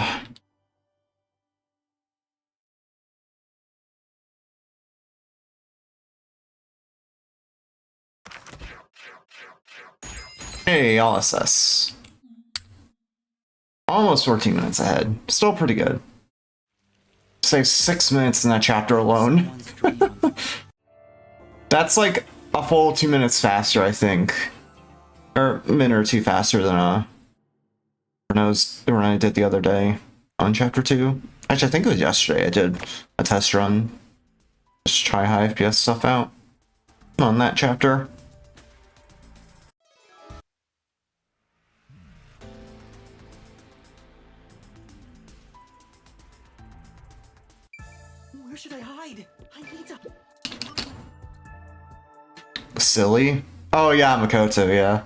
Hey, LSS. Almost 14 minutes ahead. Still pretty good. Save 6 minutes in that chapter alone. That's like a full 2 minutes faster, I think. Or a minute or two faster than when I did the other day on chapter 2. Actually, I think it was yesterday I did a test run. Just try high FPS stuff out on that chapter.
Where should I hide? I need to.
Silly? Oh yeah, Makoto, yeah.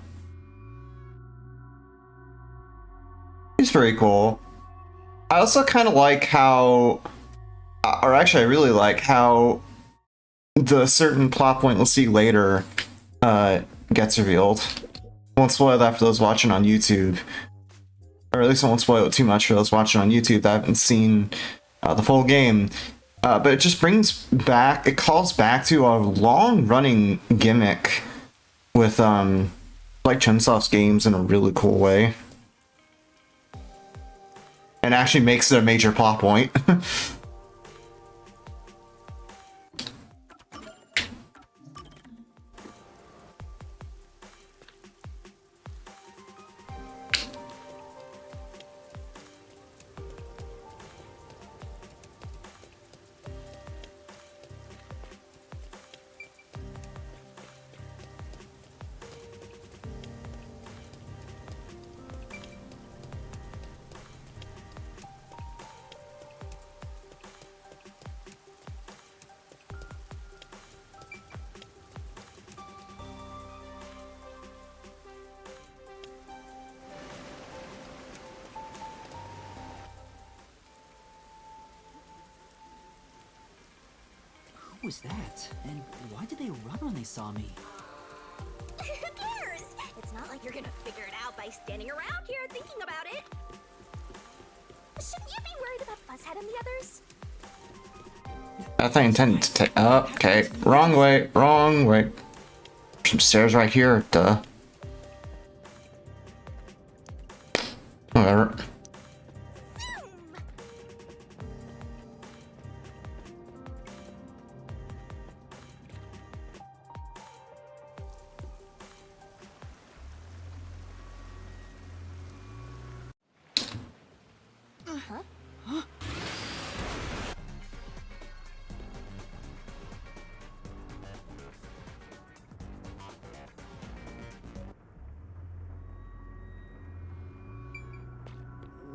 He's pretty cool. I also kind of like how, or actually I really like how the certain plot point we'll see later gets revealed. Won't spoil that for those watching on YouTube. Or at least I won't spoil it too much for those watching on YouTube that haven't seen the full game. But it just brings back, it calls back to a long-running gimmick with like Chunsoft's games in a really cool way. And actually makes it a major plot point.
What was that? And why did they run when they saw me?
Who cares? It's not like you're gonna figure it out by standing around here thinking about it. Shouldn't you be worried about Fuzzhead and the others?
That's I intended to take. Oh, okay. Wrong way. Wrong way. Some stairs right here. Duh. Whatever.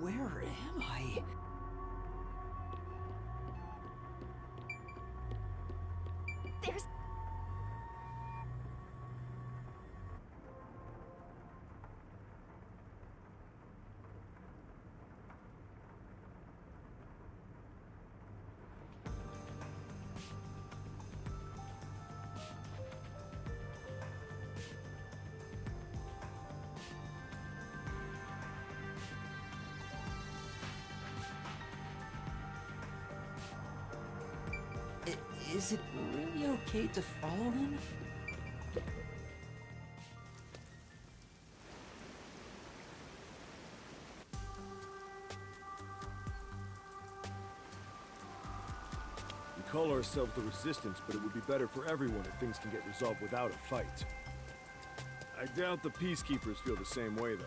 Where am I?
There's...
Is it really okay to follow him?
We call ourselves the Resistance, but it would be better for everyone if things can get resolved without a fight. I doubt the Peacekeepers feel the same way, though.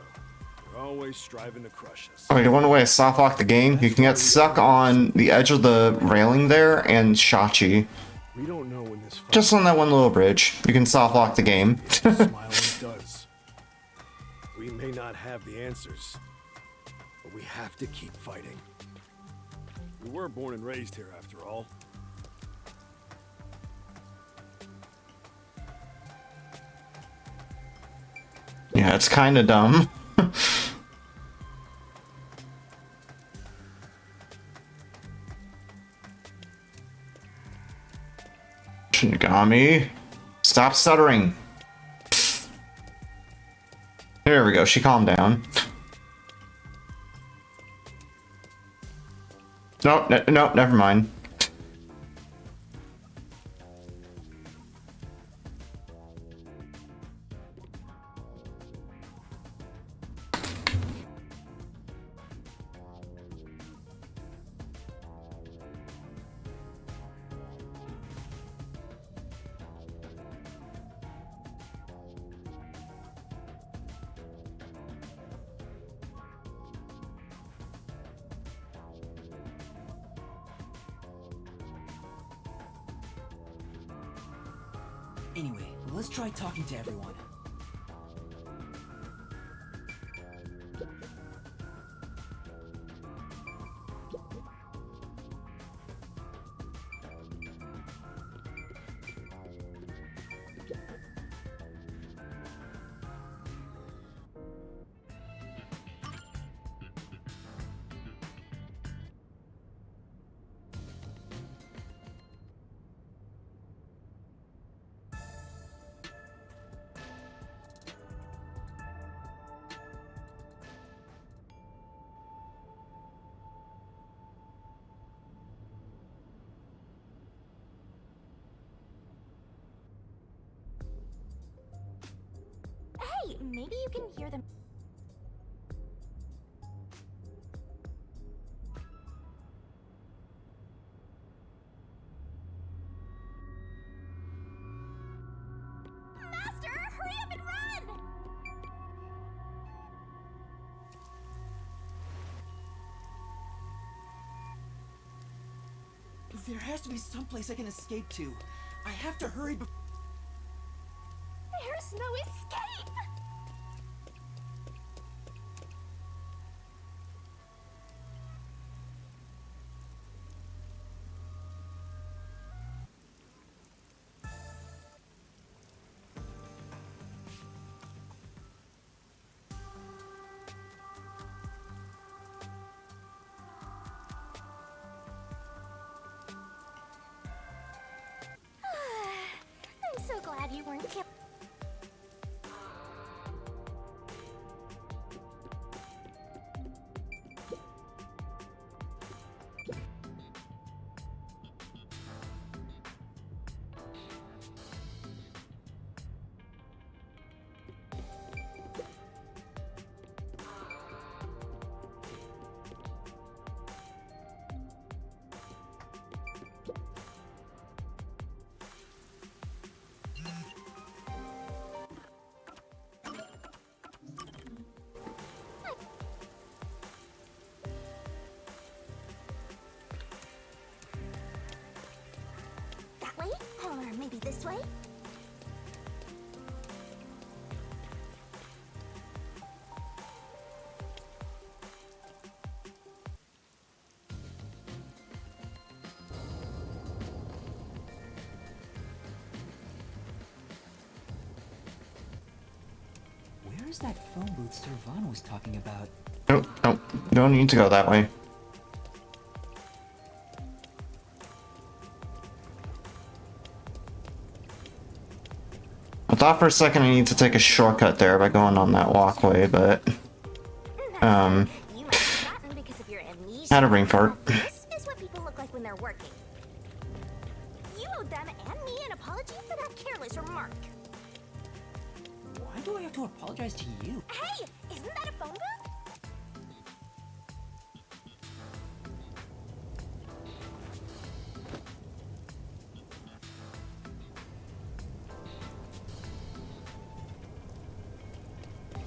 They're always striving to crush us.
Oh, you want a way to soft lock the game? You can get stuck on the edge of the railing there and Shachi.
We don't know when this fight
Just on that one little bridge. You can soft lock the game.
smiling does. We may not have the answers, but we have to keep fighting. We were born and raised here, after all.
Yeah, it's kind of dumb. Shinigami, stop stuttering. There we go, she calmed down. Nope, nope, never mind.
Anyway, let's try talking to everyone.
Hey, maybe you can hear them. Master, hurry up and run!
There has to be someplace I can escape to. I have to hurry before...
There's no escape! you weren't killed. That way? Or maybe this way?
Where's that phone booth Servan was talking about?
Nope, nope. Don't need to go that way. I thought for a second I need to take a shortcut there by going on that walkway, but
You might have forgotten because of your amnesia.
had a brain fart.
This is what people look like when they're working. You owe them and me an apology for that careless remark.
Why do I have to apologize to you?
Hey, isn't that a phone booth?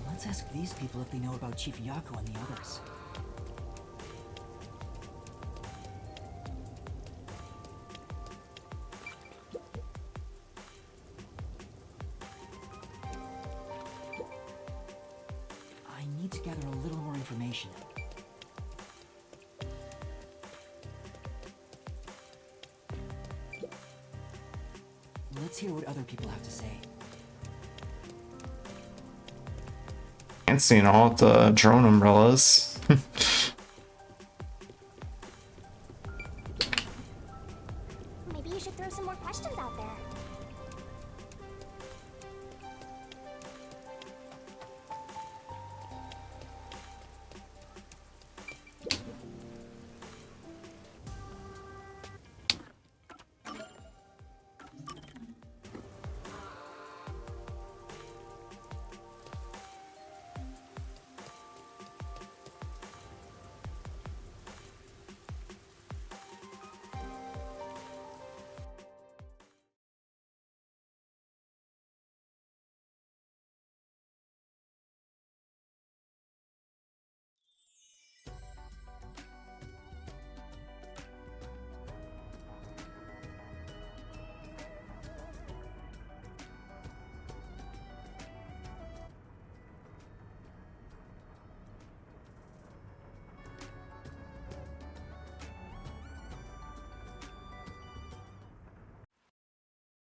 Let's ask these people if they know about Chief Yako and the others. I need to gather a little more information. Let's hear what other people have to say.
Can't see all the drone umbrellas.
Maybe you should throw some more questions out there.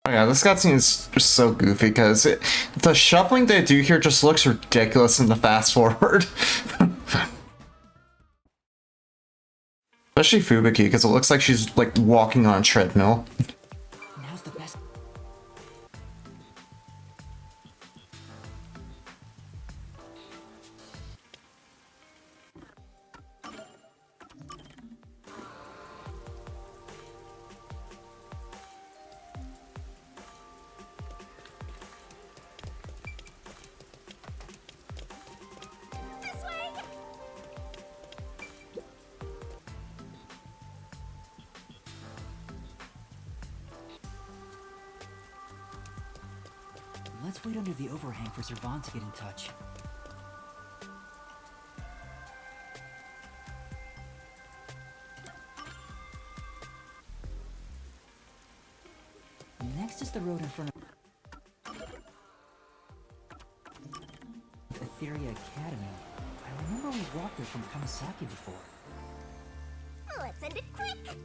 Oh yeah, this cutscene is just so goofy because the shuffling they do here just looks ridiculous in the fast forward. Especially Fubuki, because it looks like she's like walking on a treadmill.
Now's the best.
This way!
Let's wait under the overhang for Servan to get in touch. Next is the road in front of Etheria Academy. I remember we walked there from Kamasaki before.
Let's end it quick!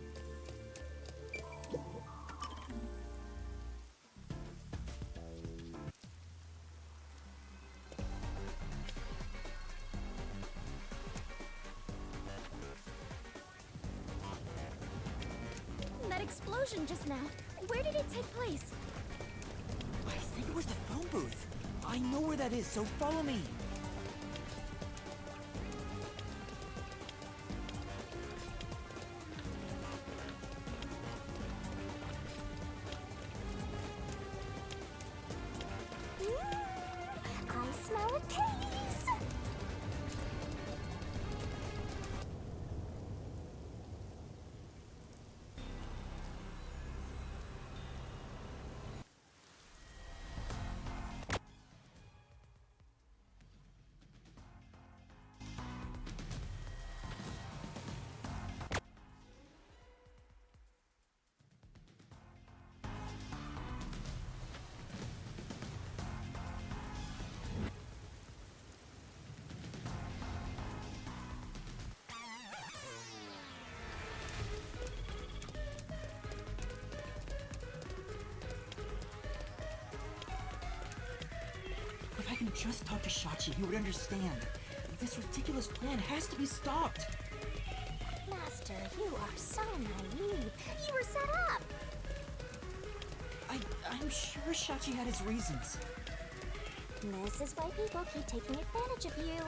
That explosion just now, where did it take place?
I think it was the phone booth. I know where that is, so follow me.
I smell a taste.
If I can just talk to Shachi, he would understand. This ridiculous plan has to be stopped.
Master, you are so naive. You were set up.
I'm sure Shachi had his reasons.
This is why people keep taking advantage of you.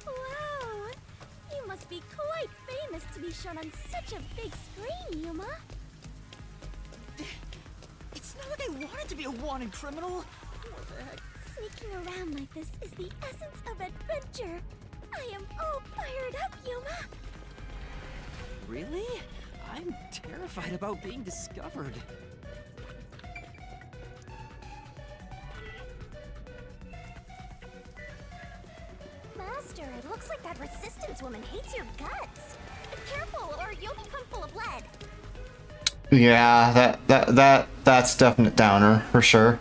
Wow! You must be quite famous to be shown on such a big screen, Yuma.
It's not like I wanted to be a wanted criminal. What the heck?
Sneaking around like this is the essence of adventure. I am all fired up, Yuma.
Really? I'm terrified about being discovered.
Master, it looks like that resistance woman hates your guts. Be careful, or you'll become full of lead.
Yeah, that's definite downer for sure.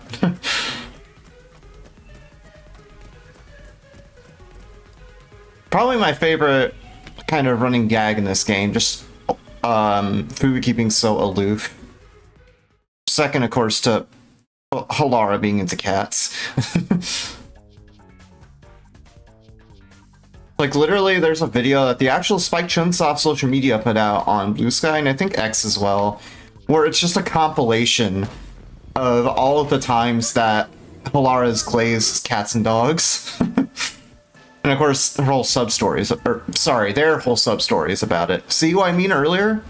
Probably my favorite kind of running gag in this game, just food keeping so aloof. Second, of course, to Halara being into cats. Like, literally, there's a video that the actual Spike Chunsoft social media put out on Blue Sky, and I think X as well, where it's just a compilation of all of the times that Halara's glazed cats and dogs. And of course, her whole sub-stories, or sorry, their whole sub-stories about it. See what I mean earlier?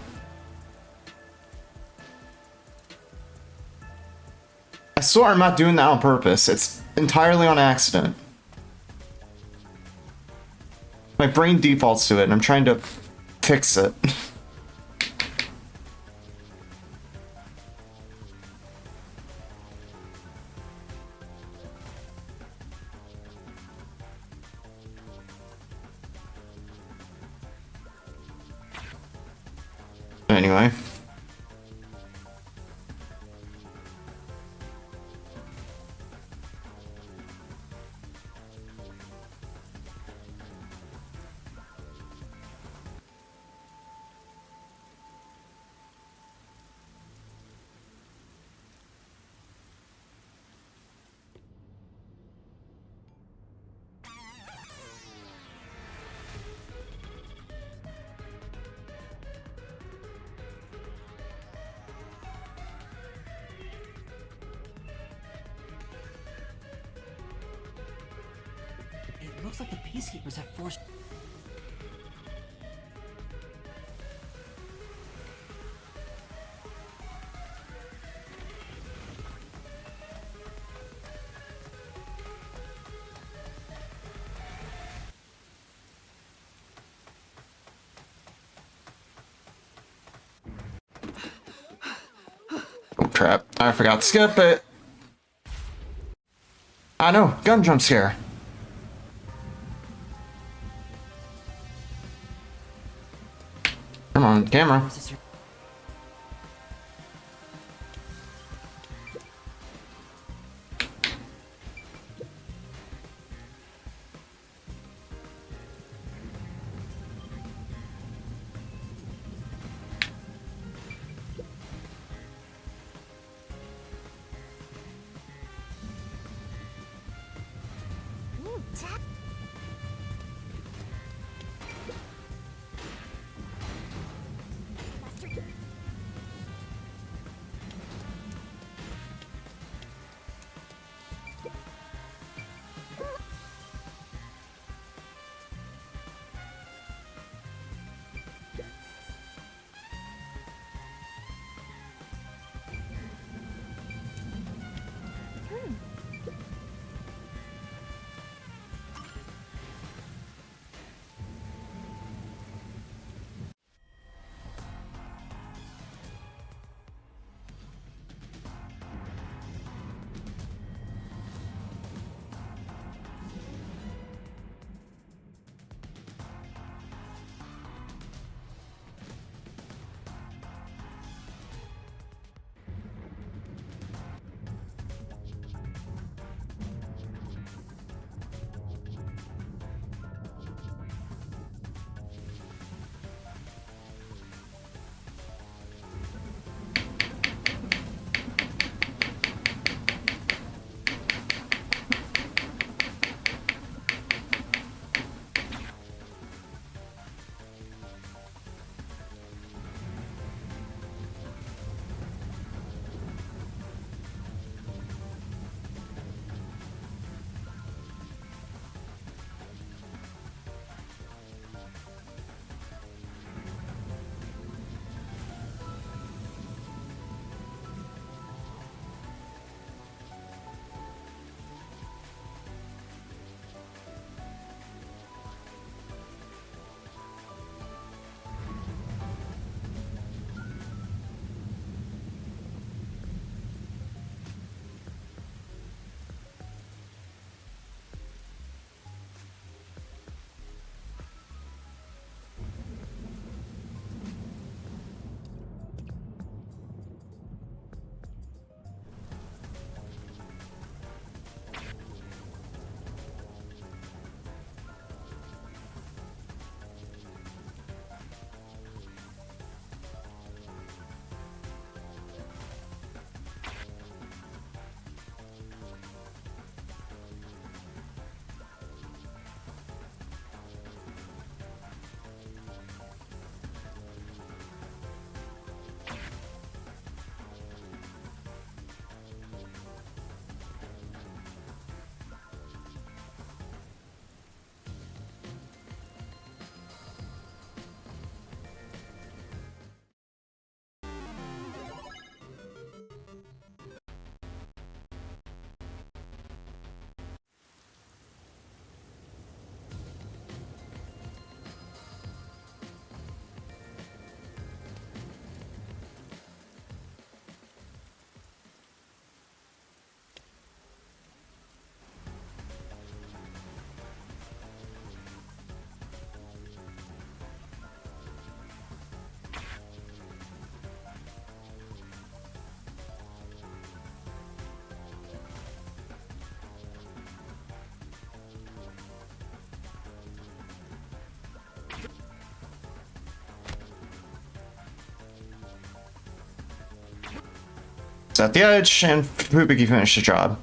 I swear I'm not doing that on purpose. It's entirely on accident. My brain defaults to it, and I'm trying to fix it. Anyway.
It looks like the Peacekeepers have forced...
Oh crap, I forgot to skip it. I know, gun jump scare. Come on, camera. Set the edge, and Fubuki finished the job.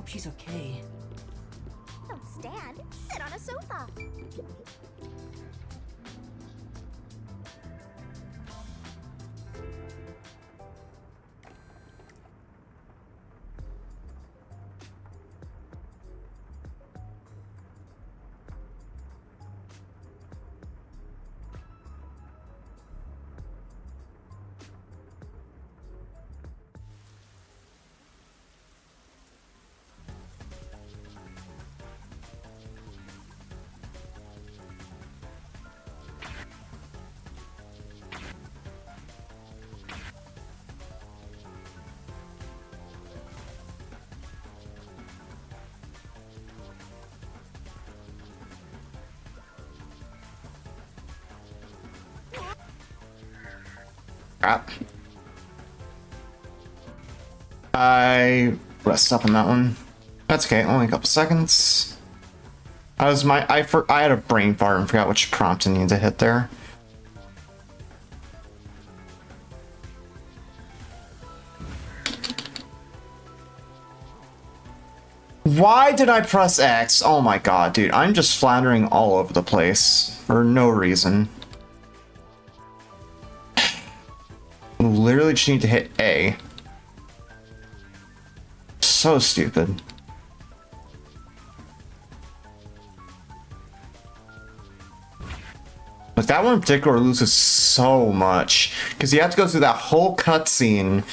hope she's okay.
Don't stand, sit on a sofa.
Crap. I rest up on that one. That's okay, only a couple seconds. I had a brain fart and forgot which prompt I needed to hit there. Why did I press X? Oh my god, dude. I'm just floundering all over the place for no reason. Literally just need to hit A. So stupid. Like, that one in particular loses so much. Because you have to go through that whole cutscene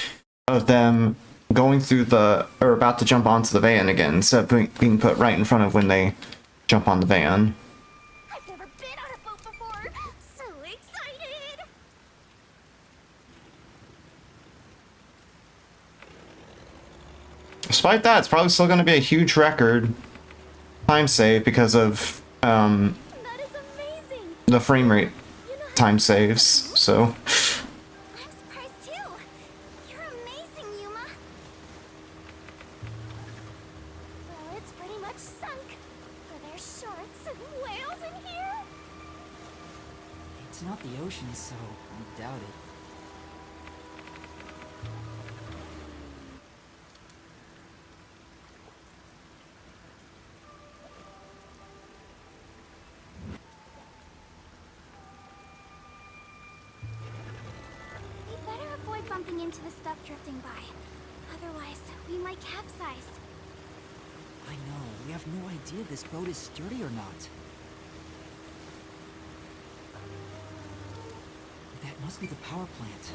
of them going through or about to jump onto the van again, instead of being put right in front of when they jump on the van.
I've never been on a boat before. So excited.
Despite that, it's probably still going to be a huge record time save because of
That is amazing.
the frame rate
You know how
time saves. So
I'm surprised too. You're amazing, Yuma. Well, it's pretty much sunk. Are there sharks and whales in here?
It's not the ocean, so I doubt it.
We better avoid bumping into the stuff drifting by. Otherwise, we might capsize.
I know, we have no idea if this boat is sturdy or not. That must be the power plant.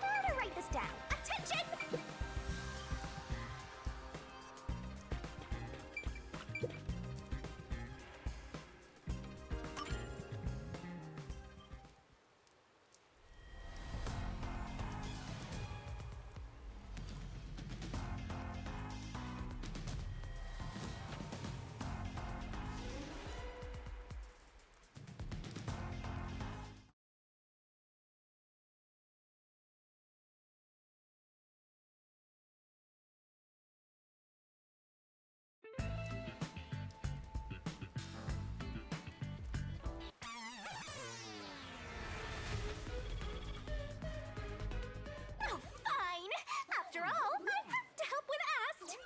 How to write this down? Attention! Oh, fine. After all, I have to help when asked.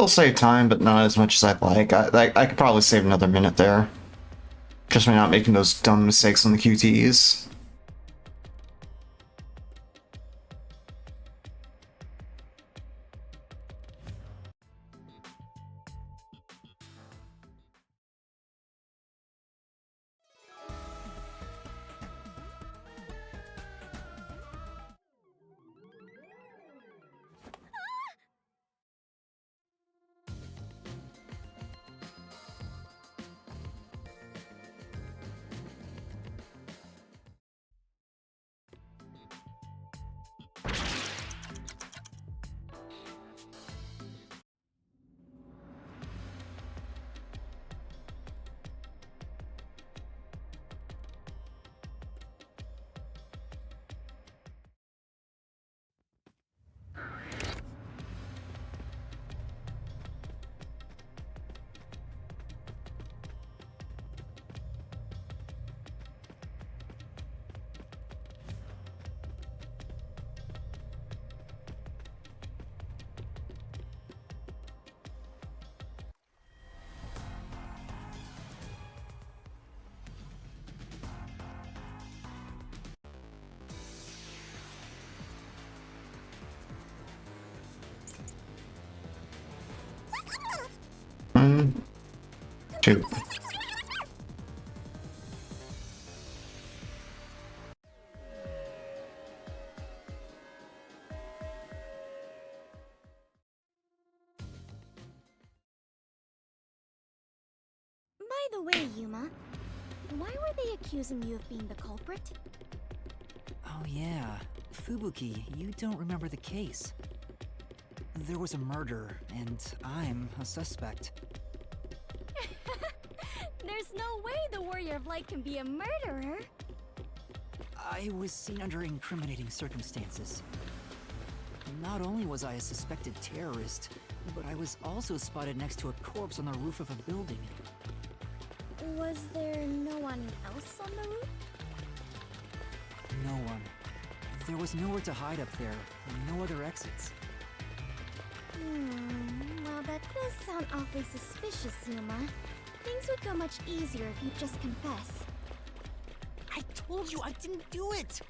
we'll save time, but not as much as I'd like. I could probably save another minute there. Just by not making those dumb mistakes on the QTEs. Shoot.
By the way, Yuma, why were they accusing you of being the culprit?
Oh yeah, Fubuki, you don't remember the case. There was a murder, and I'm a suspect.
There's no way the Warrior of Light can be a murderer.
I was seen under incriminating circumstances. Not only was I a suspected terrorist, but I was also spotted next to a corpse on the roof of a building.
Was there no one else on the roof?
No one. There was nowhere to hide up there, and no other exits.
Well, that does sound awfully suspicious, Yuma. Things would go much easier if you'd just confess.
I told you I didn't do it!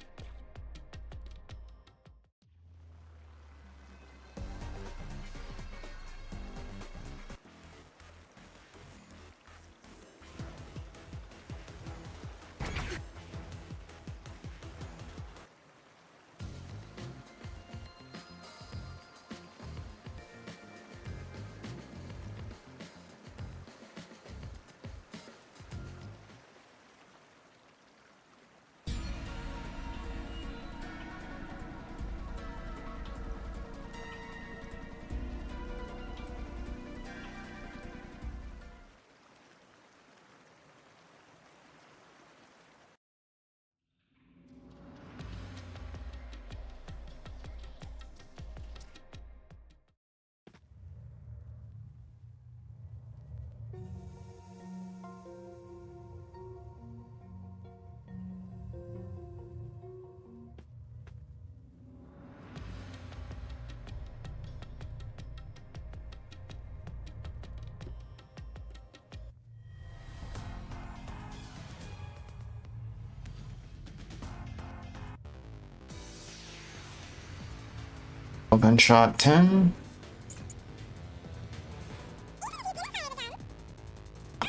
Gunshot 10.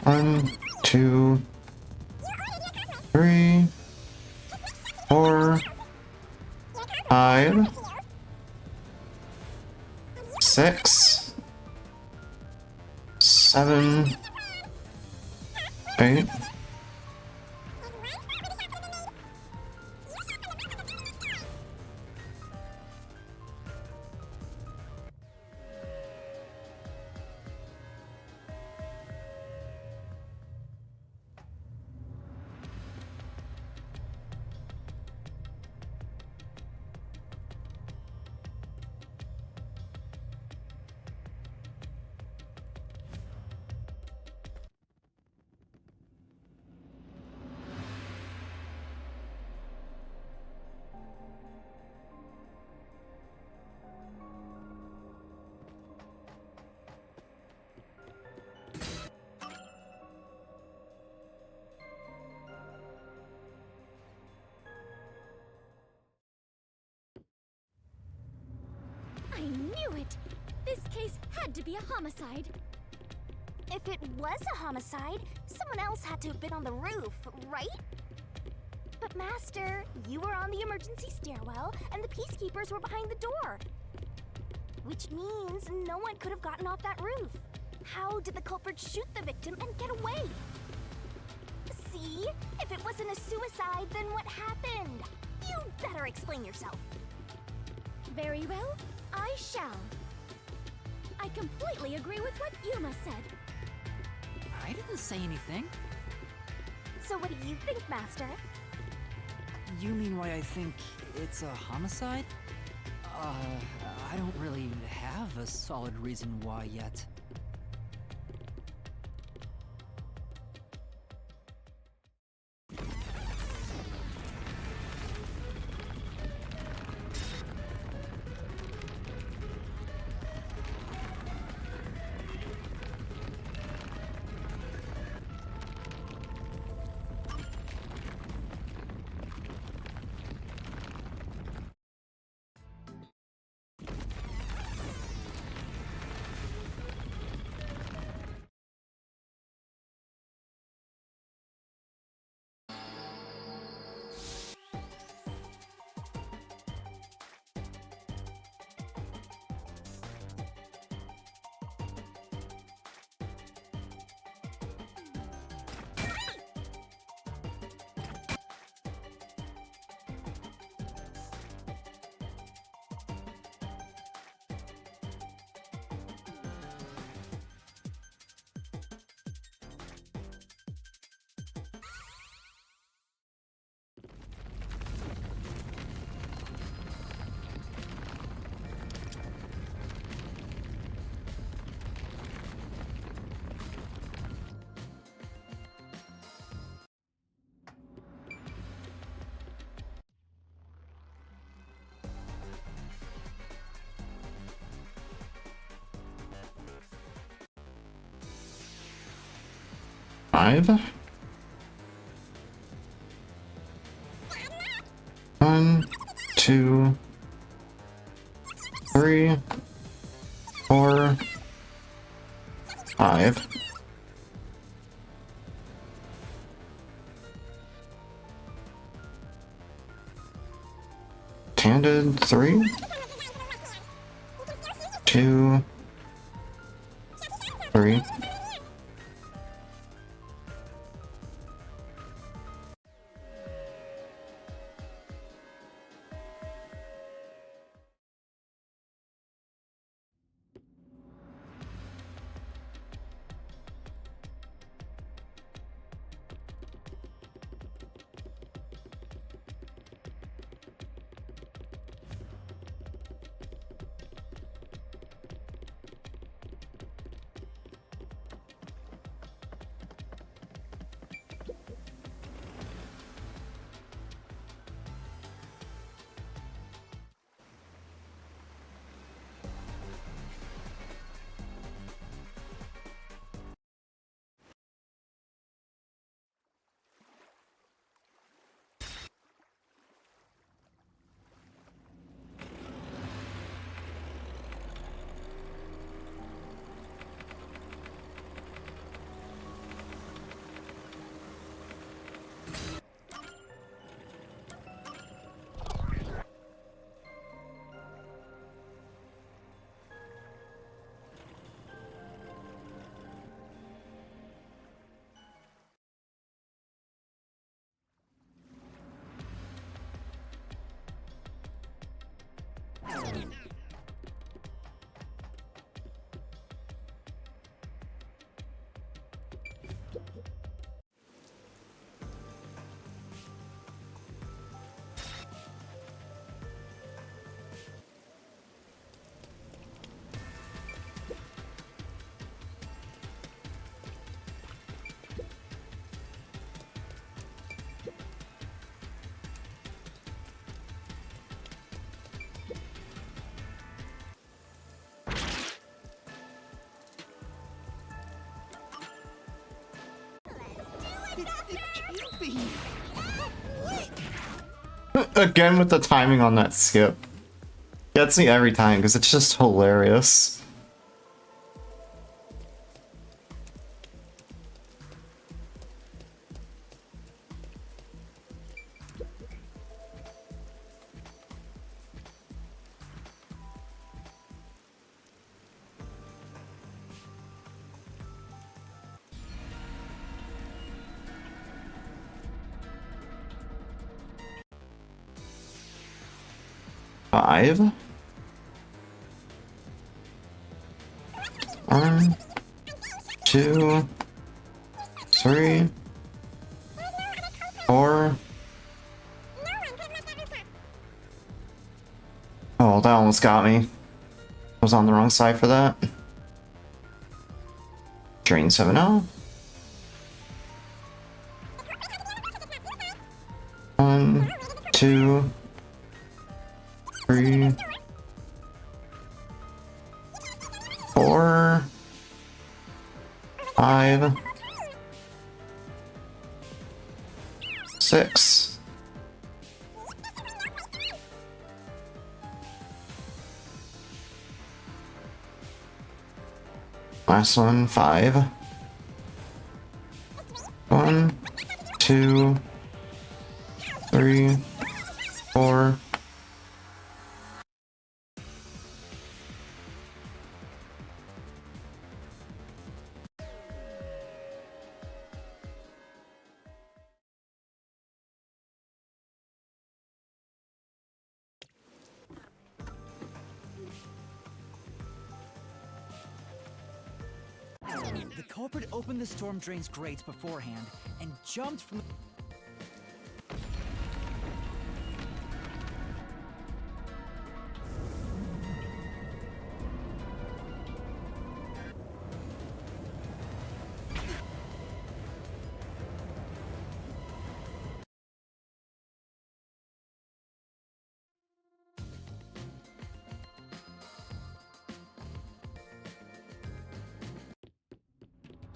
1, 2, 3, 4, 5, 6, 7, 8.
I knew it! This case had to be a homicide. If it was a homicide, someone else had to have been on the roof, right? But Master, you were on the emergency stairwell, and the peacekeepers were behind the door. Which means no one could have gotten off that roof. How did the culprit shoot the victim and get away? See? If it wasn't a suicide, then what happened? You better explain yourself. Very well, I shall. I completely agree with what Yuma said.
I didn't say anything.
So what do you think, Master?
You mean why I think it's a homicide? I don't really have a solid reason why yet.
5. 1, 2, 3, 4, 5. Candid 3, 2, 3. Again with the timing on that skip. Gets me every time because it's just hilarious. Five. 1, 2, 3, 4. Oh, that almost got me. I was on the wrong side for that. Drain 7-0. 1, 2, 3, 4, 5, 6. Last one, 5. 1, 2, 3, 4.
The culprit opened the storm drain's grates beforehand and jumped from the...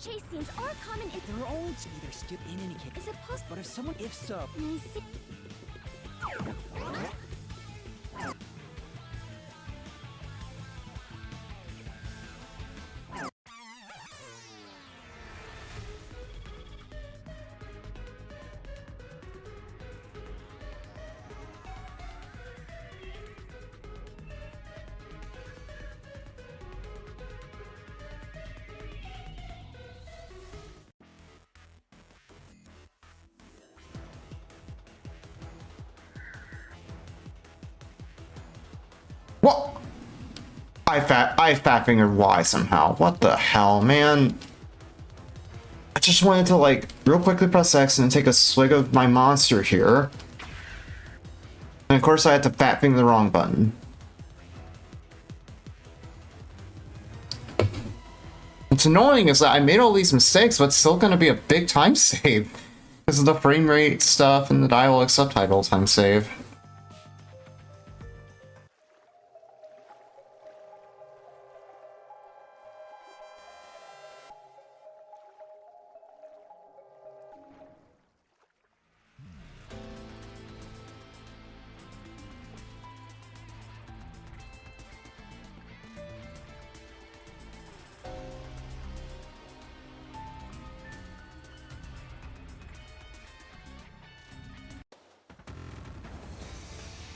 Chase scenes are common in...
They're all to either skip in any case.
Is it possible?
But if someone... If so...
I see.
What? I fat fingered Y somehow. What the hell, man? I just wanted to like real quickly press X and then take a swig of my monster here. And of course I had to fat finger the wrong button. What's annoying is that I made all these mistakes, but it's still gonna be a big time save. Because of the frame rate stuff and the dialogue subtitle time save.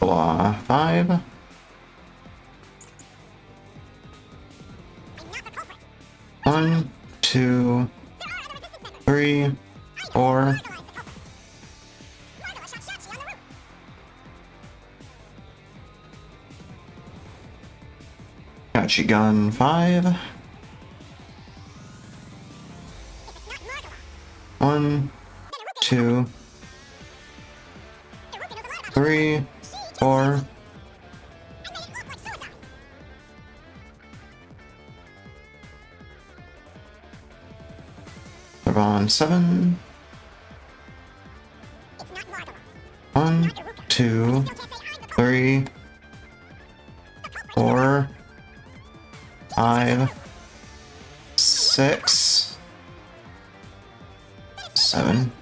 Blah, 5. One, 2, 3, 4. Gotcha gun 5. 1, 2, 3, 4. Survivon 7. 1, 2, 3, 4, 5, 6, 7.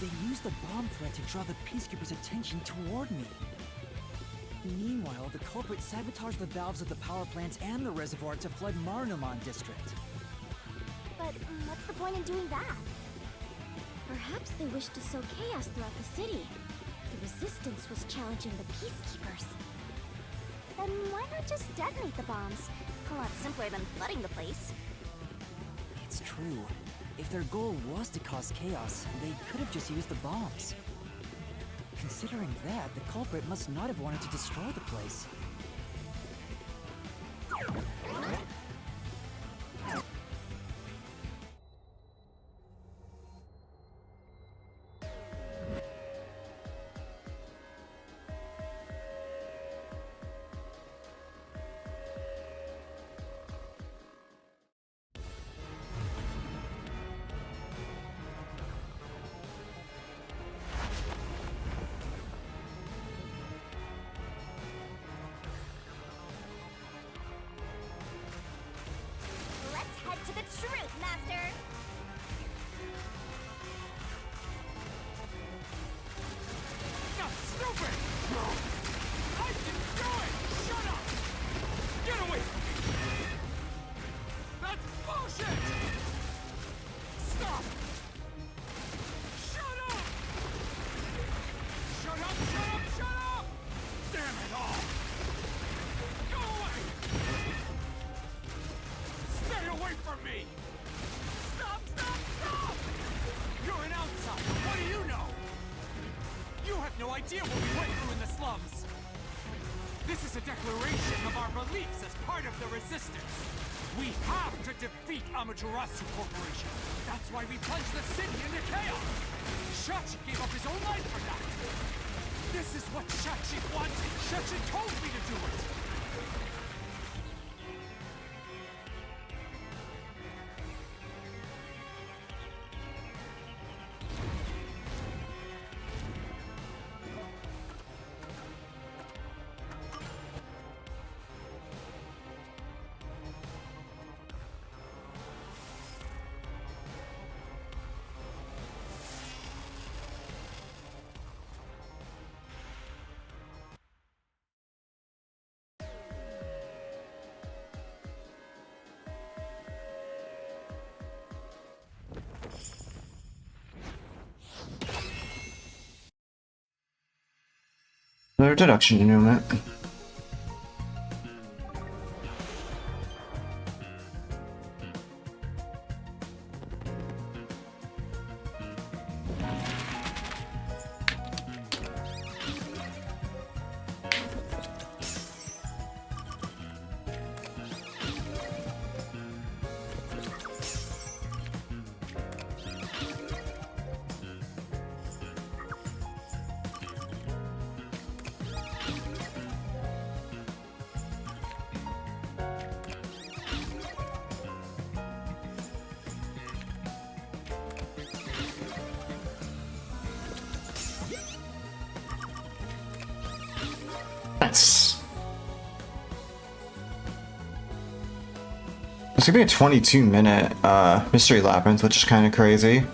They used the bomb threat to draw the Peacekeepers' attention toward me. Meanwhile, the culprit sabotaged the valves of the power plants and the reservoir to flood Marnomon district.
But what's the point in doing that? Perhaps they wished to sow chaos throughout the city. The Resistance was challenging the Peacekeepers. Then why not just detonate the bombs? A lot simpler than flooding the place.
It's true. If their goal was to cause chaos, they could have just used the bombs. Considering that, the culprit must not have wanted to destroy the place.
I can do it! Shut up! Get away from me! That's bullshit! Stop! Shut up! Shut up, shut up, shut up! Damn it all! Go away! Stay away from me! Stop, stop, stop! You're an outsider, what do you know? You have no idea what we went through in the slums! This is a declaration of our beliefs as part of the resistance! We have to defeat Amaterasu Corporation! That's why we plunged the city into chaos! Shachi gave up his own life for that! This is what Shachi wanted! Shachi told me to do it!
Another deduction unit. Nice. It's gonna be a 22-minute mystery labyrinth, which is kind of crazy.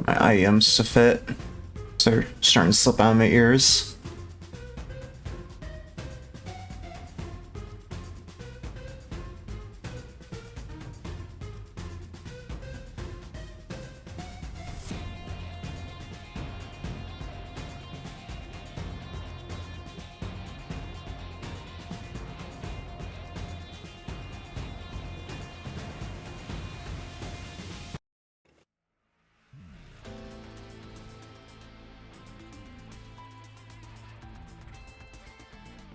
My IEMs to fit, so they're starting to slip out of my ears.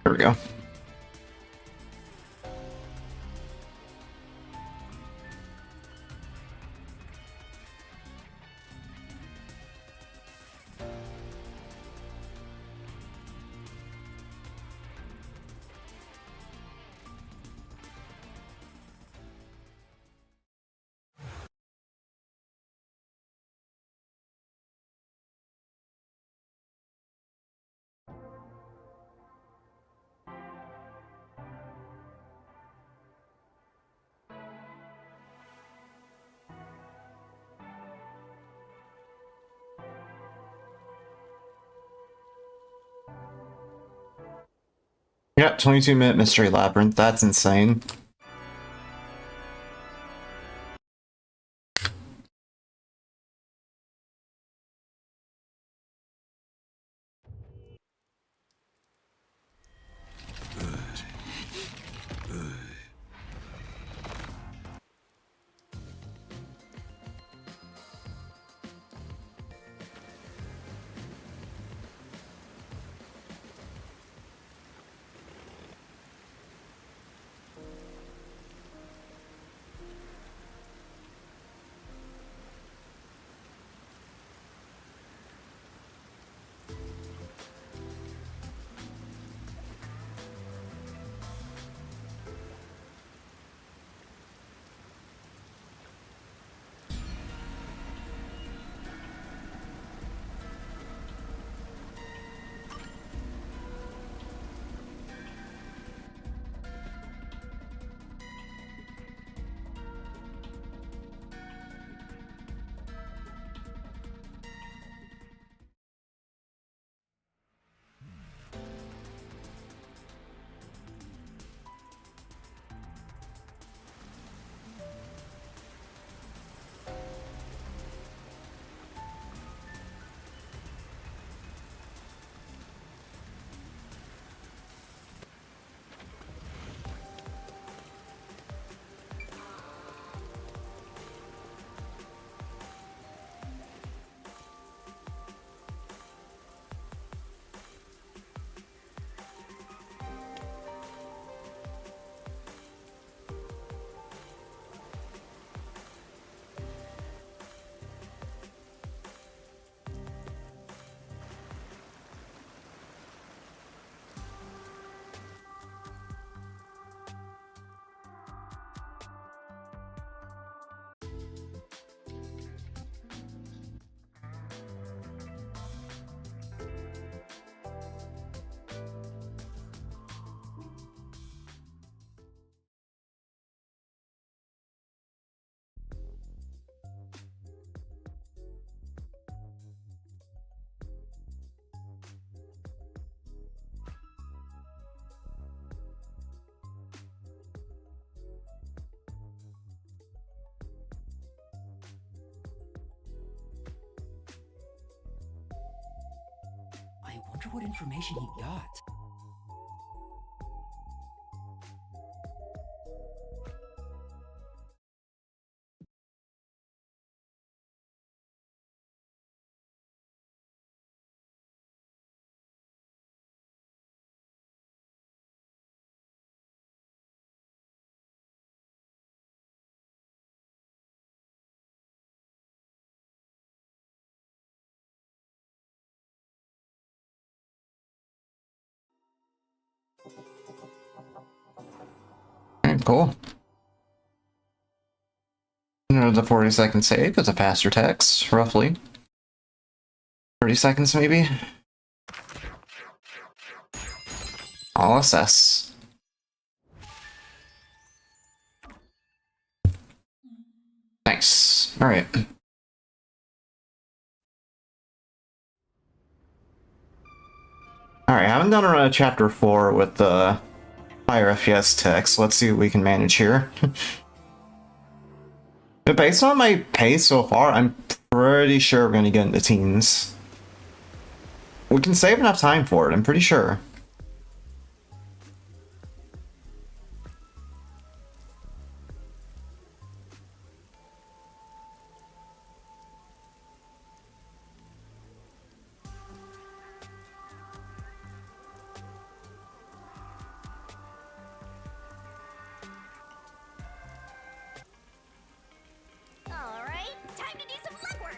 There we go. Yep, 22-minute mystery labyrinth. That's insane.
Wonder what information he got.
Cool. The 40-second save is a faster text, roughly. 30 seconds, maybe? I'll assess. Nice. Alright. Alright, I haven't done a chapter 4 with the higher FPS text. Let's see what we can manage here. But based on my pace so far, I'm pretty sure we're gonna get into teens. We can save enough time for it, I'm pretty sure.
Alright, time to do some legwork!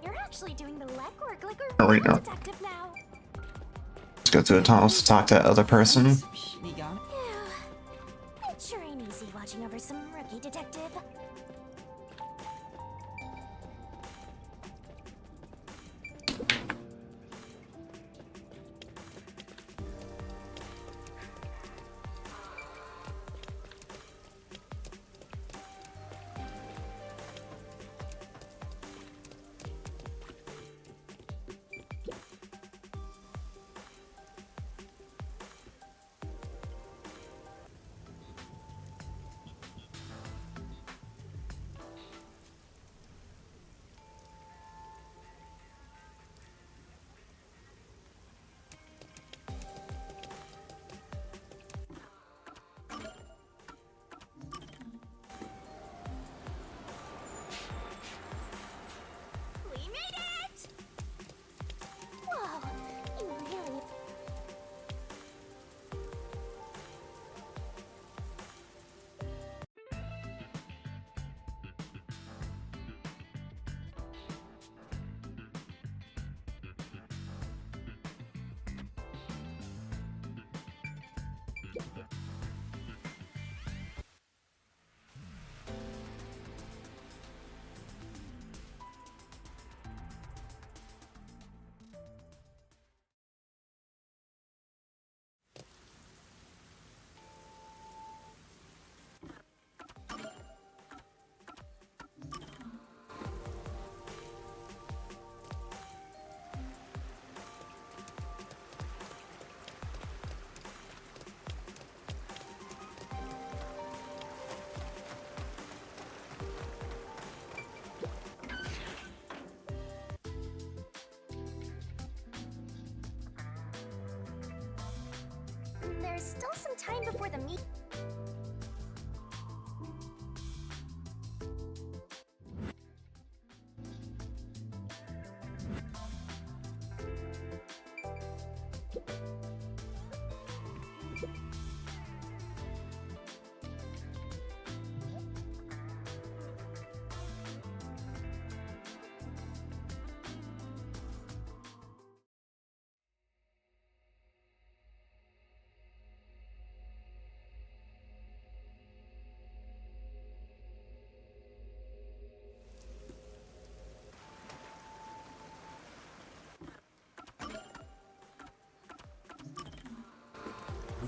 You're actually doing the legwork like a
Oh, wait,
real
no.
detective now.
Let's go through the tunnels to talk to that other person.
Shinigami?
Phew. It sure ain't easy watching over some rookie detective. We made it! Whoa, you really... There's still some time before the meet.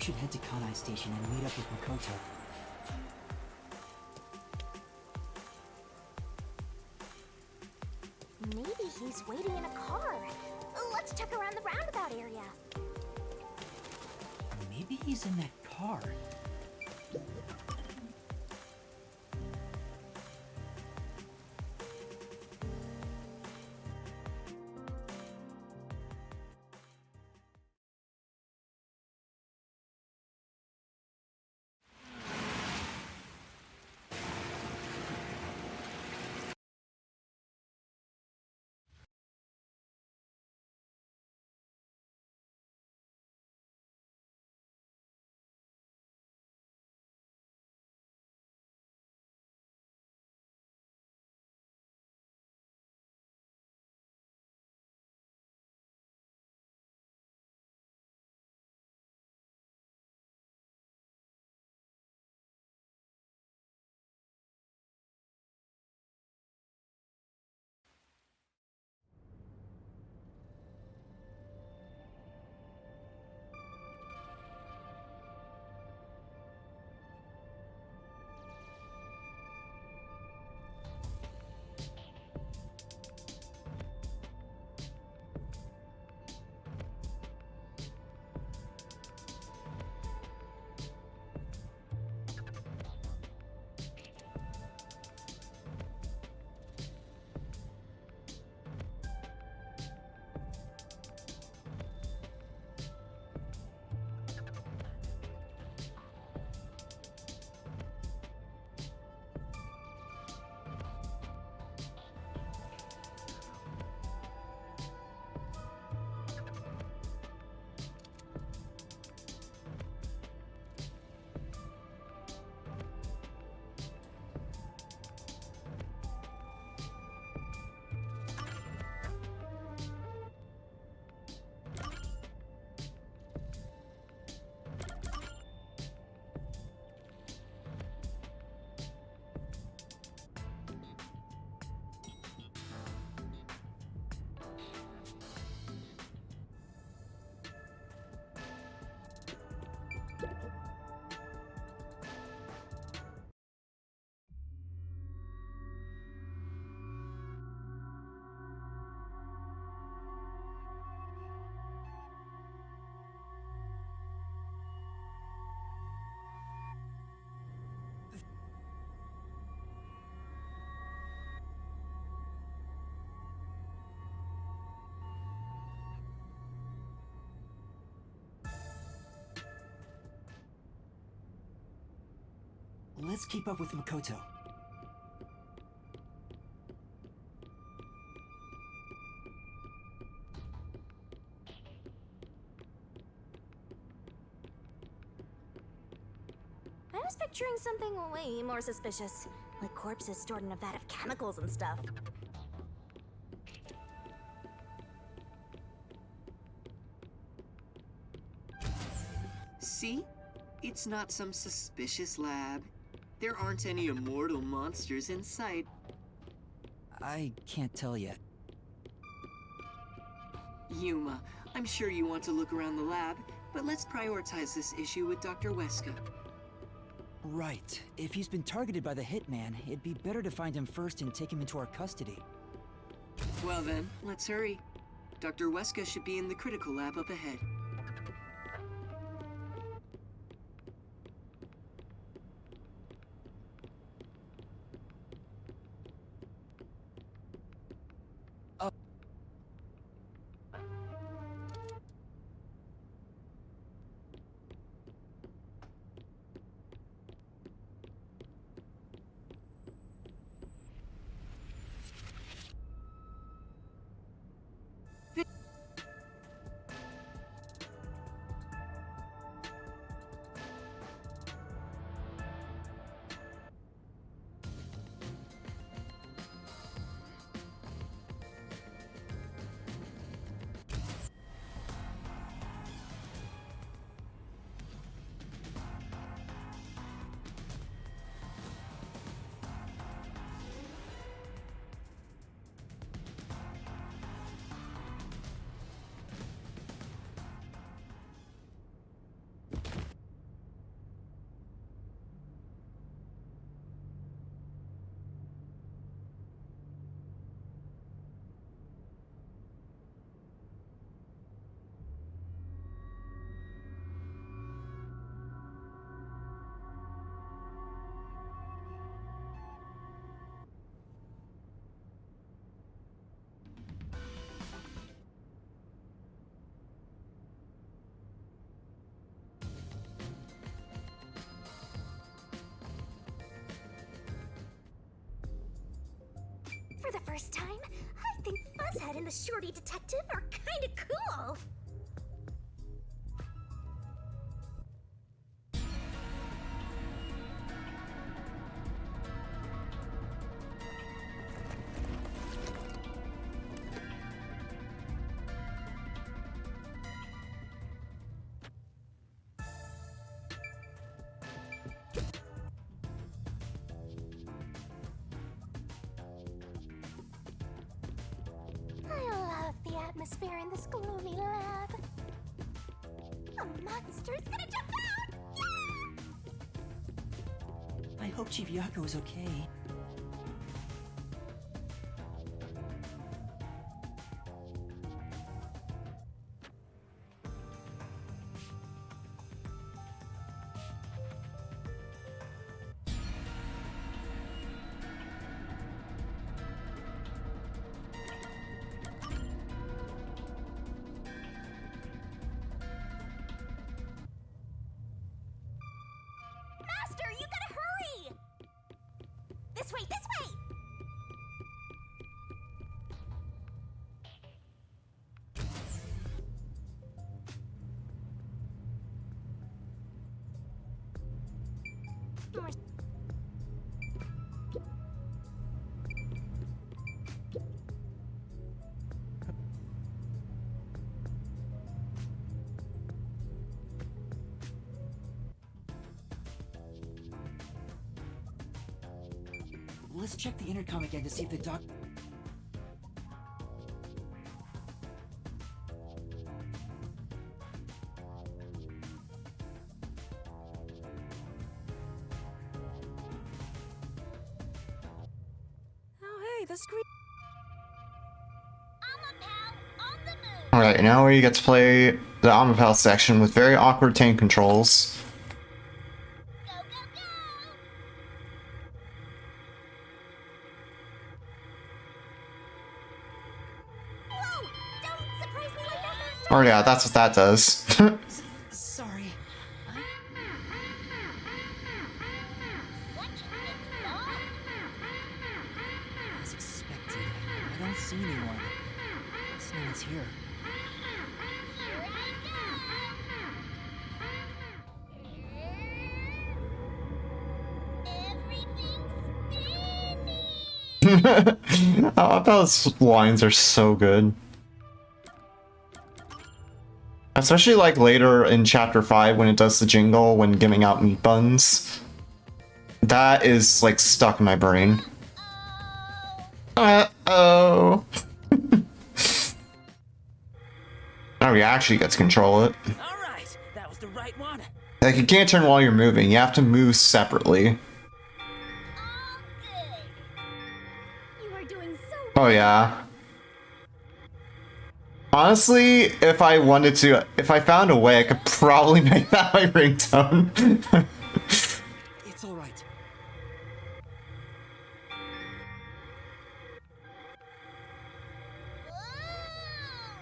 should head to Kanai Station and meet up with Makoto.
Maybe he's waiting in a car. Let's check around the roundabout area.
Maybe he's in that car. Let's keep up with Makoto.
I was picturing something way more suspicious, like corpses stored in a vat of chemicals and stuff.
See? It's not some suspicious lab. There aren't any immortal monsters in sight.
I can't tell yet.
Yuma, I'm sure you want to look around the lab, but let's prioritize this issue with Dr. Weska.
Right. If he's been targeted by the hitman, it'd be better to find him first and take him into our custody.
Well then, let's hurry. Dr. Weska should be in the critical lab up ahead.
For the first time, I think Fuzzhead and the Shorty Detective are kinda cool. I love the atmosphere in this gloomy lab. A monster's gonna jump out!
I hope Chief Yako is okay.
Master, you gotta hurry! This way, this way!
Let's check the intercom again to see if the doc...
Oh, hey, the screen.
Alright, now we get to play the Omnipal section with very awkward tank controls.
Whoa! Don't surprise me like that, Master!
Oh yeah, that's what that does.
Sorry. As expected, I don't see anyone. Guess no one's here.
Omnipal's lines are so good. Especially like later in chapter 5 when it does the jingle when giving out meat buns. That is like stuck in my brain. Uh-oh. Now we actually get to control it.
All right, that was the right one.
Like you can't turn while you're moving, you have to move separately.
You are doing so
Oh yeah. Honestly, if I wanted to, if I found a way, I could probably make that my ringtone.
It's all right.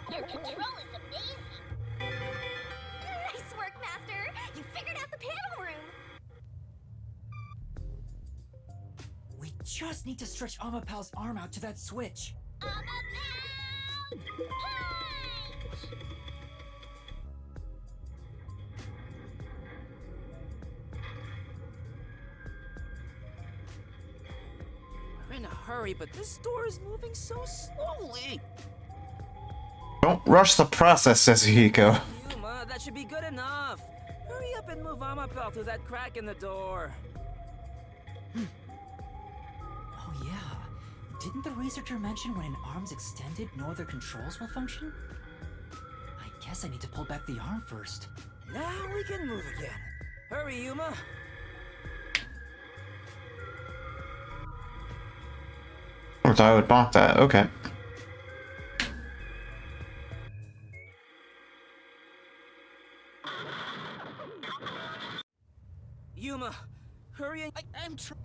Your control is amazing! Nice work, Master! You figured out the panel room!
We just need to stretch Omnipal's arm out to that switch.
We're in a hurry, but this door is moving so slowly.
Don't rush the process, says Hiko.
Yuma, that should be good enough. Hurry up and move Omnipal through that crack in the door.
Oh yeah. Didn't the researcher mention when an arm's extended, no other controls will function? I guess I need to pull back the arm first.
Now we can move again. Hurry, Yuma.
I thought I would block that, okay.
Yuma, hurry and...
I'm trying.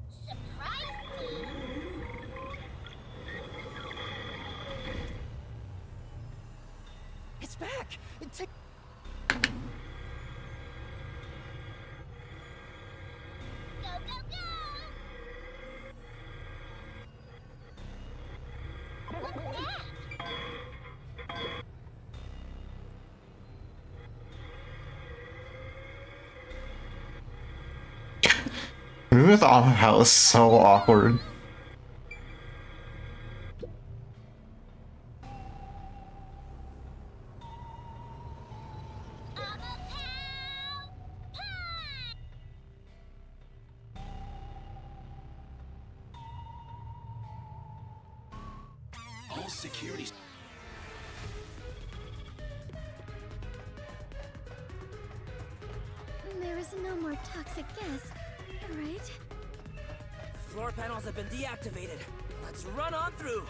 It's back! It took...
Moving with the house is so awkward.
All security.
There is no more toxic gas, right?
The floor panels have been deactivated. Let's run on through.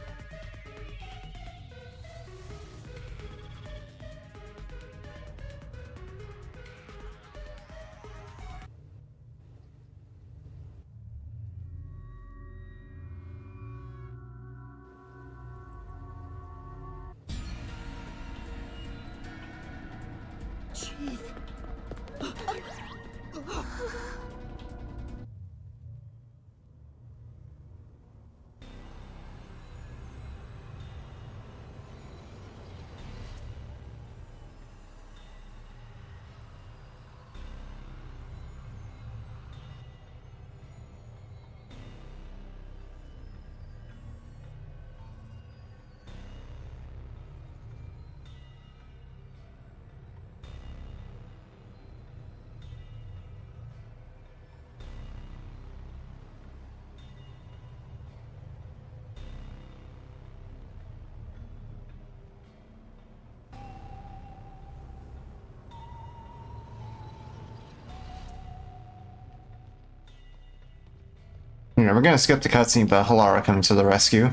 Yeah, we're gonna skip the cutscene, but Halara coming to the rescue.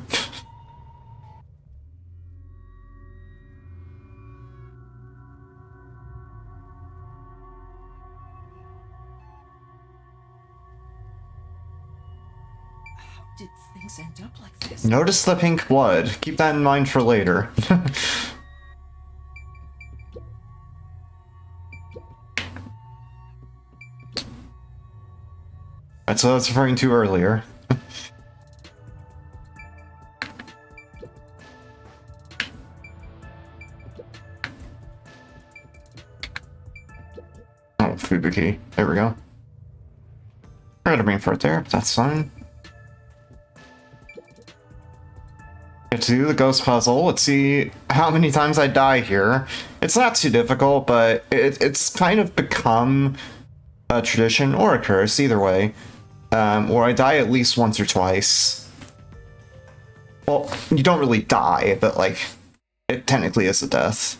How did things end up like this?
Notice the pink blood. Keep that in mind for later. That's what I was referring to earlier. Oh, Fubuki. There we go. I gotta bring for it there, but that's fine. Get to do the ghost puzzle. Let's see how many times I die here. It's not too difficult, but it's kind of become a tradition or a curse, either way. Or I die at least once or twice. Well, you don't really die, but like, it technically is a death.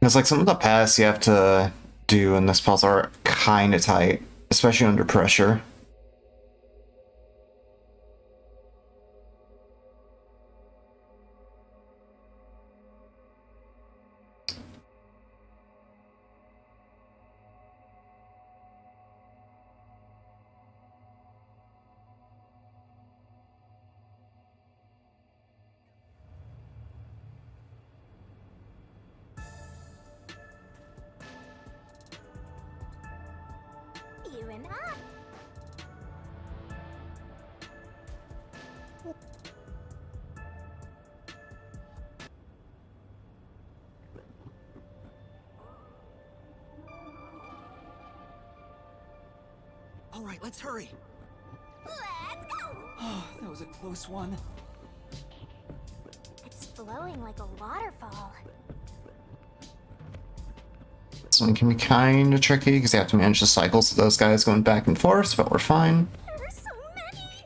Because like some of the paths you have to do in this puzzle are kind of tight, especially under pressure.
You and I.
All right, let's hurry.
Let's go!
Oh, that was a close one.
It's flowing like a waterfall.
This one can be kind of tricky because you have to manage the cycles of those guys going back and forth, but we're fine.
There are so many!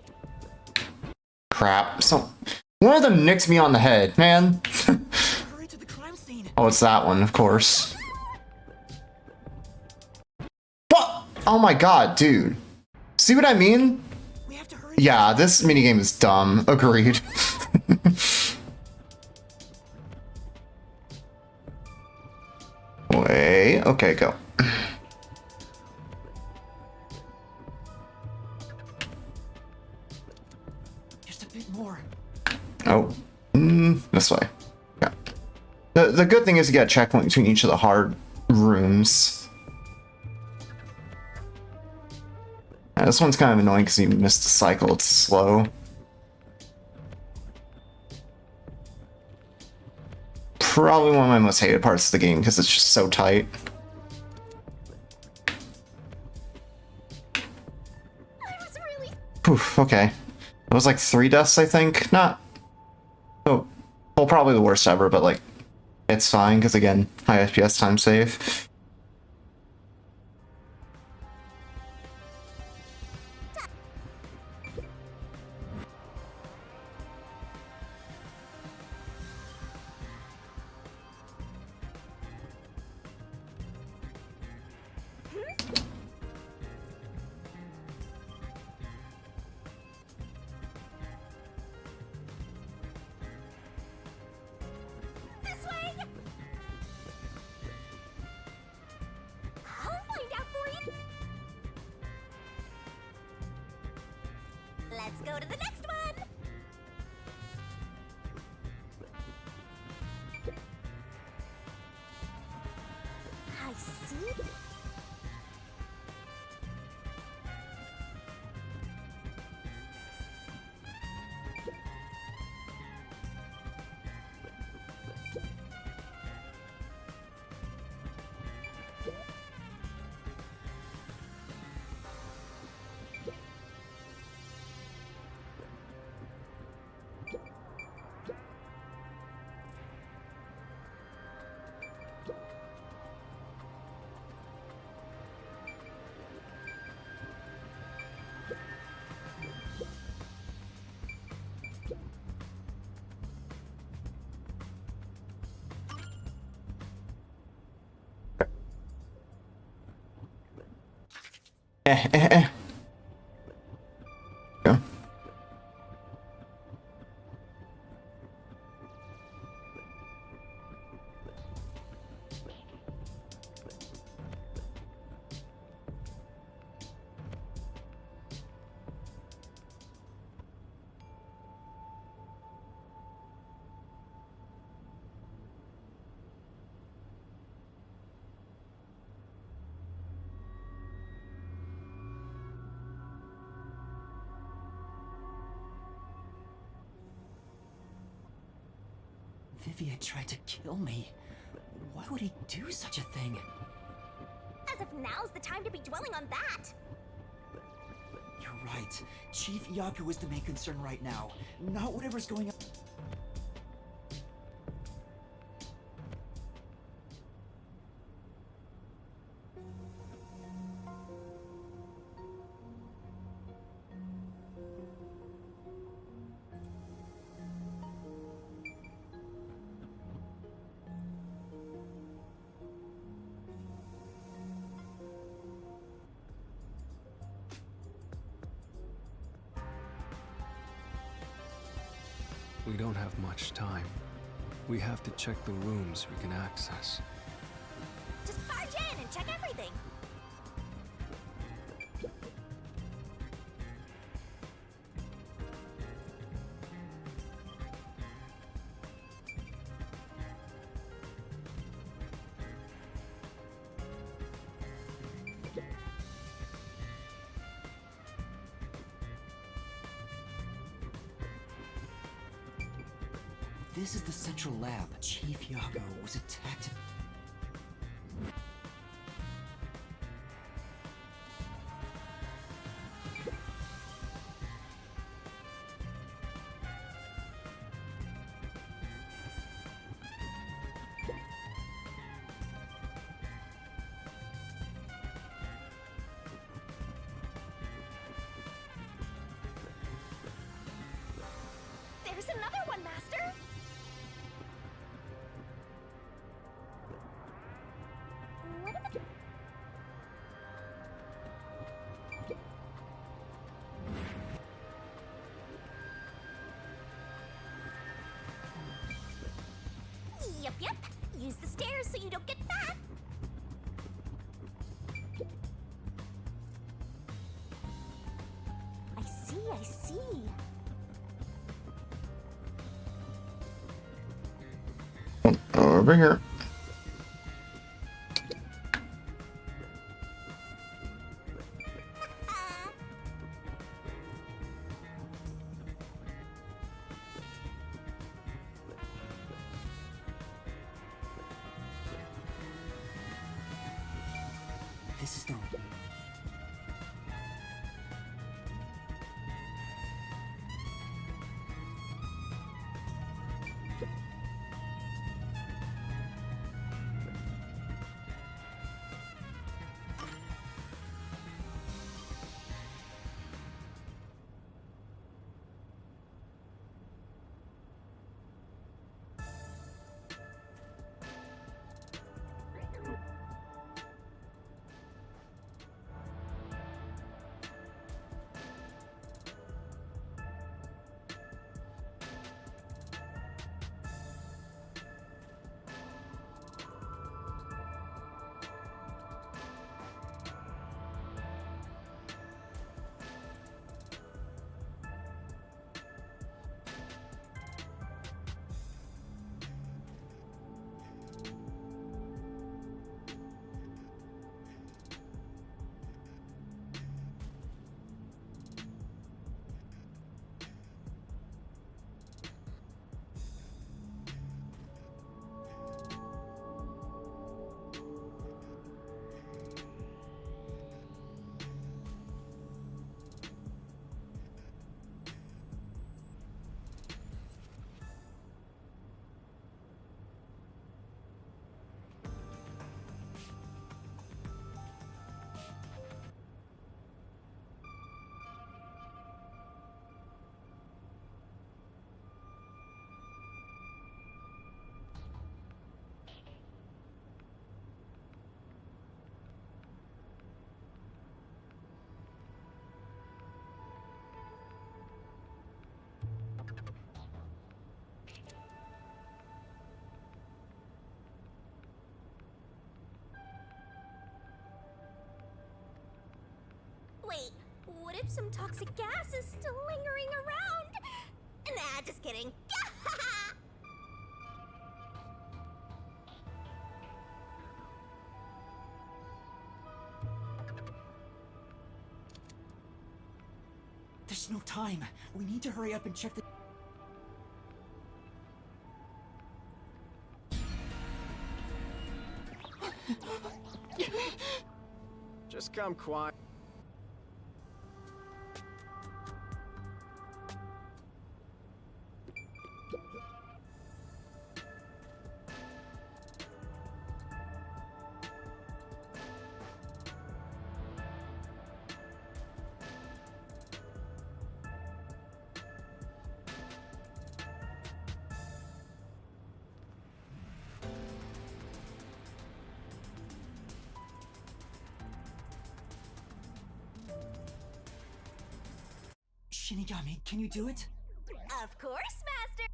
Crap. So, one of them nicked me on the head, man.
Hurry to the crime scene.
Oh, it's that one, of course. What? Oh my god, dude. See what I mean?
We have to hurry.
Yeah, this minigame is dumb. Agreed. Wait, okay, go.
Just a bit more.
Oh, this way. Yeah. The good thing is you get a checkpoint between each of the hard rooms. Yeah, this one's kind of annoying because you missed the cycle. It's slow. probably one of my most hated parts of the game because it's just so tight. Poof, okay. It was like 3 deaths, I think. Not... Oh, well, probably the worst ever, but like, it's fine, because again, high FPS time save.
Let's go to the next one! I see. Go.
Vivian tried to kill me. Why would he do such a thing?
As if now's the time to be dwelling on that!
You're right. Chief Yaku is the main concern right now, not whatever's going on.
We don't have much time. We have to check the rooms we can access.
Just barge in and check everything!
This is the central lab. Chief Yago was attacked.
There's another one, Master! What about... Yep. Use the stairs so you don't get fat. I see.
Over here.
This is the...
Wait, what if some toxic gas is still lingering around? Nah, just kidding.
There's no time. We need to hurry up and check the...
Just come quiet.
Shinigami, can you do it?
Of course, Master!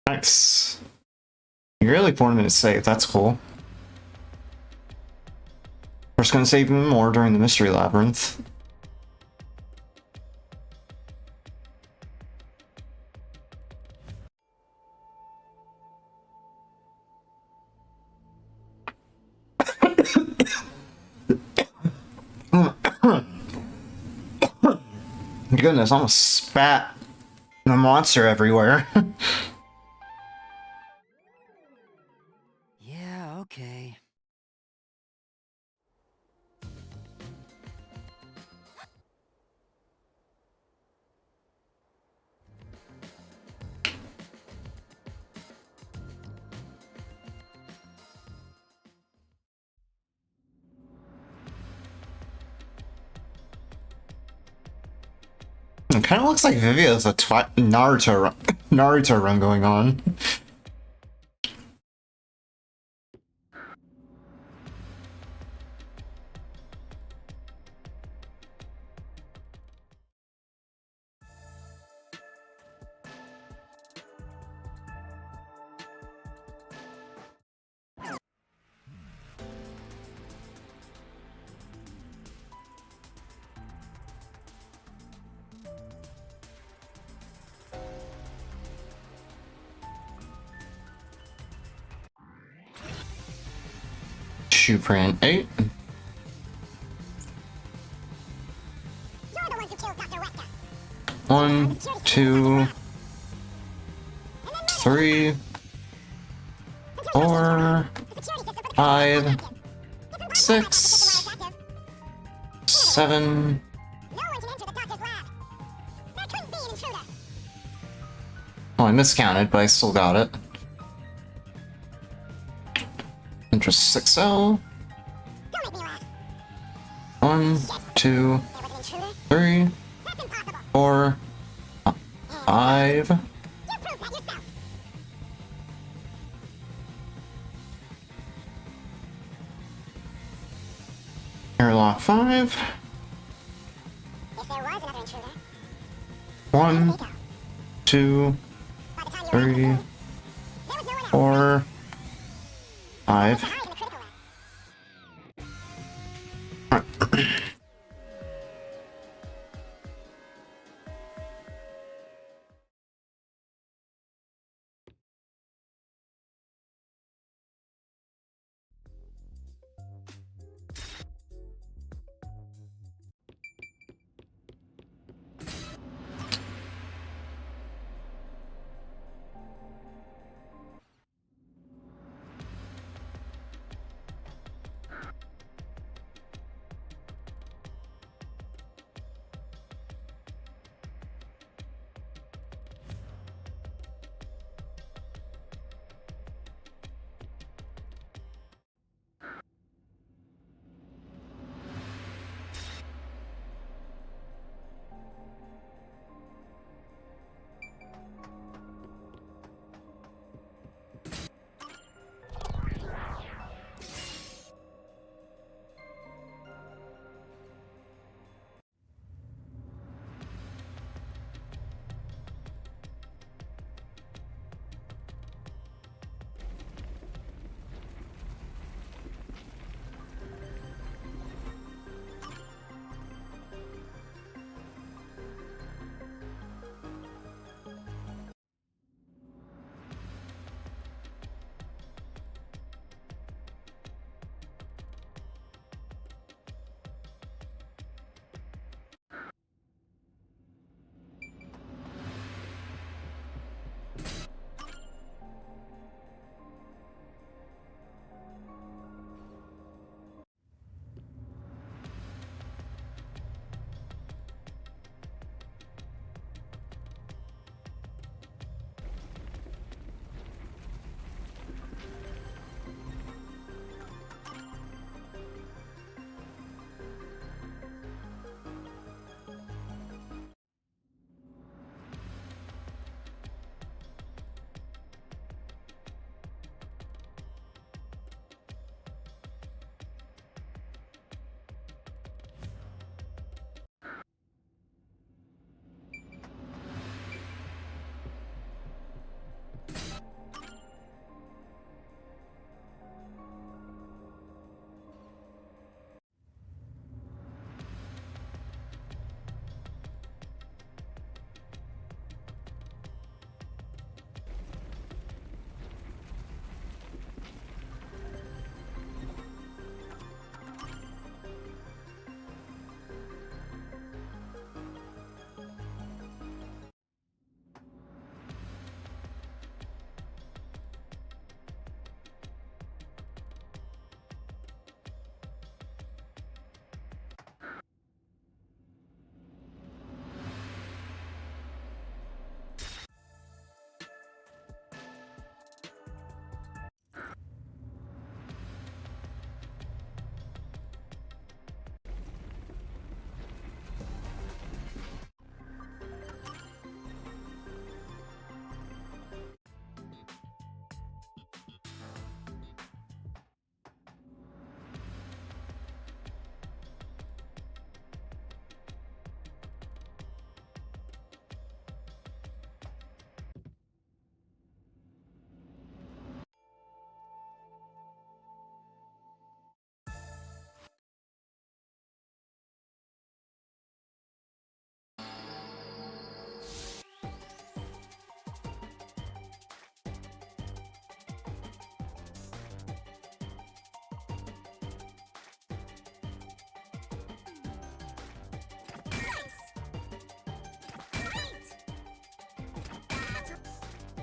Nice. You're really 4 minutes safe, that's cool. We're just gonna save even more during the mystery labyrinth. Goodness, I almost spat the monster everywhere.
Yeah, okay.
It kind of looks like Vivia has a Naruto run going on. issue print 8.
You're the ones who killed Dr. Wesker.
1, 2, 3, 4, 5, 6, 7.
No one can enter the doctor's lab. That couldn't be an intruder.
Oh, I miscounted, but I still got it. Interest 6L.
Don't make me laugh.
1, 2,
There was an intruder?
3,
That's impossible.
4, 5.
You proved that yourself.
Airlock 5.
If there was another intruder,
1, 2,
by the time you
3,
there was no one else.
4, 5.
Hide in the critical lab.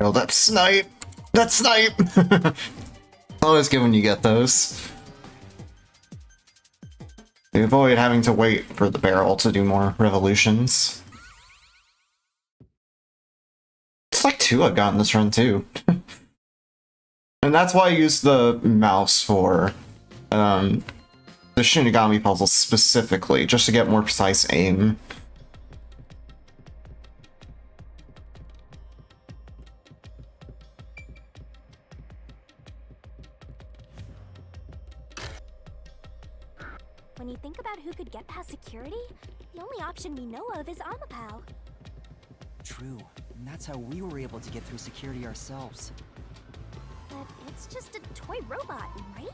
Oh, that snipe! That snipe! Always good when you get those. You avoid having to wait for the barrel to do more revolutions. It's like 2 I've gotten this run too. And that's why I use the mouse for the Shinigami puzzle specifically, just to get more precise aim.
When you think about who could get past security, the only option we know of is Amapal.
True, and that's how we were able to get through security ourselves.
But it's just a toy robot, right?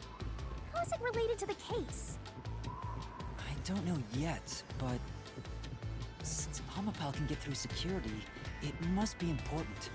How is it related to the case?
I don't know yet, but since Amapal can get through security, it must be important.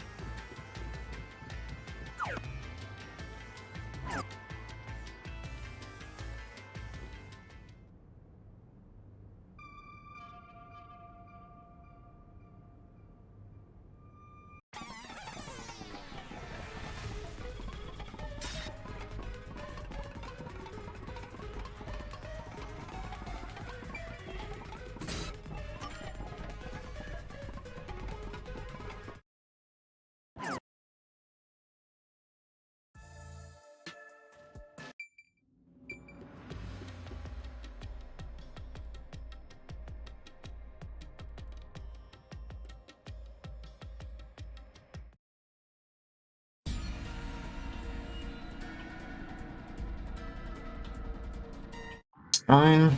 Fine.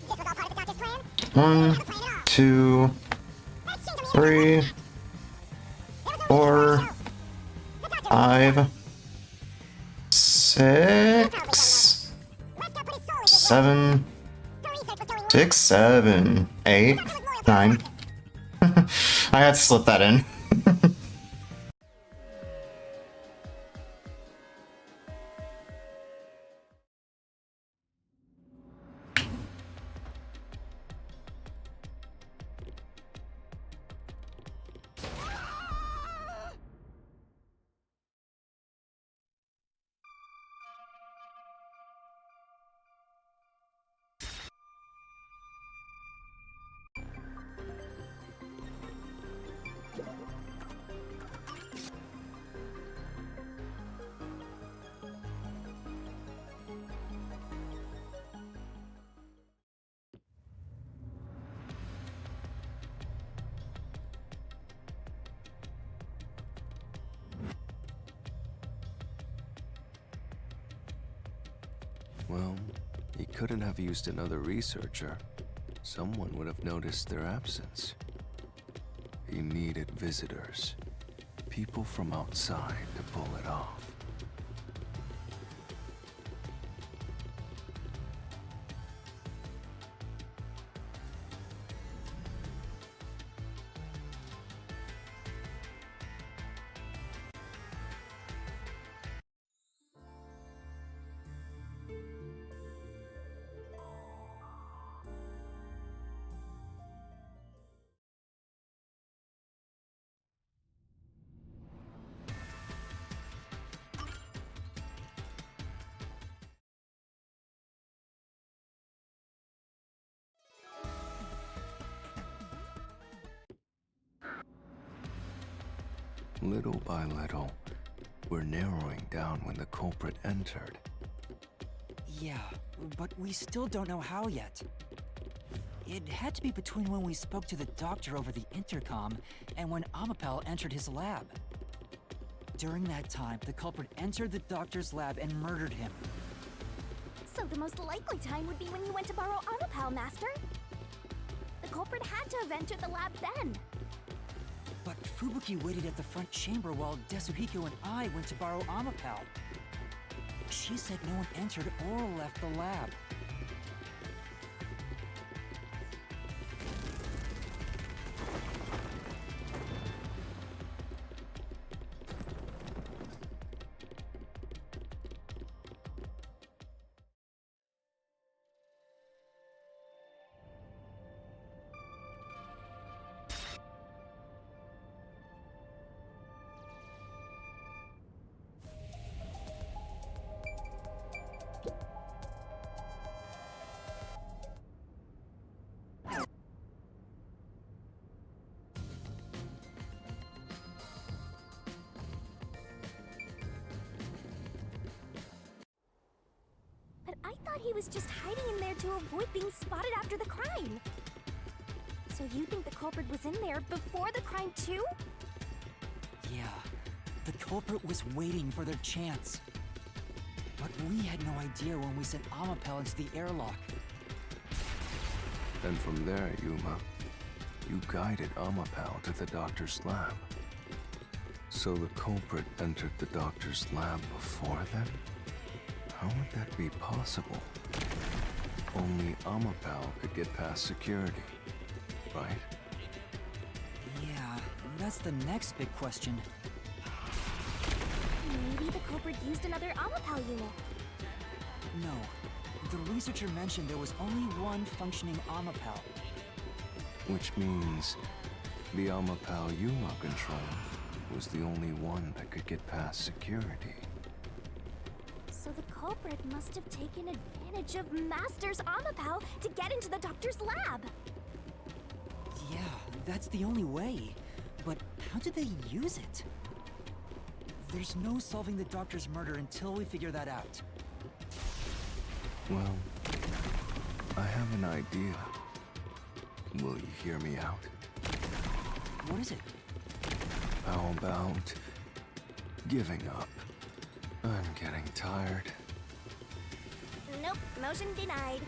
This was all part of the doctor's plan?
1, 2, 3, 4, 5, 6, 7, 6, 7, 8, 9. I had to slip that in.
Well, he couldn't have used another researcher. Someone would have noticed their absence. He needed visitors. People from outside to pull it off. Little by little, we're narrowing down when the culprit entered.
Yeah, but we still don't know how yet. It had to be between when we spoke to the doctor over the intercom and when Amapal entered his lab. During that time, the culprit entered the doctor's lab and murdered him.
So the most likely time would be when you went to borrow Amapal, Master. The culprit had to have entered the lab then.
But Fubuki waited at the front chamber while Desuhiko and I went to borrow Amapal. She said no one entered or left the lab.
thought he was just hiding in there to avoid being spotted after the crime. So you think the culprit was in there before the crime too?
Yeah, the culprit was waiting for their chance. But we had no idea when we sent Amapel into the airlock.
And from there, Yuma, you guided Amapal to the doctor's lab. So the culprit entered the doctor's lab before then? How would that be possible? Only Amapal could get past security, right?
Yeah, that's the next big question.
Maybe the culprit used another Amapal unit.
No, the researcher mentioned there was only one functioning Amapal.
Which means the Amapal Yuma controlled was the only one that could get past security.
So the culprit must have taken advantage of Master's Amapal to get into the doctor's lab.
Yeah, that's the only way. But how did they use it? There's no solving the doctor's murder until we figure that out.
Well, I have an idea. Will you hear me out?
What is it?
How about giving up? I'm getting tired.
Nope, motion denied.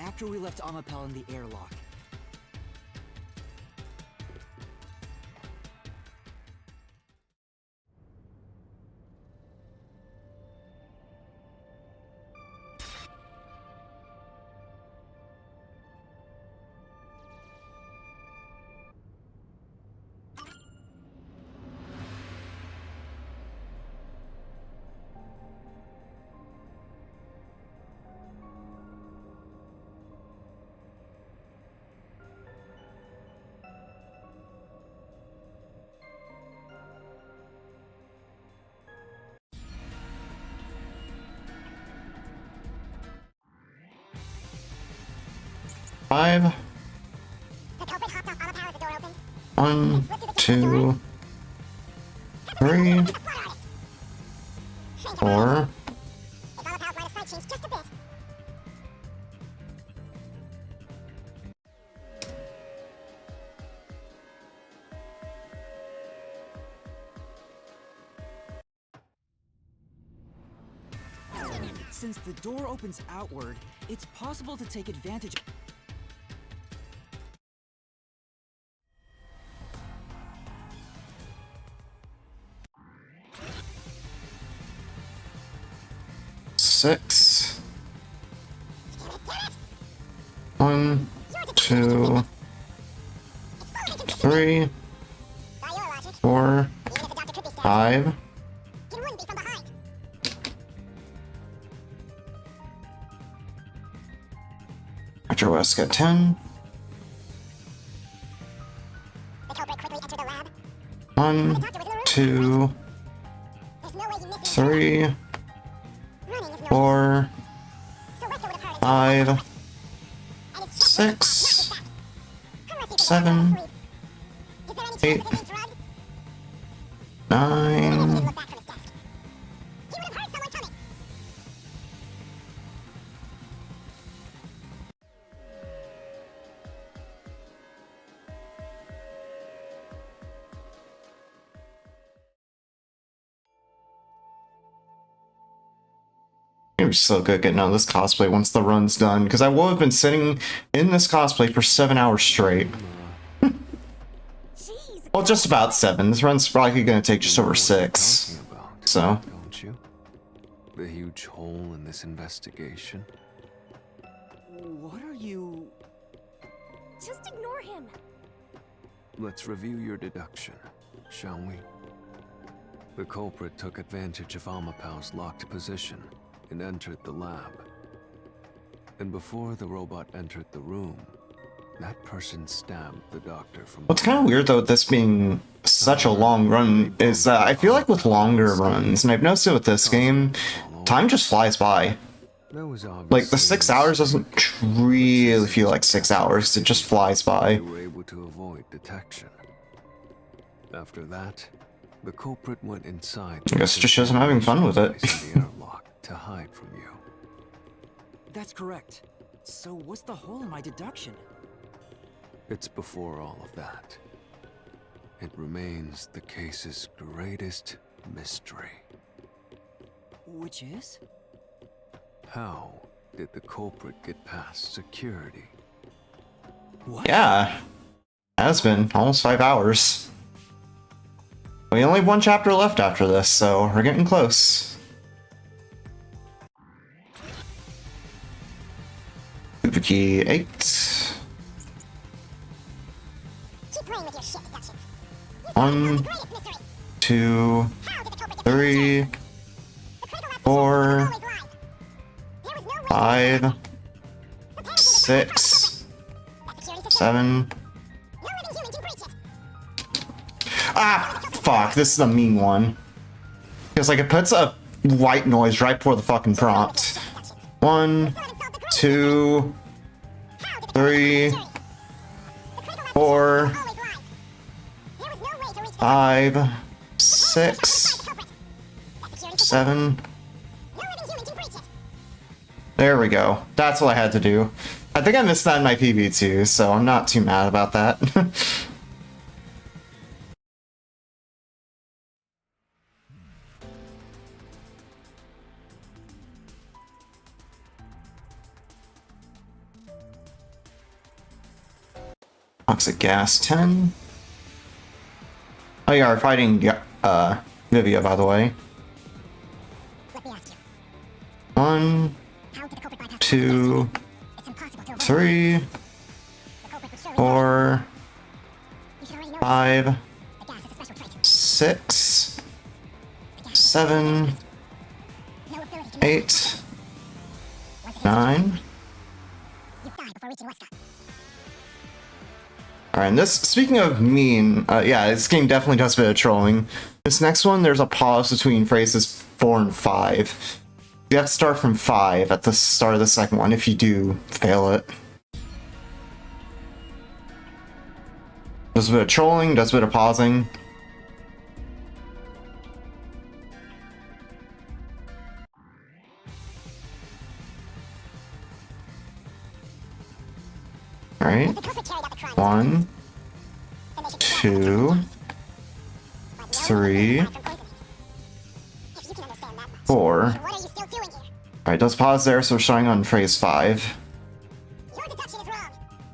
After we left Amapel in the airlock.
Five.
The culprit hopped off Amapal as the door opened.
1, 2, 3, 4.
If Amapal's line of sight changed just a bit.
Since the door opens outward, it's possible to take advantage.
Six. 1, 2, 3, 4, 5.
It wouldn't be from behind.
Dr. West got 10.
The culprit quickly entered the lab.
1, 2,
There's no way he missed it.
3,
Running is no
4,
So Wesker would have heard it.
5,
And it's just
6,
not Unless he was
7,
asleep. Is there any chance
8,
of it being drugged?
9, It was so good getting out of this cosplay once the run's done, because I will have been sitting in this cosplay for 7 hours straight. Well, just about 7. This run's probably going to take just over 6. So.
Don't you? The huge hole in this investigation.
What are you...
Just ignore him.
Let's review your deduction, shall we? The culprit took advantage of Amapau's locked position and entered the lab. And before the robot entered the room, that person stabbed the doctor from...
What's kind of weird, though, with this being such a long run, is that I feel like with longer runs, and I've noticed it with this game, time just flies by. Like, the 6 hours doesn't really feel like 6 hours, it just flies by.
They were able to avoid detection. After that, the culprit went inside...
I guess it just shows I'm having fun with it.
...the airlock to hide from you.
That's correct. So what's the hole in my deduction?
It's before all of that. It remains the case's greatest mystery.
Which is?
How did the culprit get past security?
What?
Yeah. Has been almost 5 hours. We only have 1 chapter left after this, so we're getting close. Key 8.
Keep playing with your shit deductions.
1, 2, 3, 4, 5, 6, 7. Ah, fuck, this is a mean one. Because, like, it puts a white noise right before the fucking prompt. 1, 2, 3, 4, 5, 6, 7. There we go. That's what I had to do. I think I missed that in my PV too, so I'm not too mad about that. Toxic gas 10. Oh yeah, we're fighting Vivia, by the way. 1, 2, 3, 4, 5, 6, 7, 8, 9. Alright, and this, speaking of mean, yeah, this game definitely does a bit of trolling. This next one, there's a pause between phrases 4 and 5. You have to start from 5 at the start of the second one if you do fail it. Does a bit of trolling, does a bit of pausing. Alright. 1, 2, 3, 4. Alright, does pause there, so we're starting on phrase 5.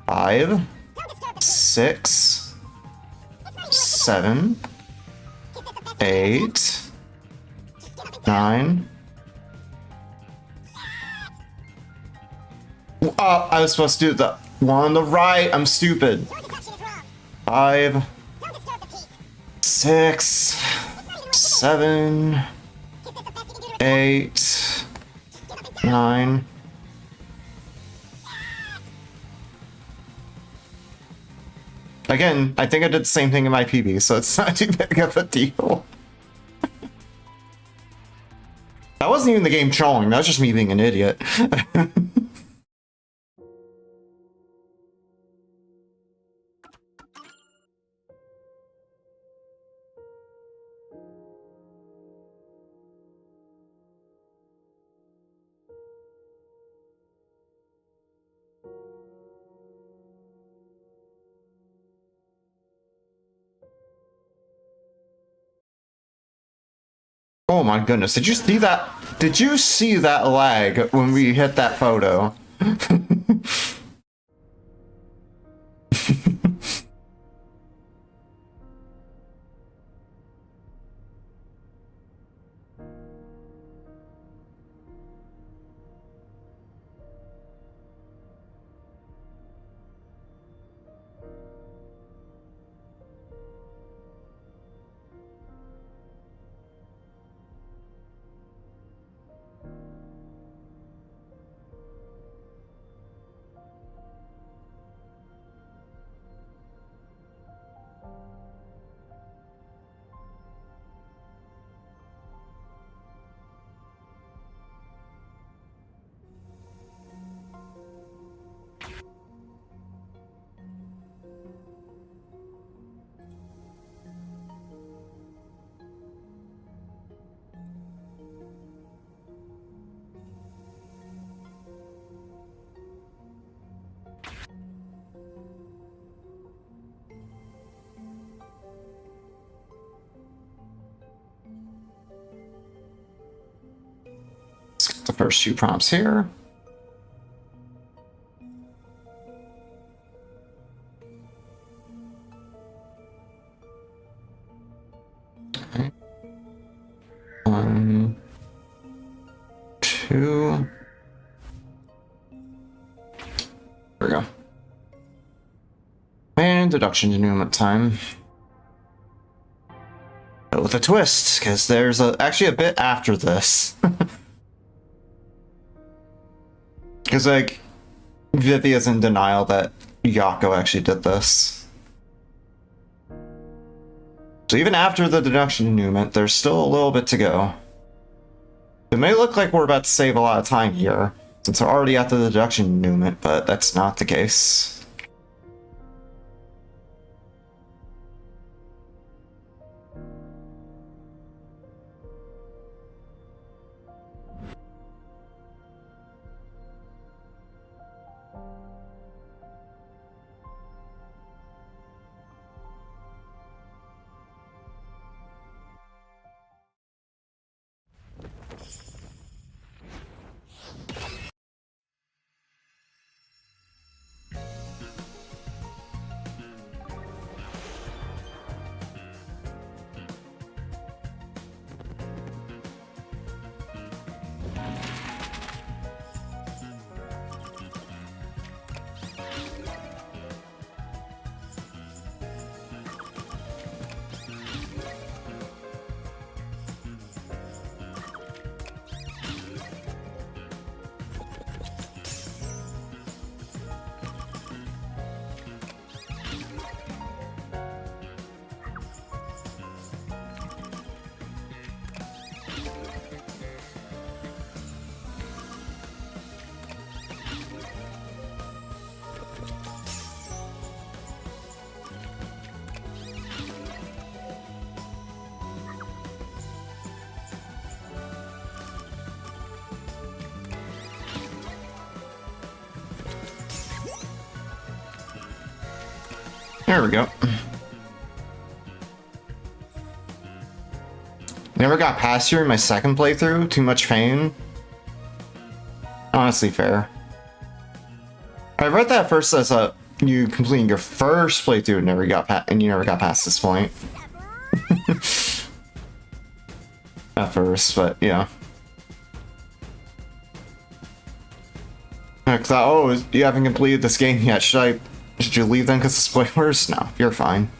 5, 6, 7, 8, 9. Oh, I was supposed to do the one on the right. I'm stupid. 5, 6, 7, 8, 9. Again, I think I did the same thing in my PB, so it's not too big of a deal. That wasn't even the game trolling, that was just me being an idiot. Oh my goodness, did you see that? Did you see that lag when we hit that photo? Let's get the first 2 prompts here. Okay. 1, 2. There we go. And deduction denouement time. But with a twist, because there's actually a bit after this. Because, like, Vivi is in denial that Yako actually did this. So even after the deduction denouement, there's still a little bit to go. It may look like we're about to save a lot of time here, since we're already at the deduction denouement, but that's not the case. There we go. Never got past here in my second playthrough. Too much pain. Honestly, fair. I read that first as you completing your first playthrough and you never got past this point. At first, but yeah. I thought, oh, you haven't completed this game yet. Should you leave then because of spoilers? No, you're fine.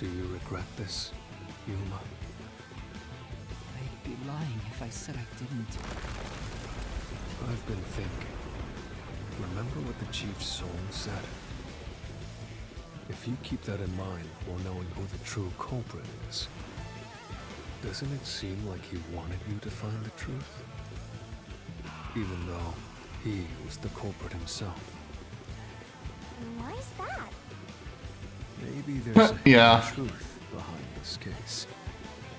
Do you regret this, Yuma?
I'd be lying if I said I didn't.
I've been thinking. Remember what the Chief's soul said? If you keep that in mind while knowing who the true culprit is, doesn't it seem like he wanted you to find the truth? Even though he was the culprit himself.
Why is that?
Maybe there's a
Yeah.
hidden truth behind this case.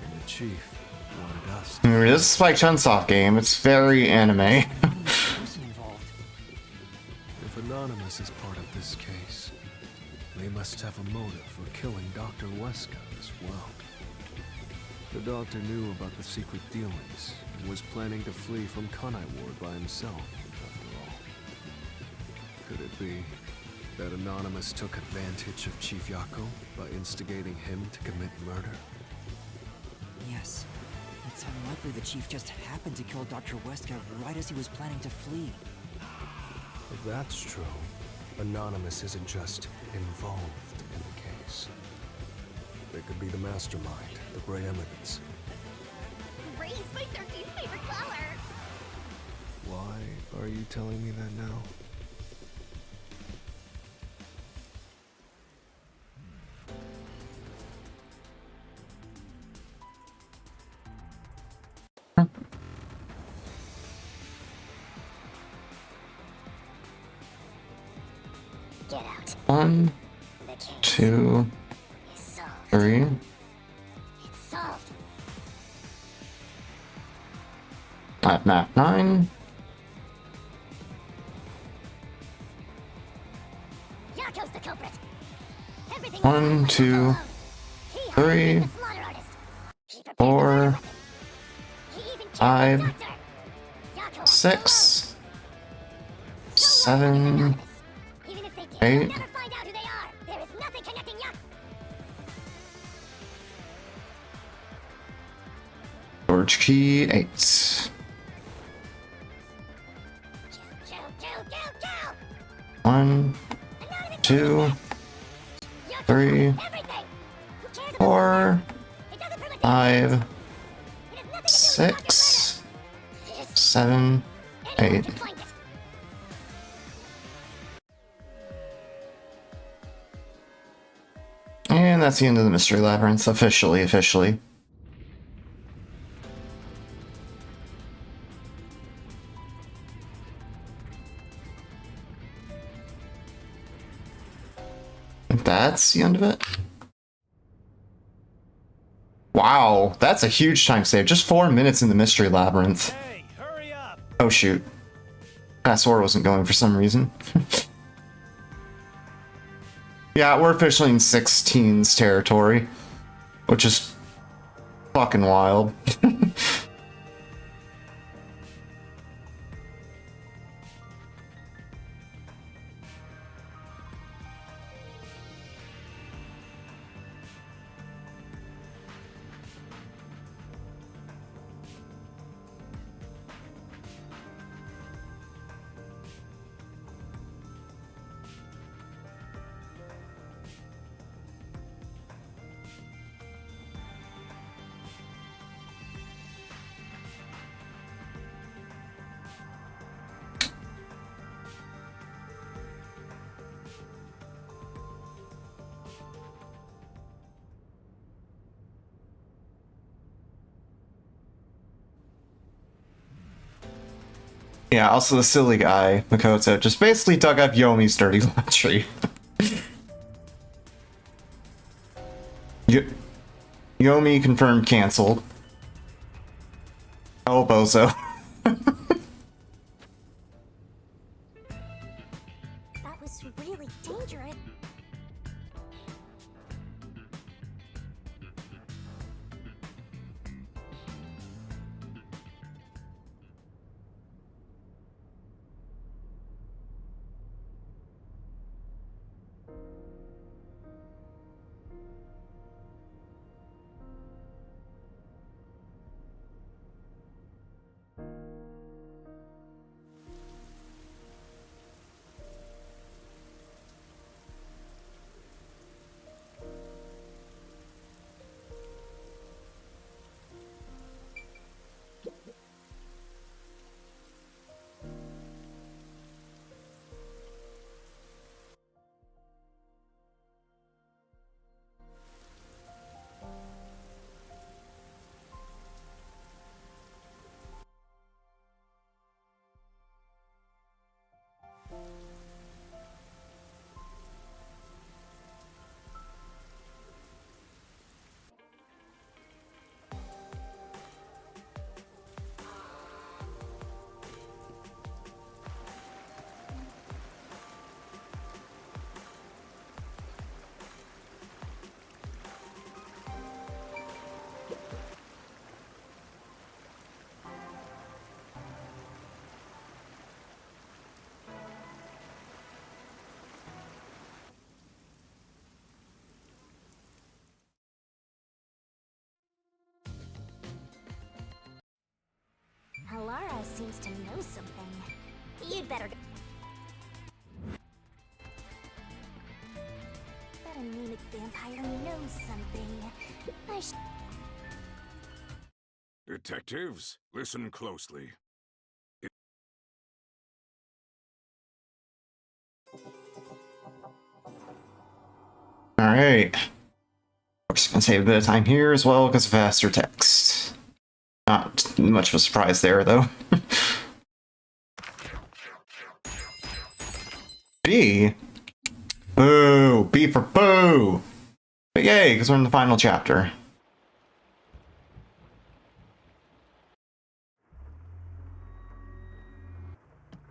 And the Chief wanted us
I
to...
mean, this is Spike Chunsoft game. It's very anime.
Person involved.
If Anonymous is part of this case, they must have a motive for killing Dr. Weska as well. The doctor knew about the secret dealings and was planning to flee from Kanai Ward by himself, after all. Could it be that Anonymous took advantage of Chief Yako by instigating him to commit murder?
Yes. It's unlikely the chief just happened to kill Dr. Weska right as he was planning to flee.
If that's true, Anonymous isn't just involved in the case. They could be the mastermind, the Grey Eminence.
Ray's my 13th favorite flower.
Why are you telling me that now?
Get out.
1,
The case
2,
is solved.
3.
It's solved.
At map 9.
Yako's the culprit. Everything
1, 2, 3, 4, 5, 6, 7, 8.
Never find out who they are. There is nothing connecting Yako.
George Key 8.
Kill, kill, kill, kill.
1, 2, 3,
Everything. Who cares about
4,
it? Doesn't prove a thing.
5,
It has nothing to do with
6,
This.
7,
Anyone
8.
can find it.
And that's the end of the Mystery Labyrinth, officially. That's the end of it? Wow, that's a huge time save. Just 4 minutes in the Mystery Labyrinth.
Hey, hurry up!
Oh shoot. Password wasn't going for some reason. Yeah, we're officially in 16's territory, which is fucking wild. Yeah, also the silly guy, Makoto, just basically dug up Yomi's dirty laundry. Yomi confirmed cancelled. Oh, bozo.
That was really dangerous. guy seems to know something. You'd better go. That anemic vampire knows something. I should.
Detectives, listen closely.
Alright. We're just gonna save a bit of time here as well because of faster text. Not much of a surprise there, though. B? Boo! B for boo! But yay, because we're in the final chapter.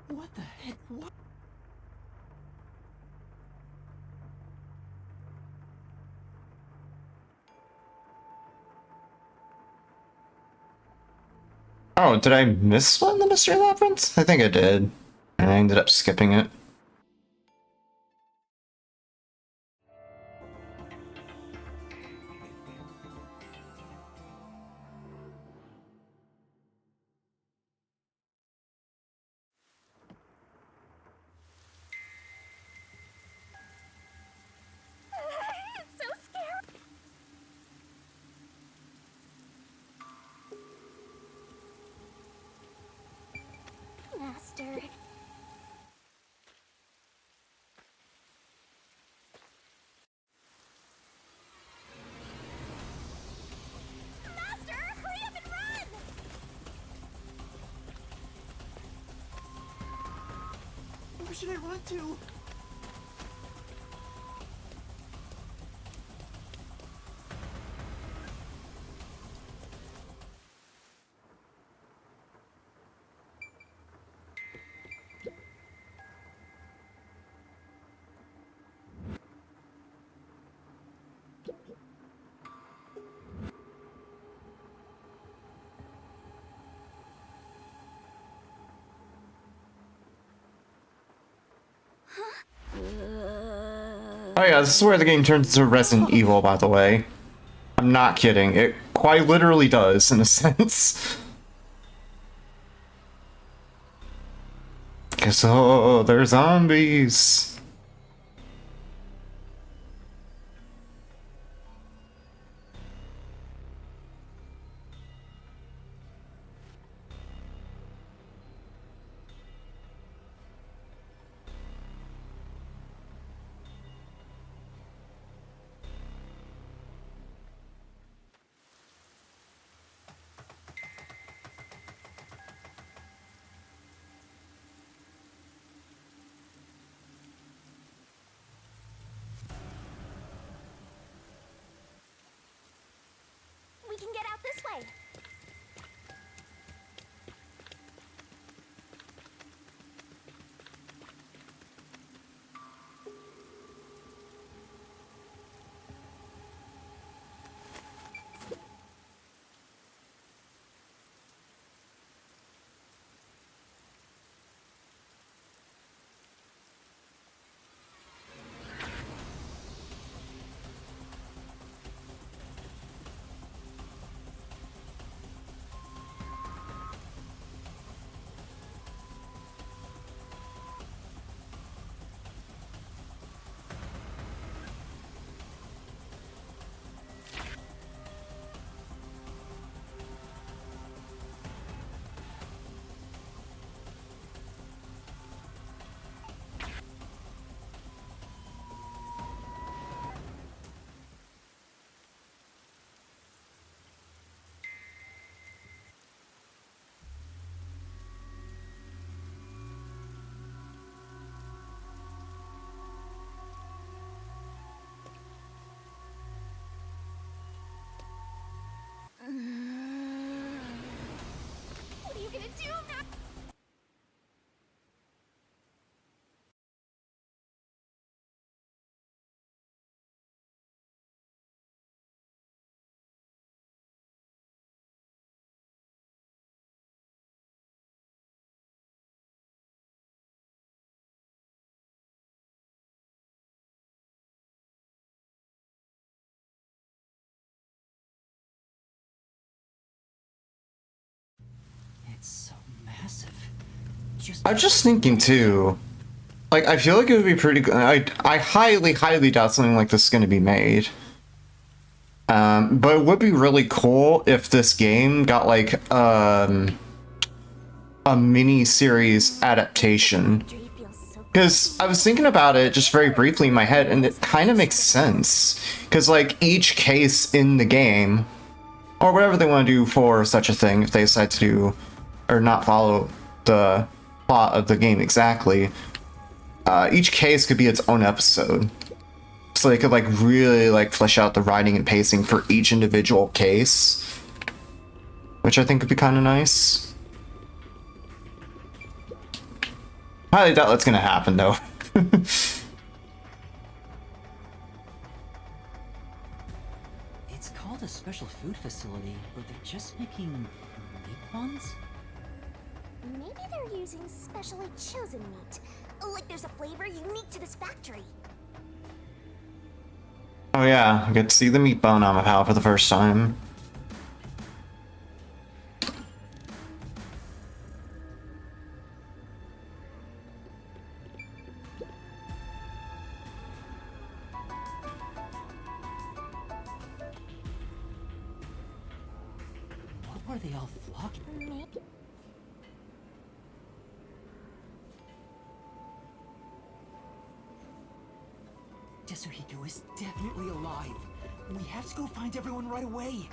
What the heck? What?
Oh, did I miss one, the Mystery Labyrinth? I think I did. And I ended up skipping it.
It's so scary. Master. Master, hurry up and run!
Where should I run to?
Oh yeah, this is where the game turns into Resident Evil, by the way. I'm not kidding. It quite literally does, in a sense. Cause, oh, they're zombies.
massive.
I'm just thinking too. Like, I feel like it would be pretty good. I highly, highly doubt something like this is going to be made. But it would be really cool if this game got like a mini-series adaptation. Because I was thinking about it just very briefly in my head, and it kind of makes sense. Because like each case in the game, or whatever they want to do for such a thing, if they decide to do or not follow the plot of the game exactly, each case could be its own episode. So they could like really like flesh out the writing and pacing for each individual case, which I think would be kind of nice. Highly doubt that's gonna happen though.
It's called a special food facility, but they're just making meat buns?
Maybe they're using specially chosen meat. Like there's a flavor unique to this factory.
Oh yeah, I get to see the meat bone on my pal for the first time.
What were they all flocking? Tetsuhiko is definitely alive. We have to go find everyone right away.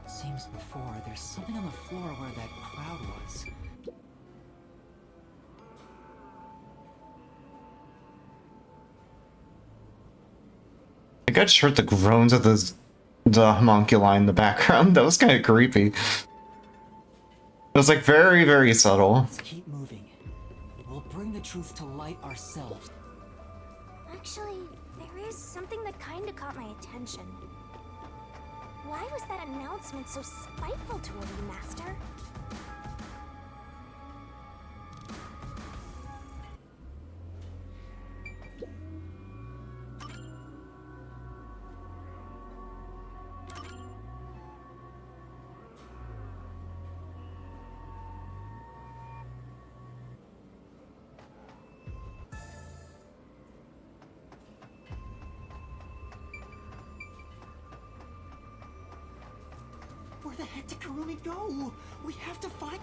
Seems before there's something on the floor where that crowd was.
I just heard the groans of the homunculi in the background. That was kind of creepy. It was like very, very subtle.
Let's keep moving. We'll bring the truth to light ourselves.
Actually, there is something that kinda caught my attention. Why was that announcement so spiteful toward you, Master?
Where the heck did Karumi go? We have to find...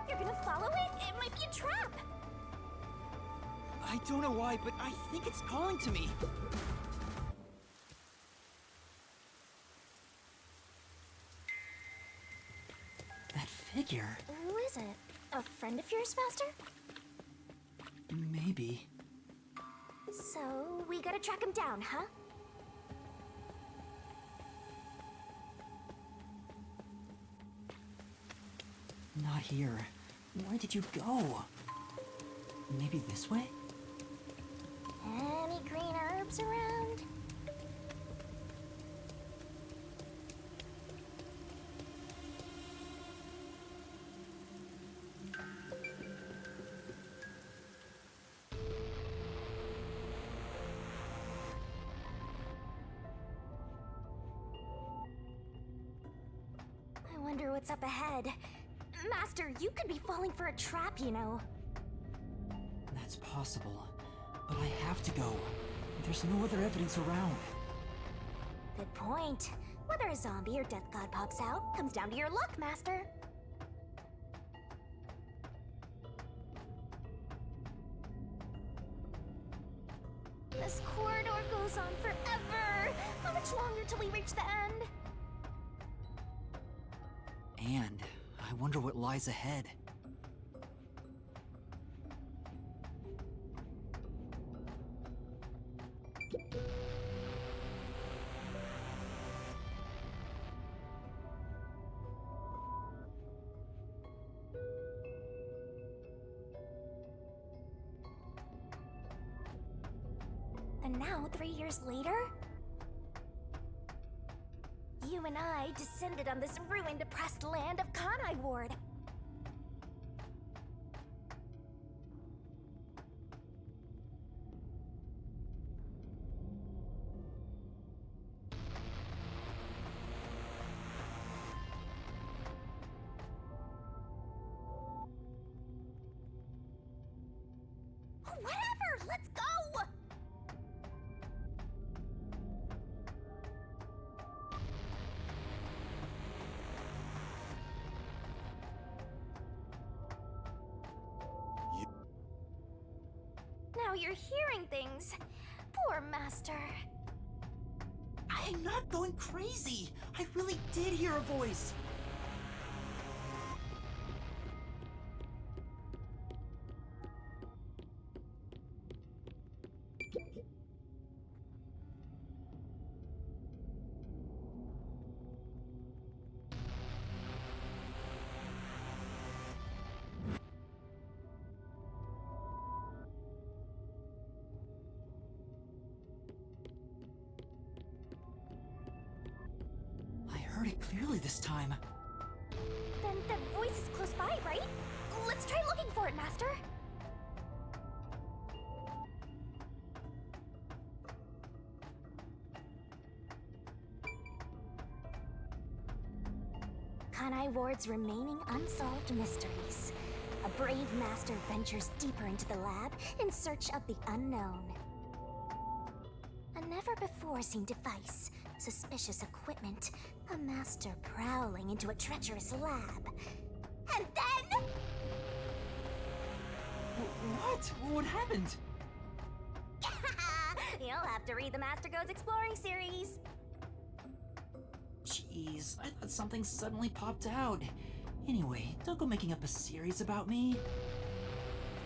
You're gonna follow it? It might be a trap!
I don't know why, but I think it's calling to me. That figure.
Who is it? A friend of yours, Master?
Maybe.
So, we gotta track him down, huh?
Not here. Where did you go? Maybe this way?
Any green herbs around? I wonder what's up ahead. Master, you could be falling for a trap, you know.
That's possible. But I have to go. There's no other evidence around.
Good point. Whether a zombie or death god pops out comes down to your luck, Master. This corridor goes on forever. How much longer till we reach the end?
And I wonder what lies ahead.
And now, 3 years later, you and I descended on this ruined, oppressed land of Kanai Ward. Whatever, let's go! Now you're hearing things. Poor Master.
I'm not going crazy! I really did hear a voice! I heard it clearly this time.
Then that voice is close by, right? Let's try looking for it, Master. Kanai Ward's remaining unsolved mysteries. A brave master ventures deeper into the lab in search of the unknown. A never-before-seen device, suspicious equipment, a master prowling into a treacherous lab. And then...
What? What happened?
You'll have to read the Master Goes Exploring series.
Jeez, I thought something suddenly popped out. Anyway, don't go making up a series about me.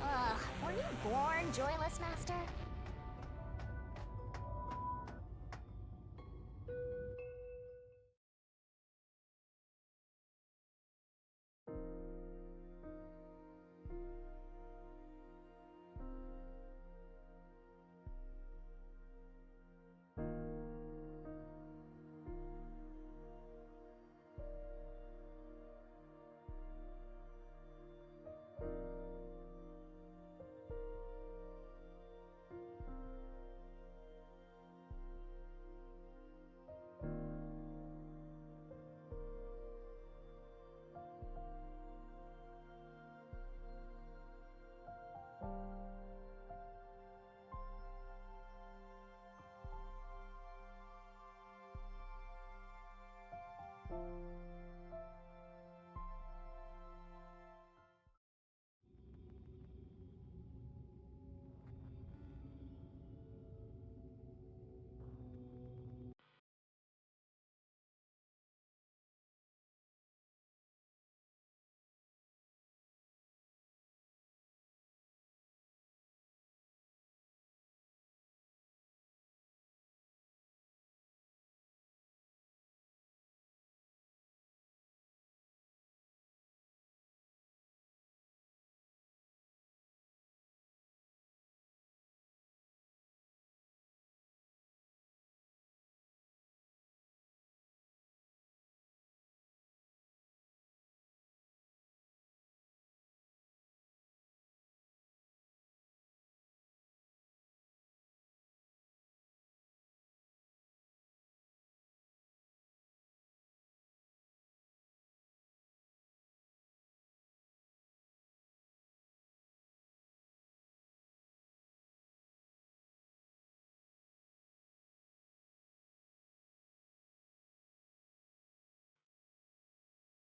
Ugh, were you born joyless, Master?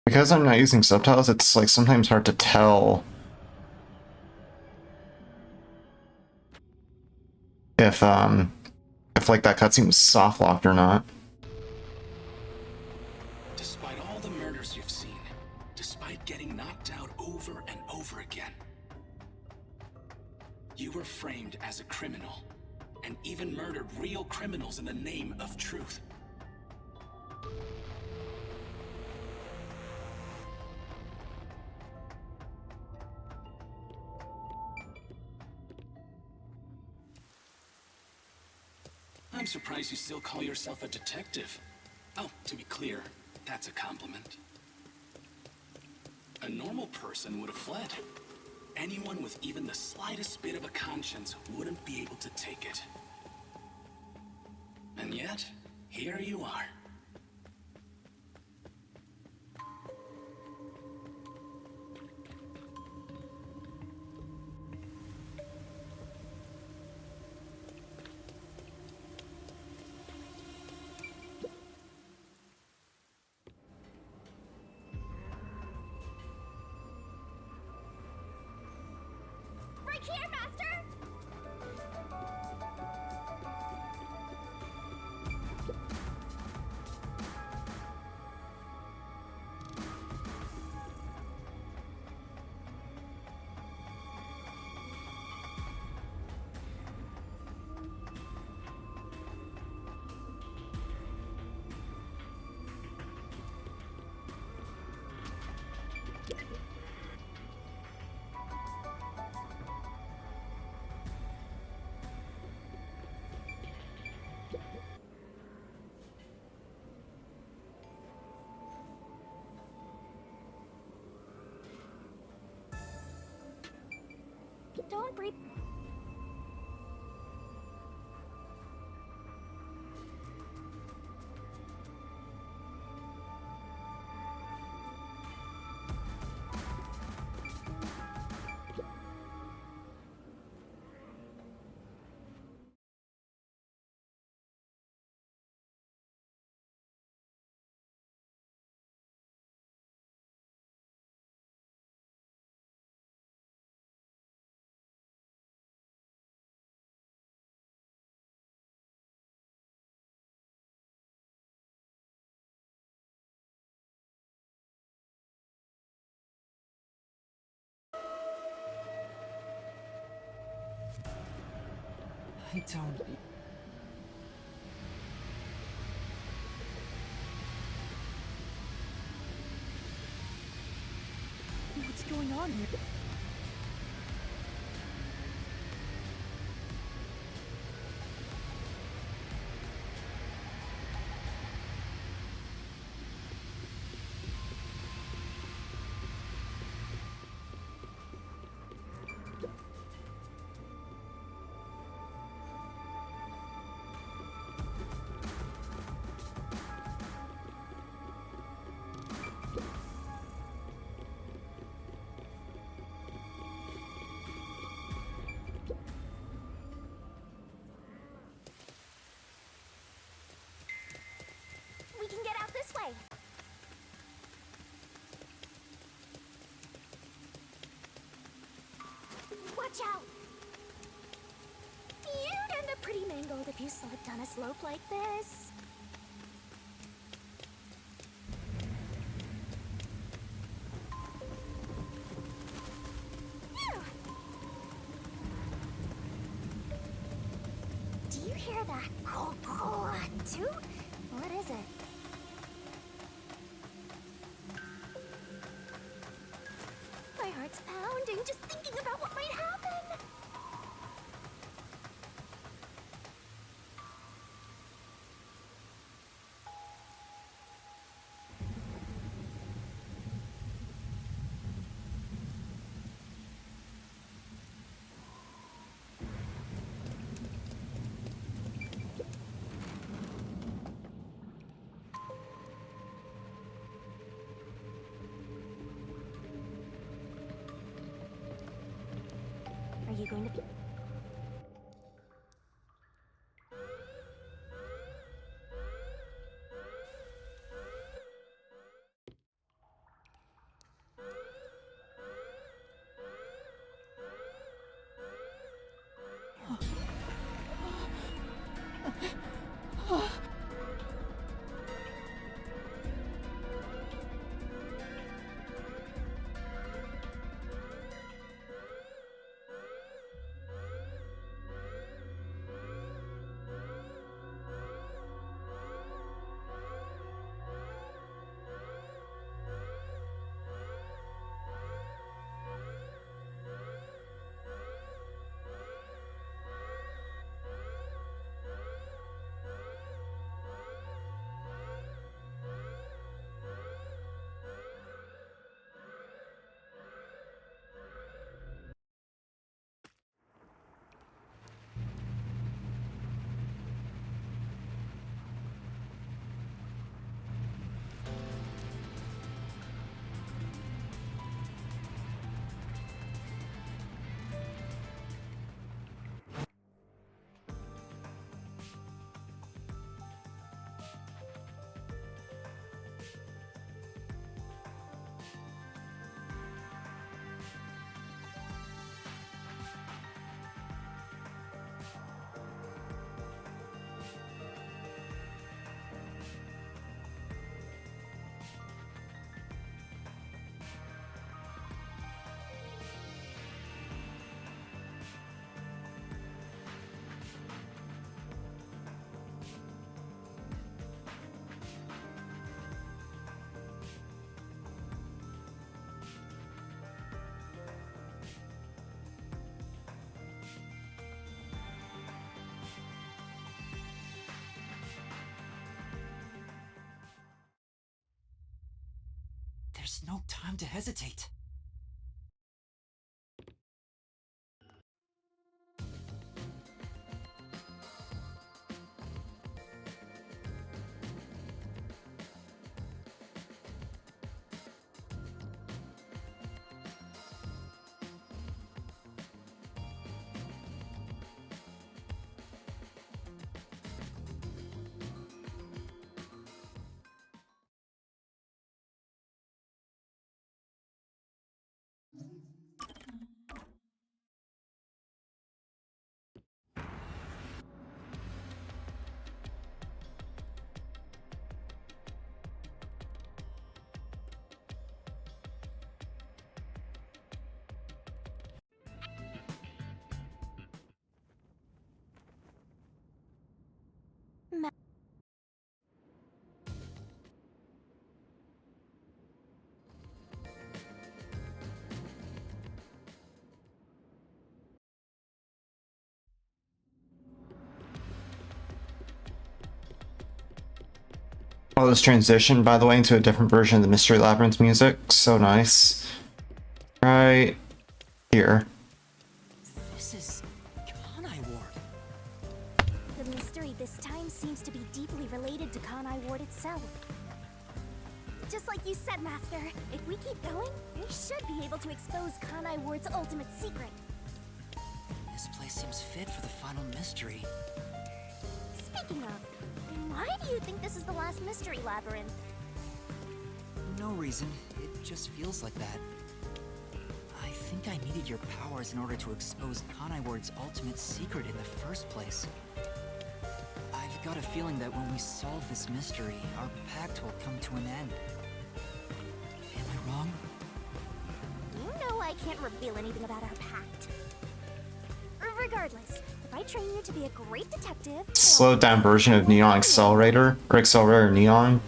Because I'm not using subtitles, it's like sometimes hard to tell if like that cutscene was soft locked or not.
Despite all the murders you've seen, despite getting knocked out over and over again. You were framed as a criminal, and even murdered real criminals in the name of truth. I'm surprised you still call yourself a detective. Oh, to be clear, that's a compliment. A normal person would have fled. Anyone with even the slightest bit of a conscience wouldn't be able to take it. And yet, here you are.
Right here, Master! Don't breathe.
I don't... What's going on here?
We can get out this way. Watch out! You'd end up pretty mangled if you slipped on a slope like this. Phew. Do you hear that? Dude? What is it? My heart's pounding just thinking about what might happen. Are you going to...
There's no time to hesitate.
Oh, this transition, by the way, into a different version of the Mystery Labyrinth music. So nice. Right here.
This is Kanai Ward.
The mystery this time seems to be deeply related to Kanai Ward itself. Just like you said, Master, if we keep going, we should be able to expose Kanai Ward's ultimate secret.
This place seems fit for the final mystery.
Speaking of, why do you think this is the last mystery labyrinth?
No reason. It just feels like that. I think I needed your powers in order to expose Kanai Ward's ultimate secret in the first place. I've got a feeling that when we solve this mystery, our pact will come to an end. Am I wrong?
You know I can't reveal anything about our pact. Regardless, if I train you to be a great detective...
Slowed down version of Neon Accelerator, or Accelerator Neon.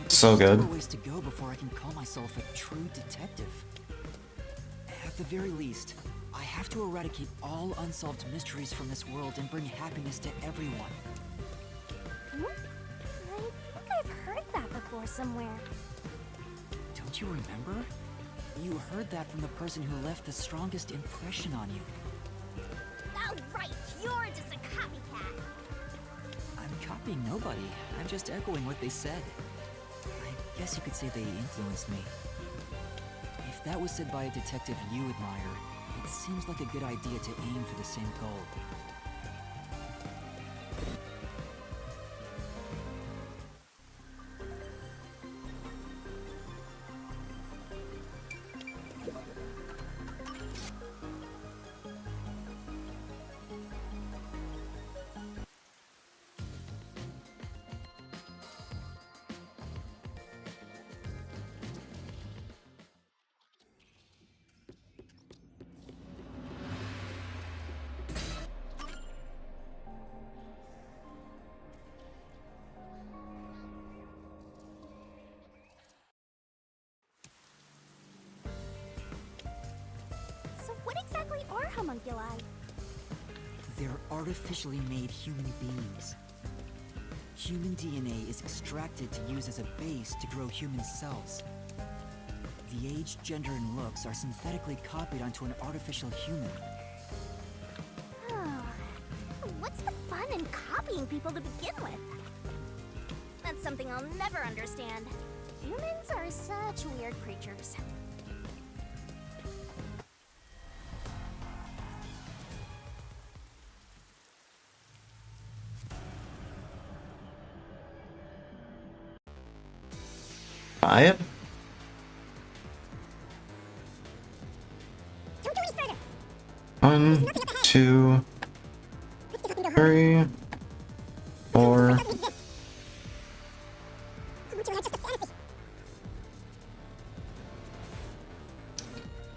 So good.
There's still a ways to go before I can call myself a true detective. At the very least, I have to eradicate all unsolved mysteries from this world and bring happiness to everyone.
I think I've heard that before somewhere.
Don't you remember? You heard that from the person who left the strongest impression on you.
Oh, right, you're just a copycat.
I'm copying nobody. I'm just echoing what they said. I guess you could say they influenced me. If that was said by a detective you admire, it seems like a good idea to aim for the same goal.
So what exactly are homunculi?
They're artificially made human beings. Human DNA is extracted to use as a base to grow human cells. The age, gender, and looks are synthetically copied onto an artificial human.
What's the fun in copying people to begin with? That's something I'll never understand. Humans are such weird creatures.
Buy it? One, two, three, four.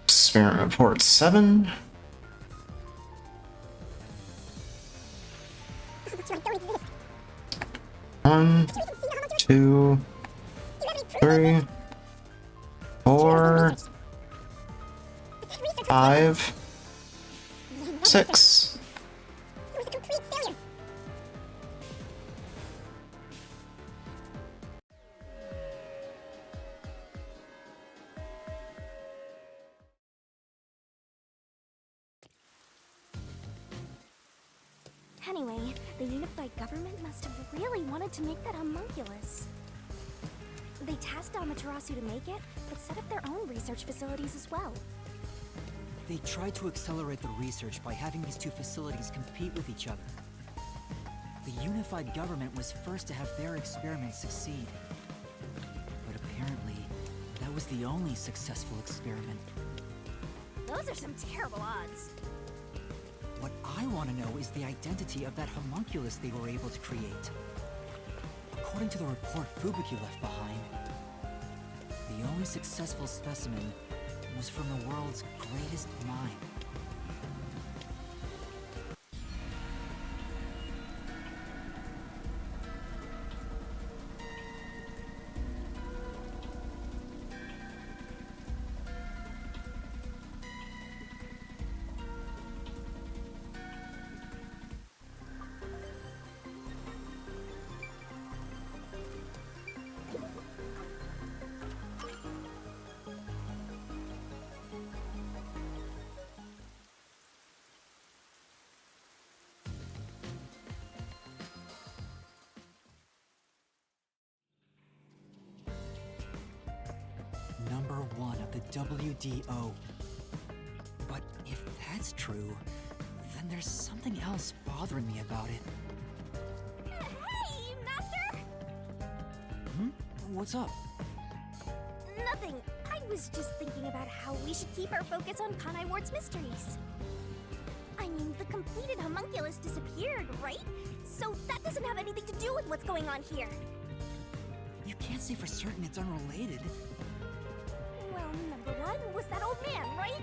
Experiment report 7. One, two, 3, 4, 5, 6.
The unified government must have really wanted to make that homunculus. They tasked Amaterasu to make it, but set up their own research facilities as well.
They tried to accelerate the research by having these two facilities compete with each other. The unified government was first to have their experiments succeed. But apparently, that was the only successful experiment.
Those are some terrible odds.
What I want to know is the identity of that homunculus they were able to create. According to the report Fubuki left behind, the only successful specimen was from the world's greatest mind. Number 1 of the WDO. But if that's true, then there's something else bothering me about it.
Hey, Master!
Hmm? What's up?
Nothing. I was just thinking about how we should keep our focus on Kanai Ward's mysteries. I mean, the completed homunculus disappeared, right? So that doesn't have anything to do with what's going on here.
You can't say for certain it's unrelated.
Well, number 1 was that old man, right?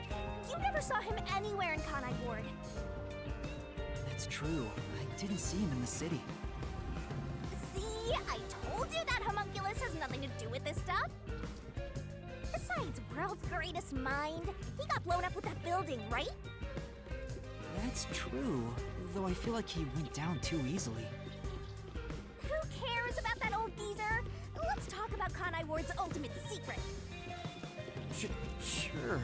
You never saw him anywhere in Kanai Ward.
That's true. I didn't see him in the city.
See? I told you that homunculus has nothing to do with this stuff. Besides, world's greatest mind. He got blown up with that building, right?
That's true, though I feel like he went down too easily.
Who cares about that old geezer? Let's talk about Kanai Ward's ultimate secret.
Sure.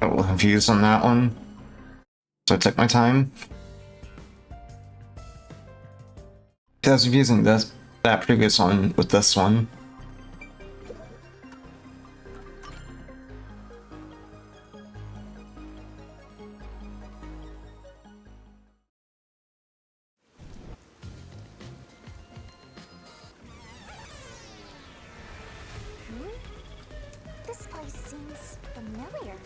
A little confused on that one, so I took my time. I was confusing that previous one with this one.
This place seems familiar.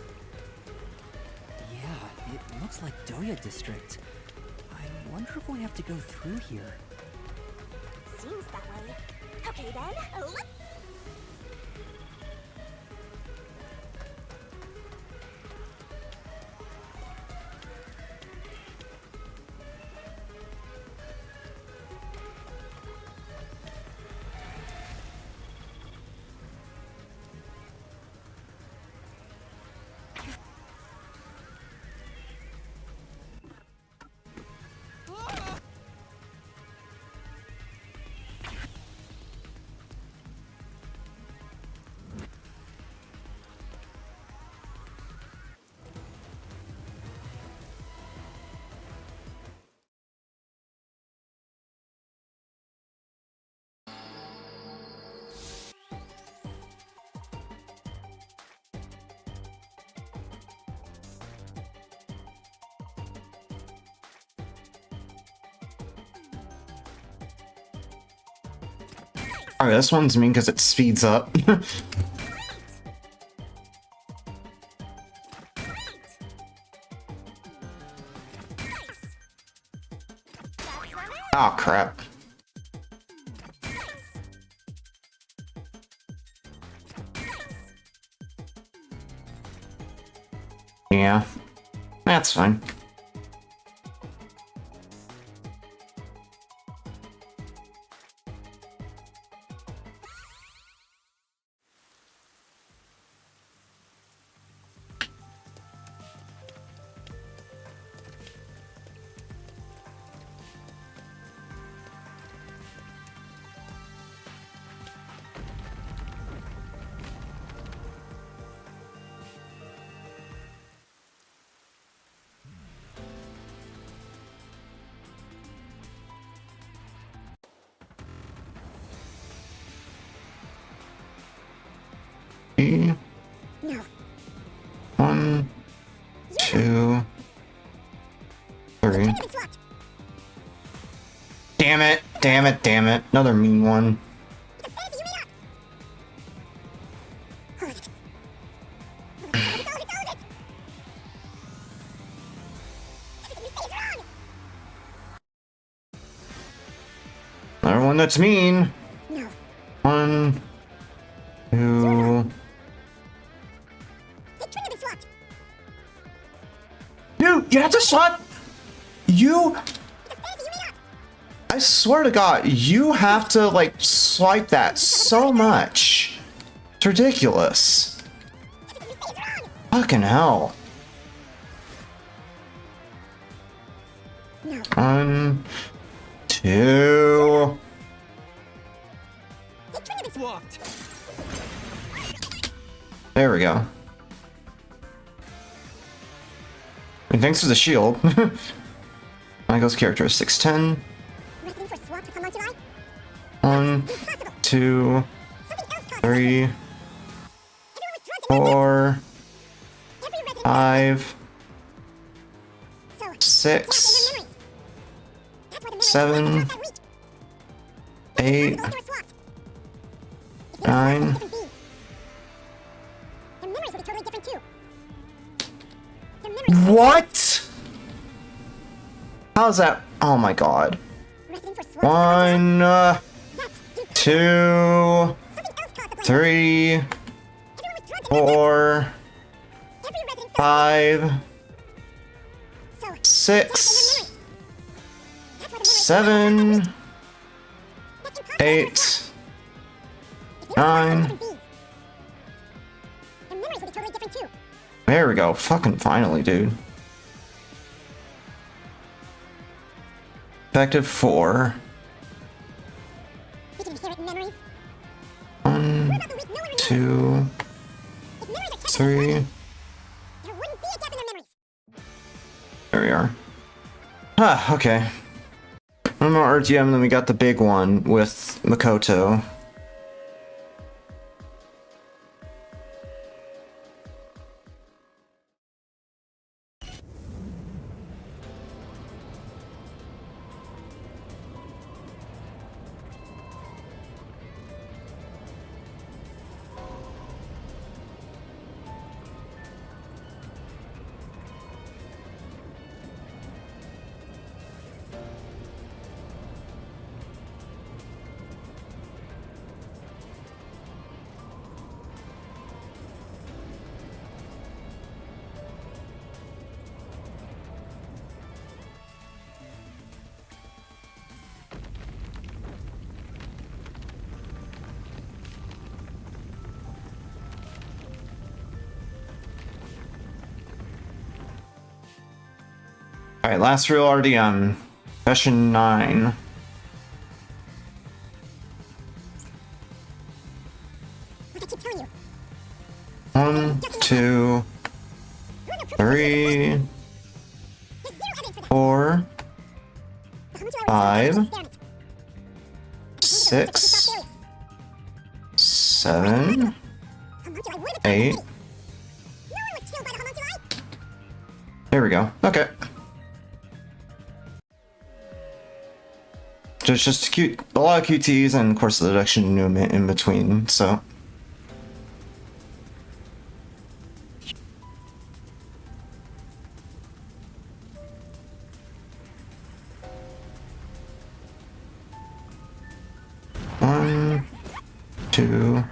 Yeah, it looks like Doya District. I wonder if we have to go through here.
Seems that way. Okay then, let's...
Alright, this one's mean because it speeds up. Oh crap. Yeah, that's fine.
No.
1, 2, 3. Damn it! Damn it! Damn it! Another mean one. Another one that's mean.
No.
1, 2. Dude, you have to swap. You. I swear to God, you have to like swipe that so much. It's ridiculous. Fucking hell. 1, 2. There we go. And thanks for the shield. Michael's characteristics 10. 1, 2, 3, 4, 5, 6, 7, 8, 9. What? How's that? Oh my God. 1, 2, 3, 4, 5, 6, 7, 8, 9. There we go. Fucking finally, dude. Effective 4. 1, 2, 3. There we are. Ah, okay. One more RGM, then we got the big one with Makoto. Alright, last real RDM. Session 9. One, 2, 3, 4, 5, 6, 7, 8. There we go. Okay. There's just a lot of QTs and of course the deduction in between, so. One, 2.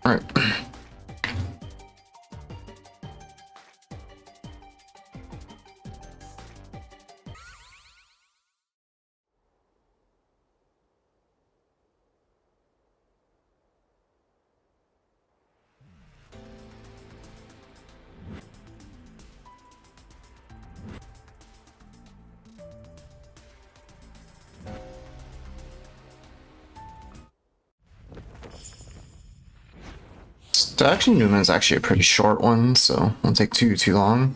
Alright. The action movement is actually a pretty short one, so won't take too long.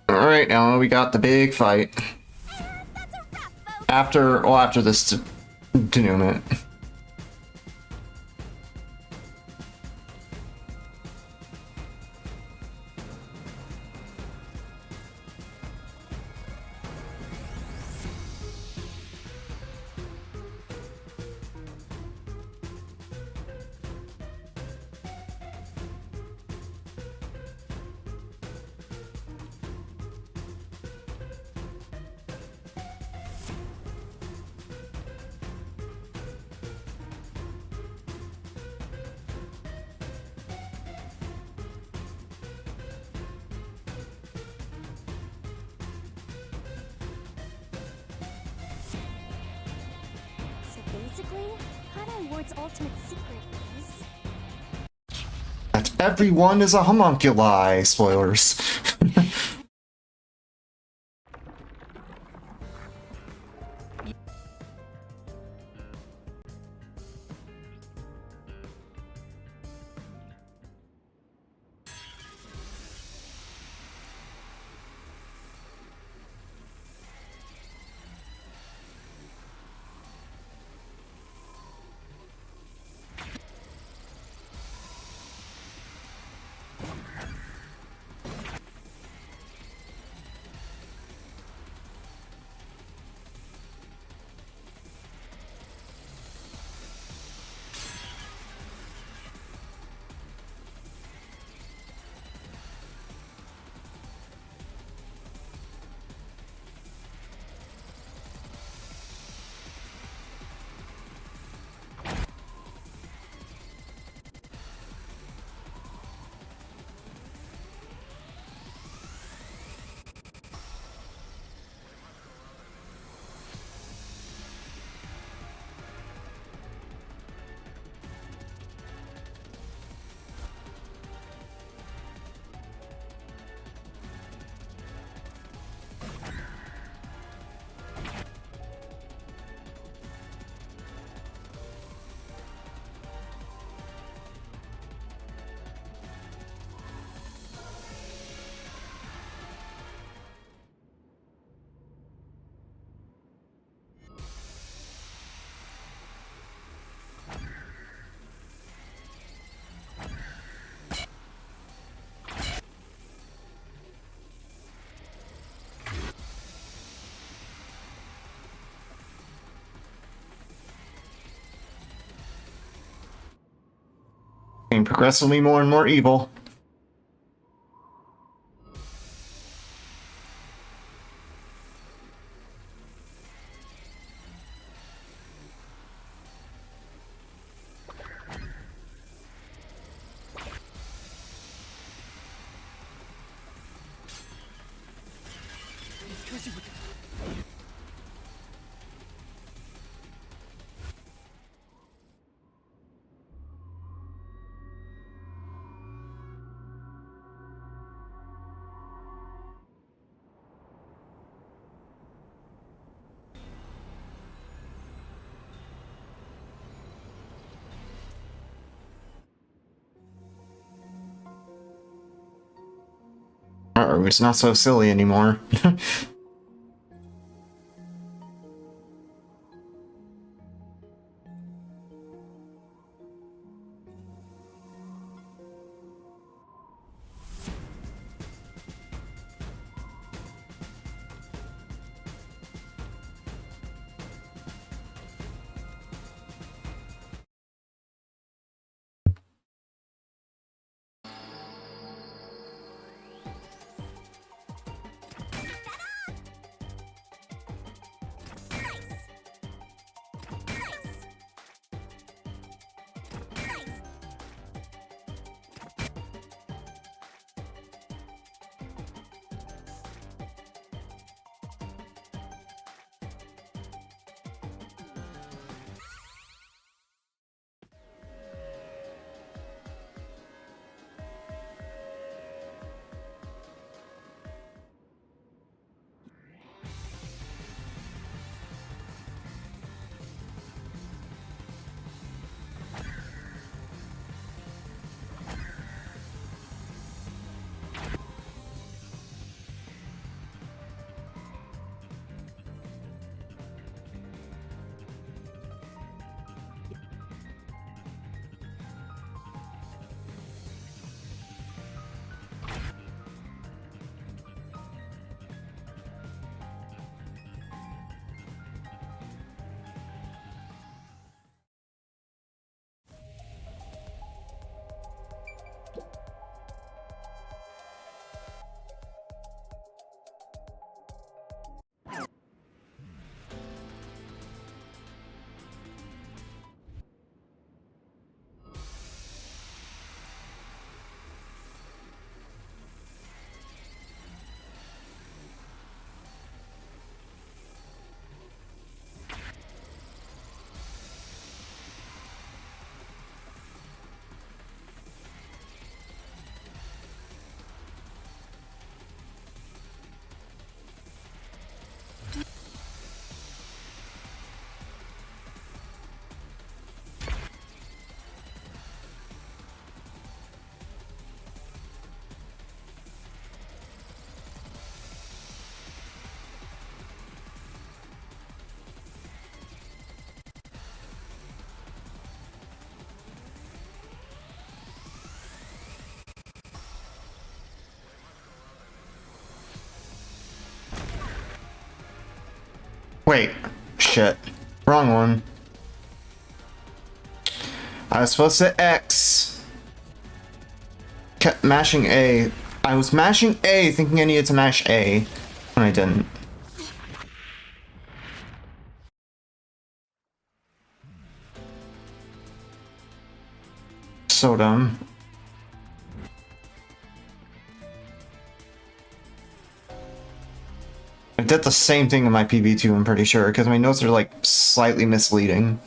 Alright, now we got the big fight. After this denouement.
Basically, Hana Ward's ultimate secret is...
That everyone is a homunculi. Spoilers. Getting progressively more and more evil. Uh-oh, it's not so silly anymore. Wait, shit. Wrong one. I was supposed to X. Kept mashing A. I was mashing A thinking I needed to mash A, and I didn't. So dumb. I did the same thing in my PV2, I'm pretty sure, because my notes are like slightly misleading.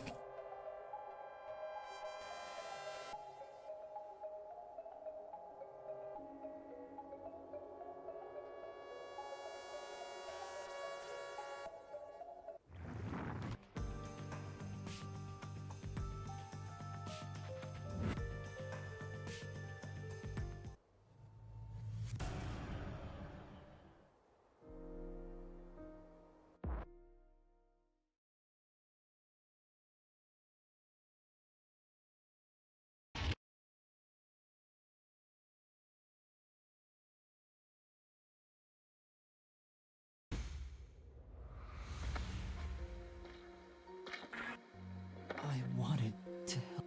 I wanted to help.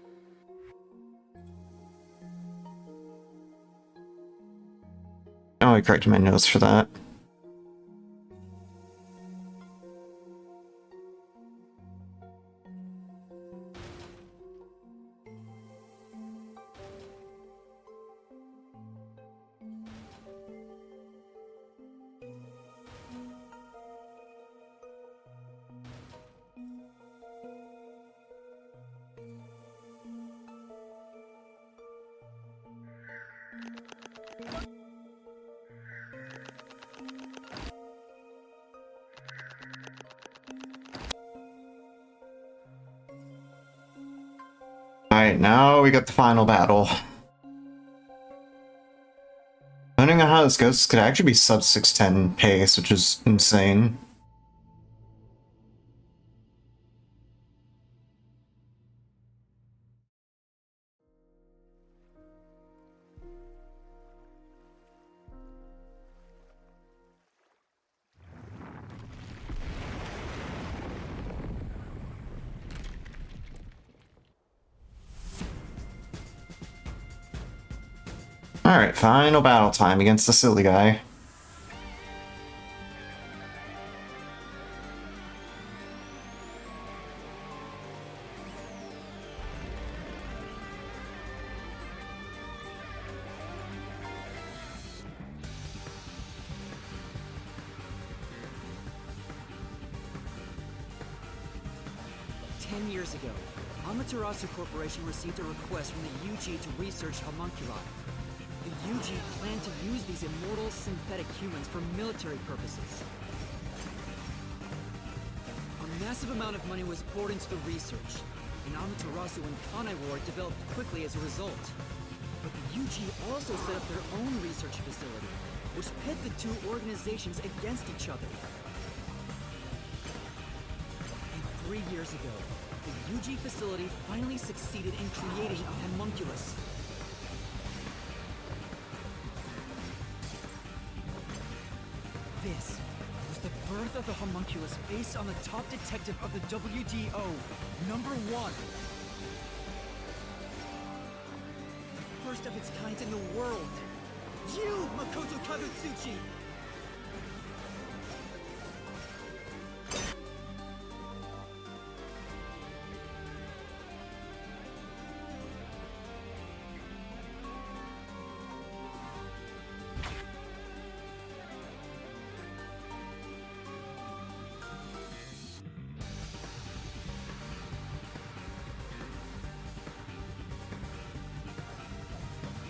Oh, I corrected my notes for that. Alright, now we got the final battle. Depending on how this goes. This could actually be sub 610 pace, which is insane. Alright, final battle time against the silly guy.
Years ago, Amaterasu Corporation received a request from the UG to research homunculi. The UG planned to use these immortal synthetic humans for military purposes. A massive amount of money was poured into the research, and Amaterasu and Kanai Ward developed quickly as a result. But the UG also set up their own research facility, which pit the two organizations against each other. And 3 years ago, the UG facility finally succeeded in creating a homunculus. This was the birth of the homunculus based on the top detective of the WDO, #1. The first of its kind in the world. You, Makoto Kagutsuchi!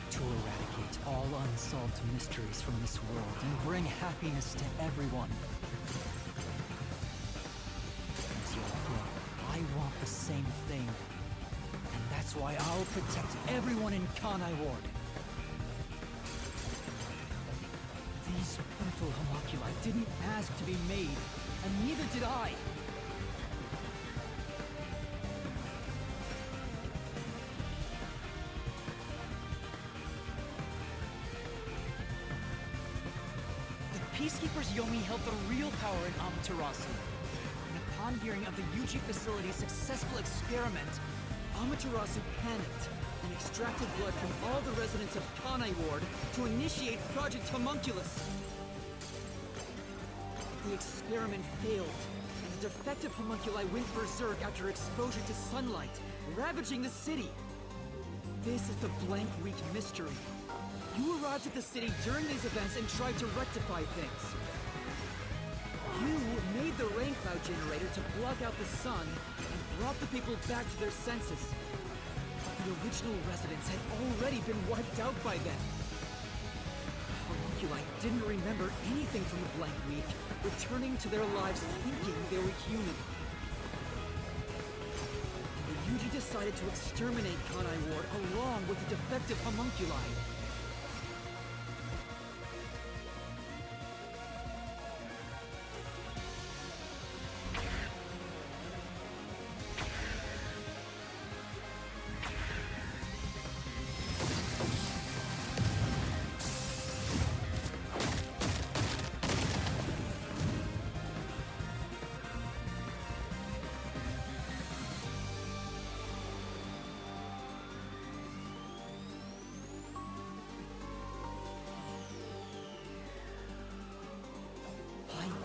To eradicate all unsolved mysteries from this world and bring happiness to everyone. As you'll know, I want the same thing. And that's why I'll protect everyone in Kanai Ward. These pitiful homunculi didn't ask to be made, and neither did I. Peacekeepers Yomi held the real power in Amaterasu. And upon hearing of the UG facility's successful experiment, Amaterasu panicked and extracted blood from all the residents of Kanai Ward to initiate Project Homunculus. The experiment failed, and the defective homunculi went berserk after exposure to sunlight, ravaging the city. This is the Blank Week mystery. You arrived at the city during these events and tried to rectify things. You made the rain cloud generator to block out the sun and brought the people back to their senses. But the original residents had already been wiped out by then. Homunculi didn't remember anything from the Blank Week, returning to their lives thinking they were human. The UG decided to exterminate Kanai Ward along with the defective homunculi.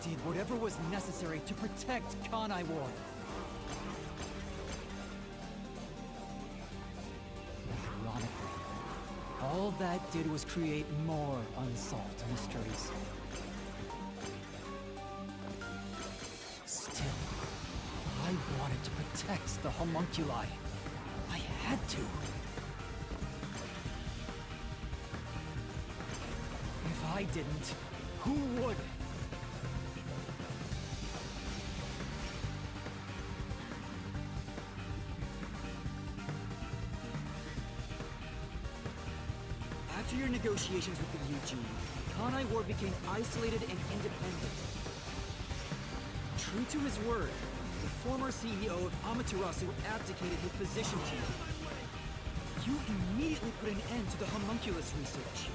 Did whatever was necessary to protect Kanai Ward. Ironically, all that did was create more unsolved mysteries. Still, I wanted to protect the homunculi. I had to. If I didn't, who would? After your negotiations with the UG, Kanai Ward became isolated and independent. True to his word, the former CEO of Amaterasu abdicated his position to you. You immediately put an end to the homunculus research.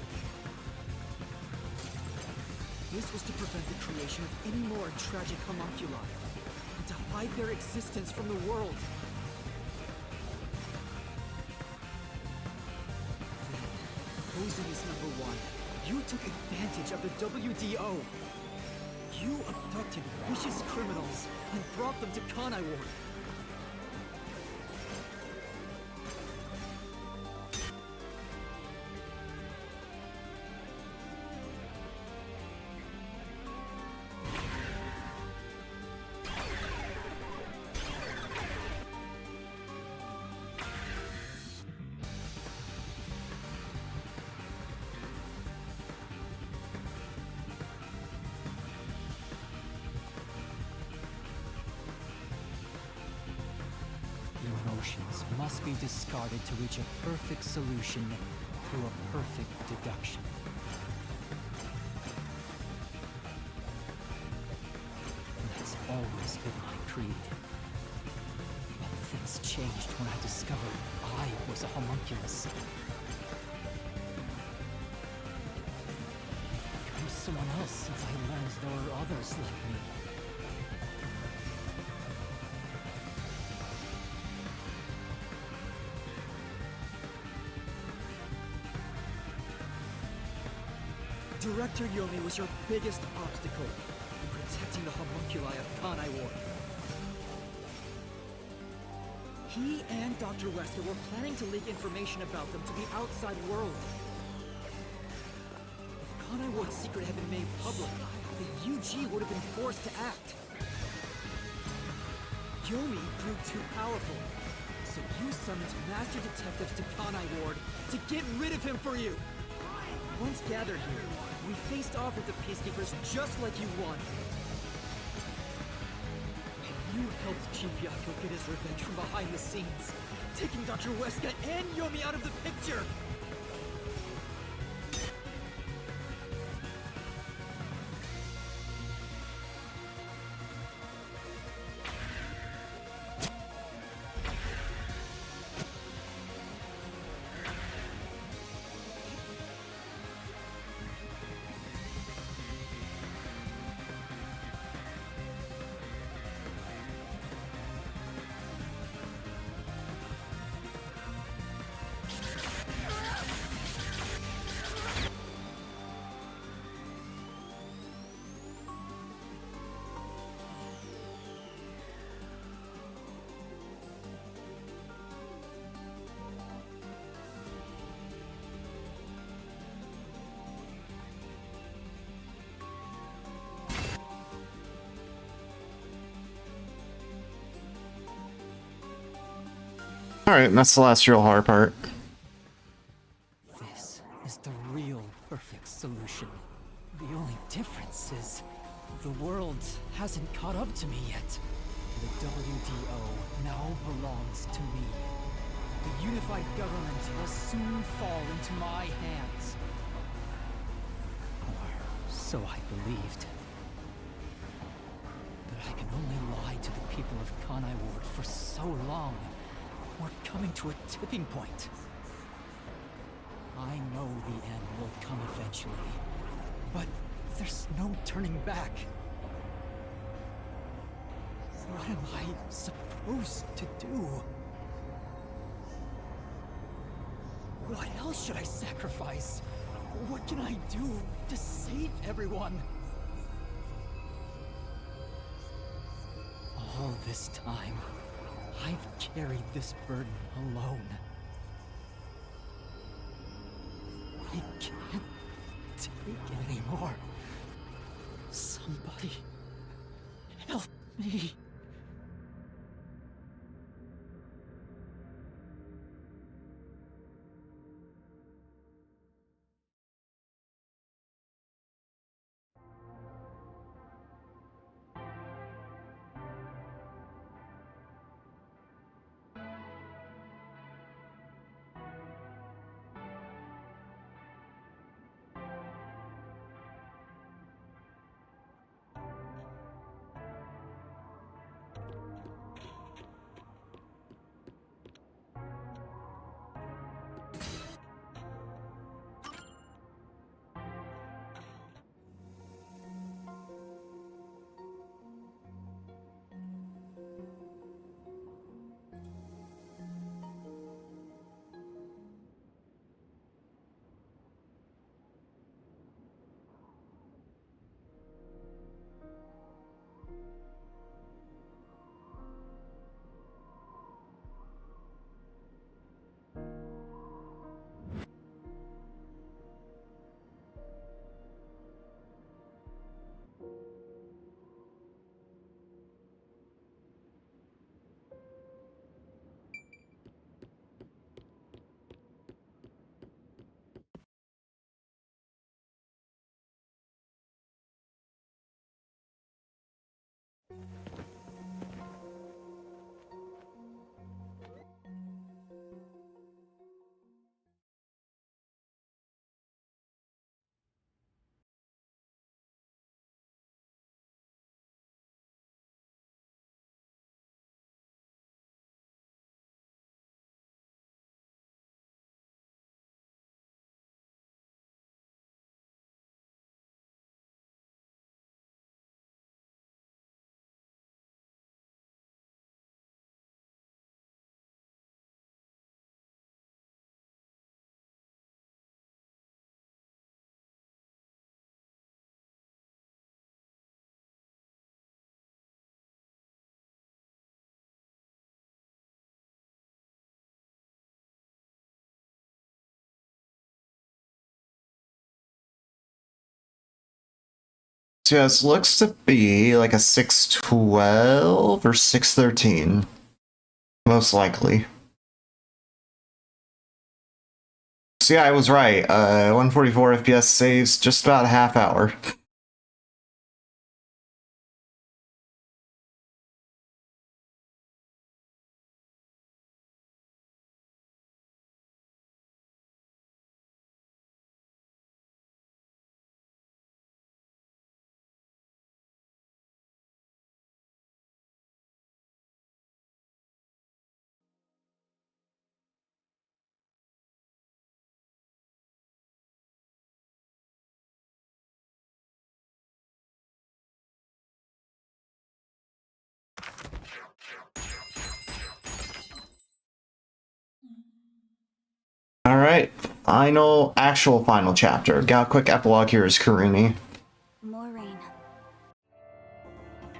This was to prevent the creation of any more tragic homunculi, and to hide their existence from the world. Then, posing as number one, you took advantage of the WDO. You abducted vicious criminals and brought them to Kanai Ward. Emotions must be discarded to reach a perfect solution through a perfect deduction. That's always been my creed. But things changed when I discovered I was a homunculus. I've become someone else since I learned there were others like me. Director Yomi was your biggest obstacle in protecting the homunculi of Kanai Ward. He and Dr. Wesker were planning to leak information about them to the outside world. If Kanai Ward's secret had been made public, the UG would have been forced to act. Yomi grew too powerful, so you summoned master detectives to Kanai Ward to get rid of him for you. Once gathered here, we faced off with the Peacekeepers just like you wanted. And you helped Chief Yako get his revenge from behind the scenes, taking Dr. Wesker and Yomi out of the picture!
Alright, that's the last real hard part.
This is the real perfect solution. The only difference is the world hasn't caught up to me yet. The WDO now belongs to me. The unified government will soon fall into my hands. Or so I believed. But I can only lie to the people of Kanai Ward for so long. We're coming to a tipping point. I know the end will come eventually, but there's no turning back. What am I supposed to do? What else should I sacrifice? What can I do to save everyone? All this time, I've carried this burden alone. I can't take it anymore. Somebody help me.
So yeah, this looks to be like a 612 or 613. Most likely. So yeah, I was right. 144 FPS saves just about a half hour. Alright, actual final chapter. Got a quick epilogue here is Karumi.
More rain.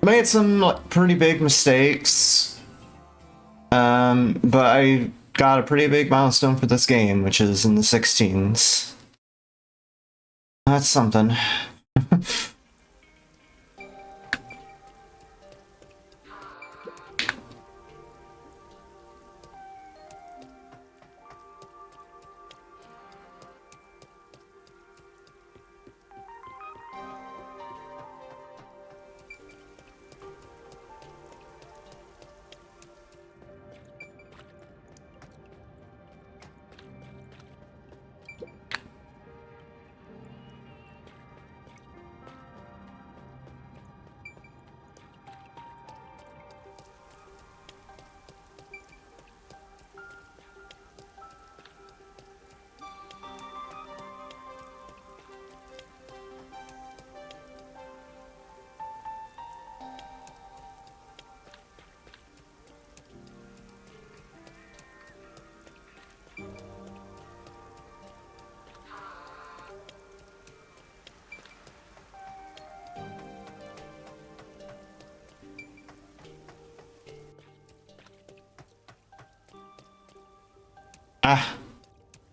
Made some like, pretty big mistakes. But I got a pretty big milestone for this game, which is in the 16s. That's something.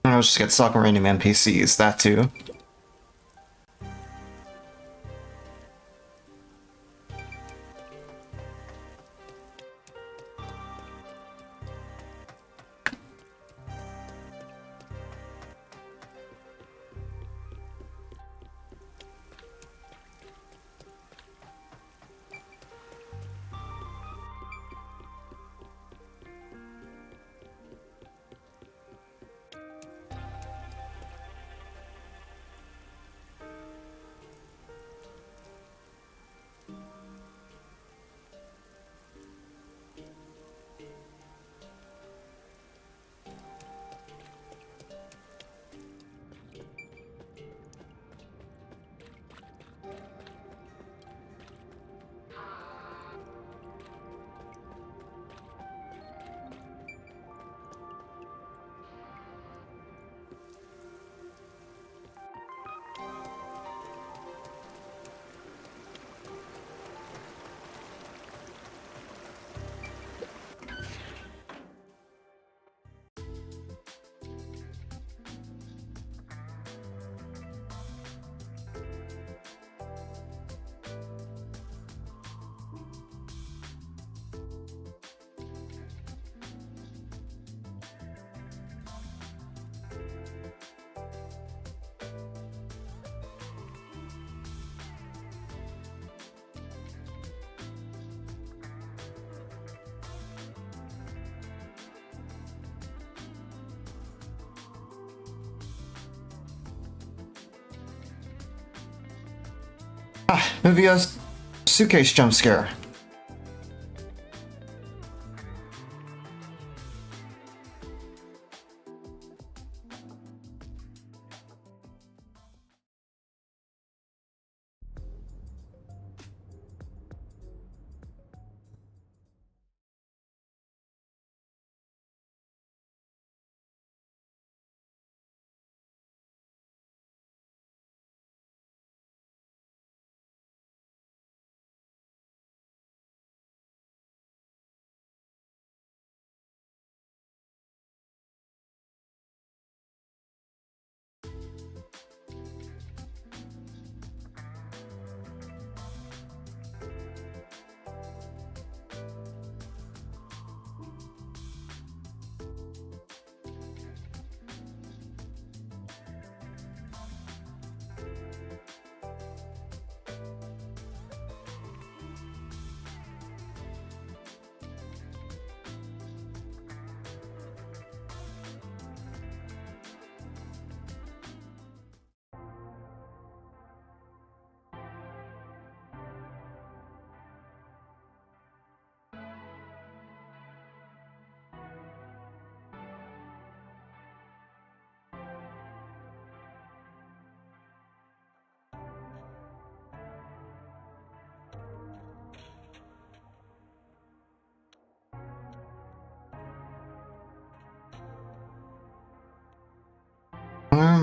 I'll just get stuck on random NPCs, that too. Maybe a suitcase jump scare.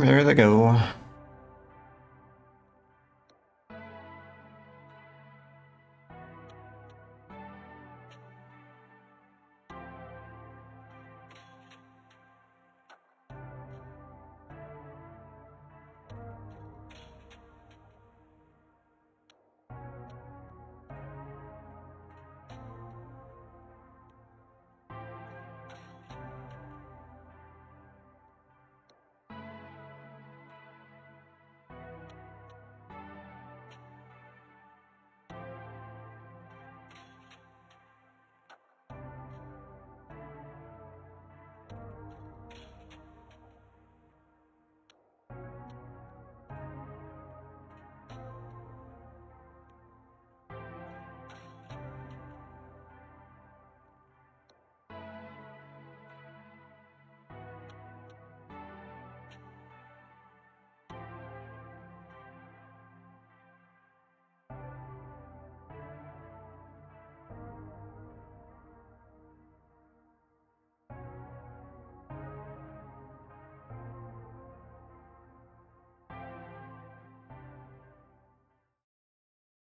There they go.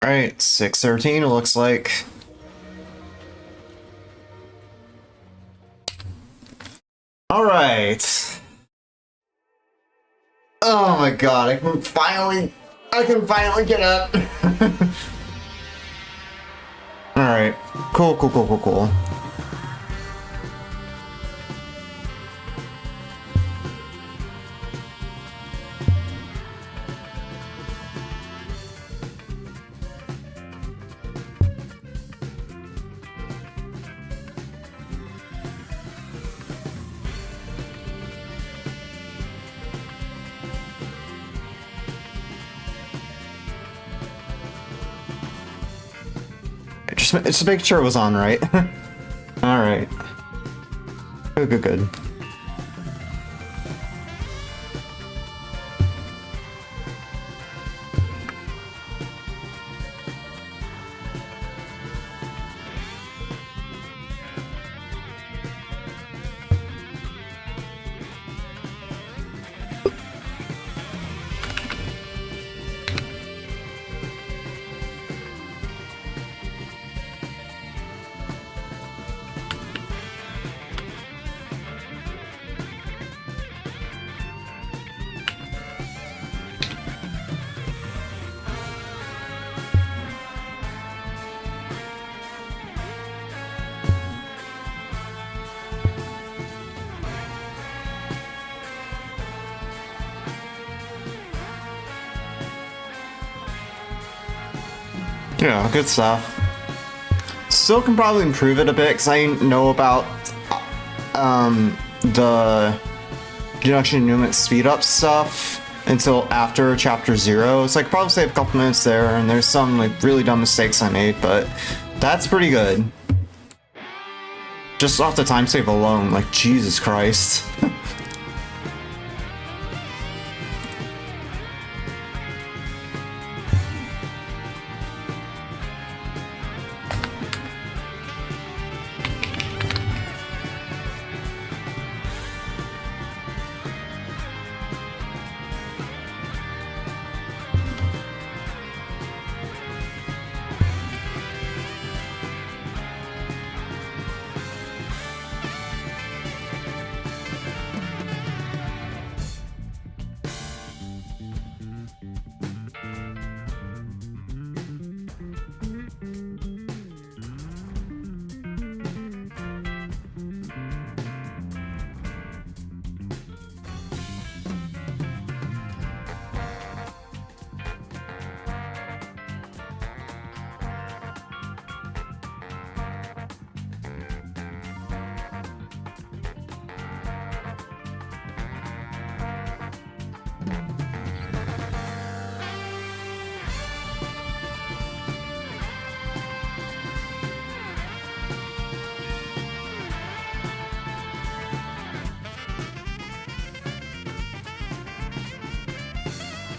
Alright, 6:13 it looks like. Alright. Oh my god, I can finally get up. Alright. Cool. Just make sure it was on, right? Alright. Good. Yeah, good stuff. Still can probably improve it a bit because I didn't know about the deduction movement speed up stuff until after chapter 0. So I could probably save a couple minutes there, and there's some like really dumb mistakes I made, but that's pretty good. Just off the time save alone, like Jesus Christ.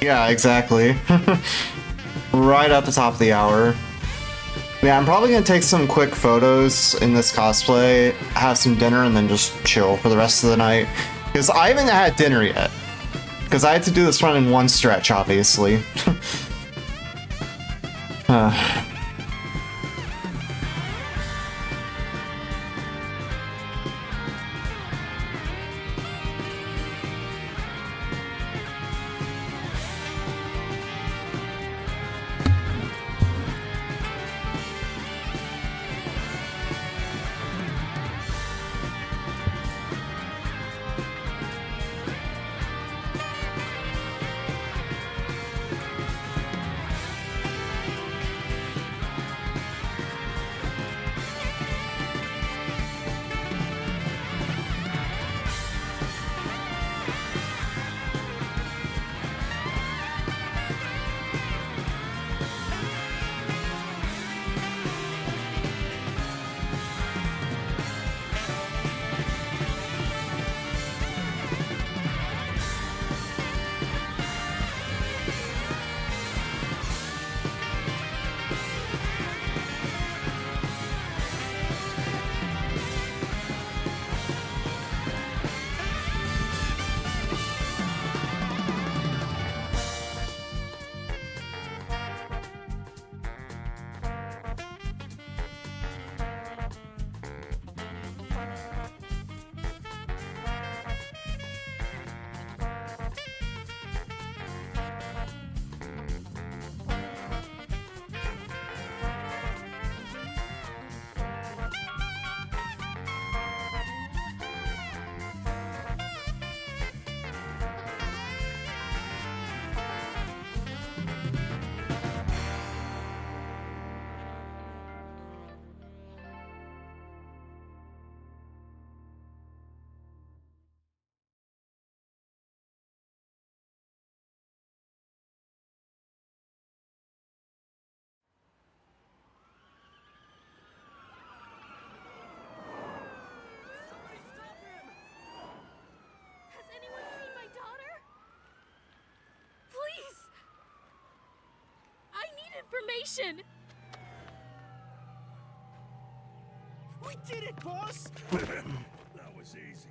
Yeah, exactly. Right at the top of the hour. Yeah, I'm probably gonna take some quick photos in this cosplay, have some dinner, and then just chill for the rest of the night. Because I haven't had dinner yet. Because I had to do this run in one stretch, obviously.
Information!
We did it, boss! That was easy.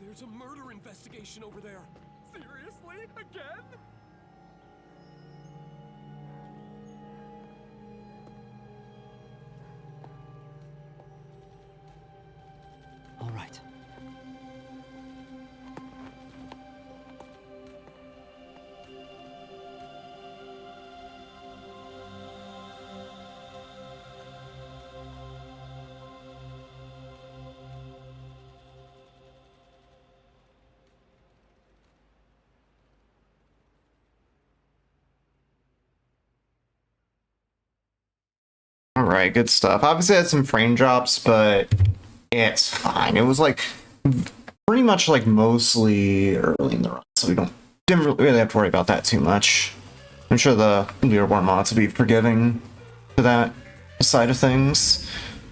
There's a murder investigation over there. Seriously? Again?
All right.
Alright, good stuff. Obviously I had some frame drops, but it's fine. It was like pretty much like mostly early in the run, so we didn't really have to worry about that too much. I'm sure the leaderboard mods will be forgiving to that side of things.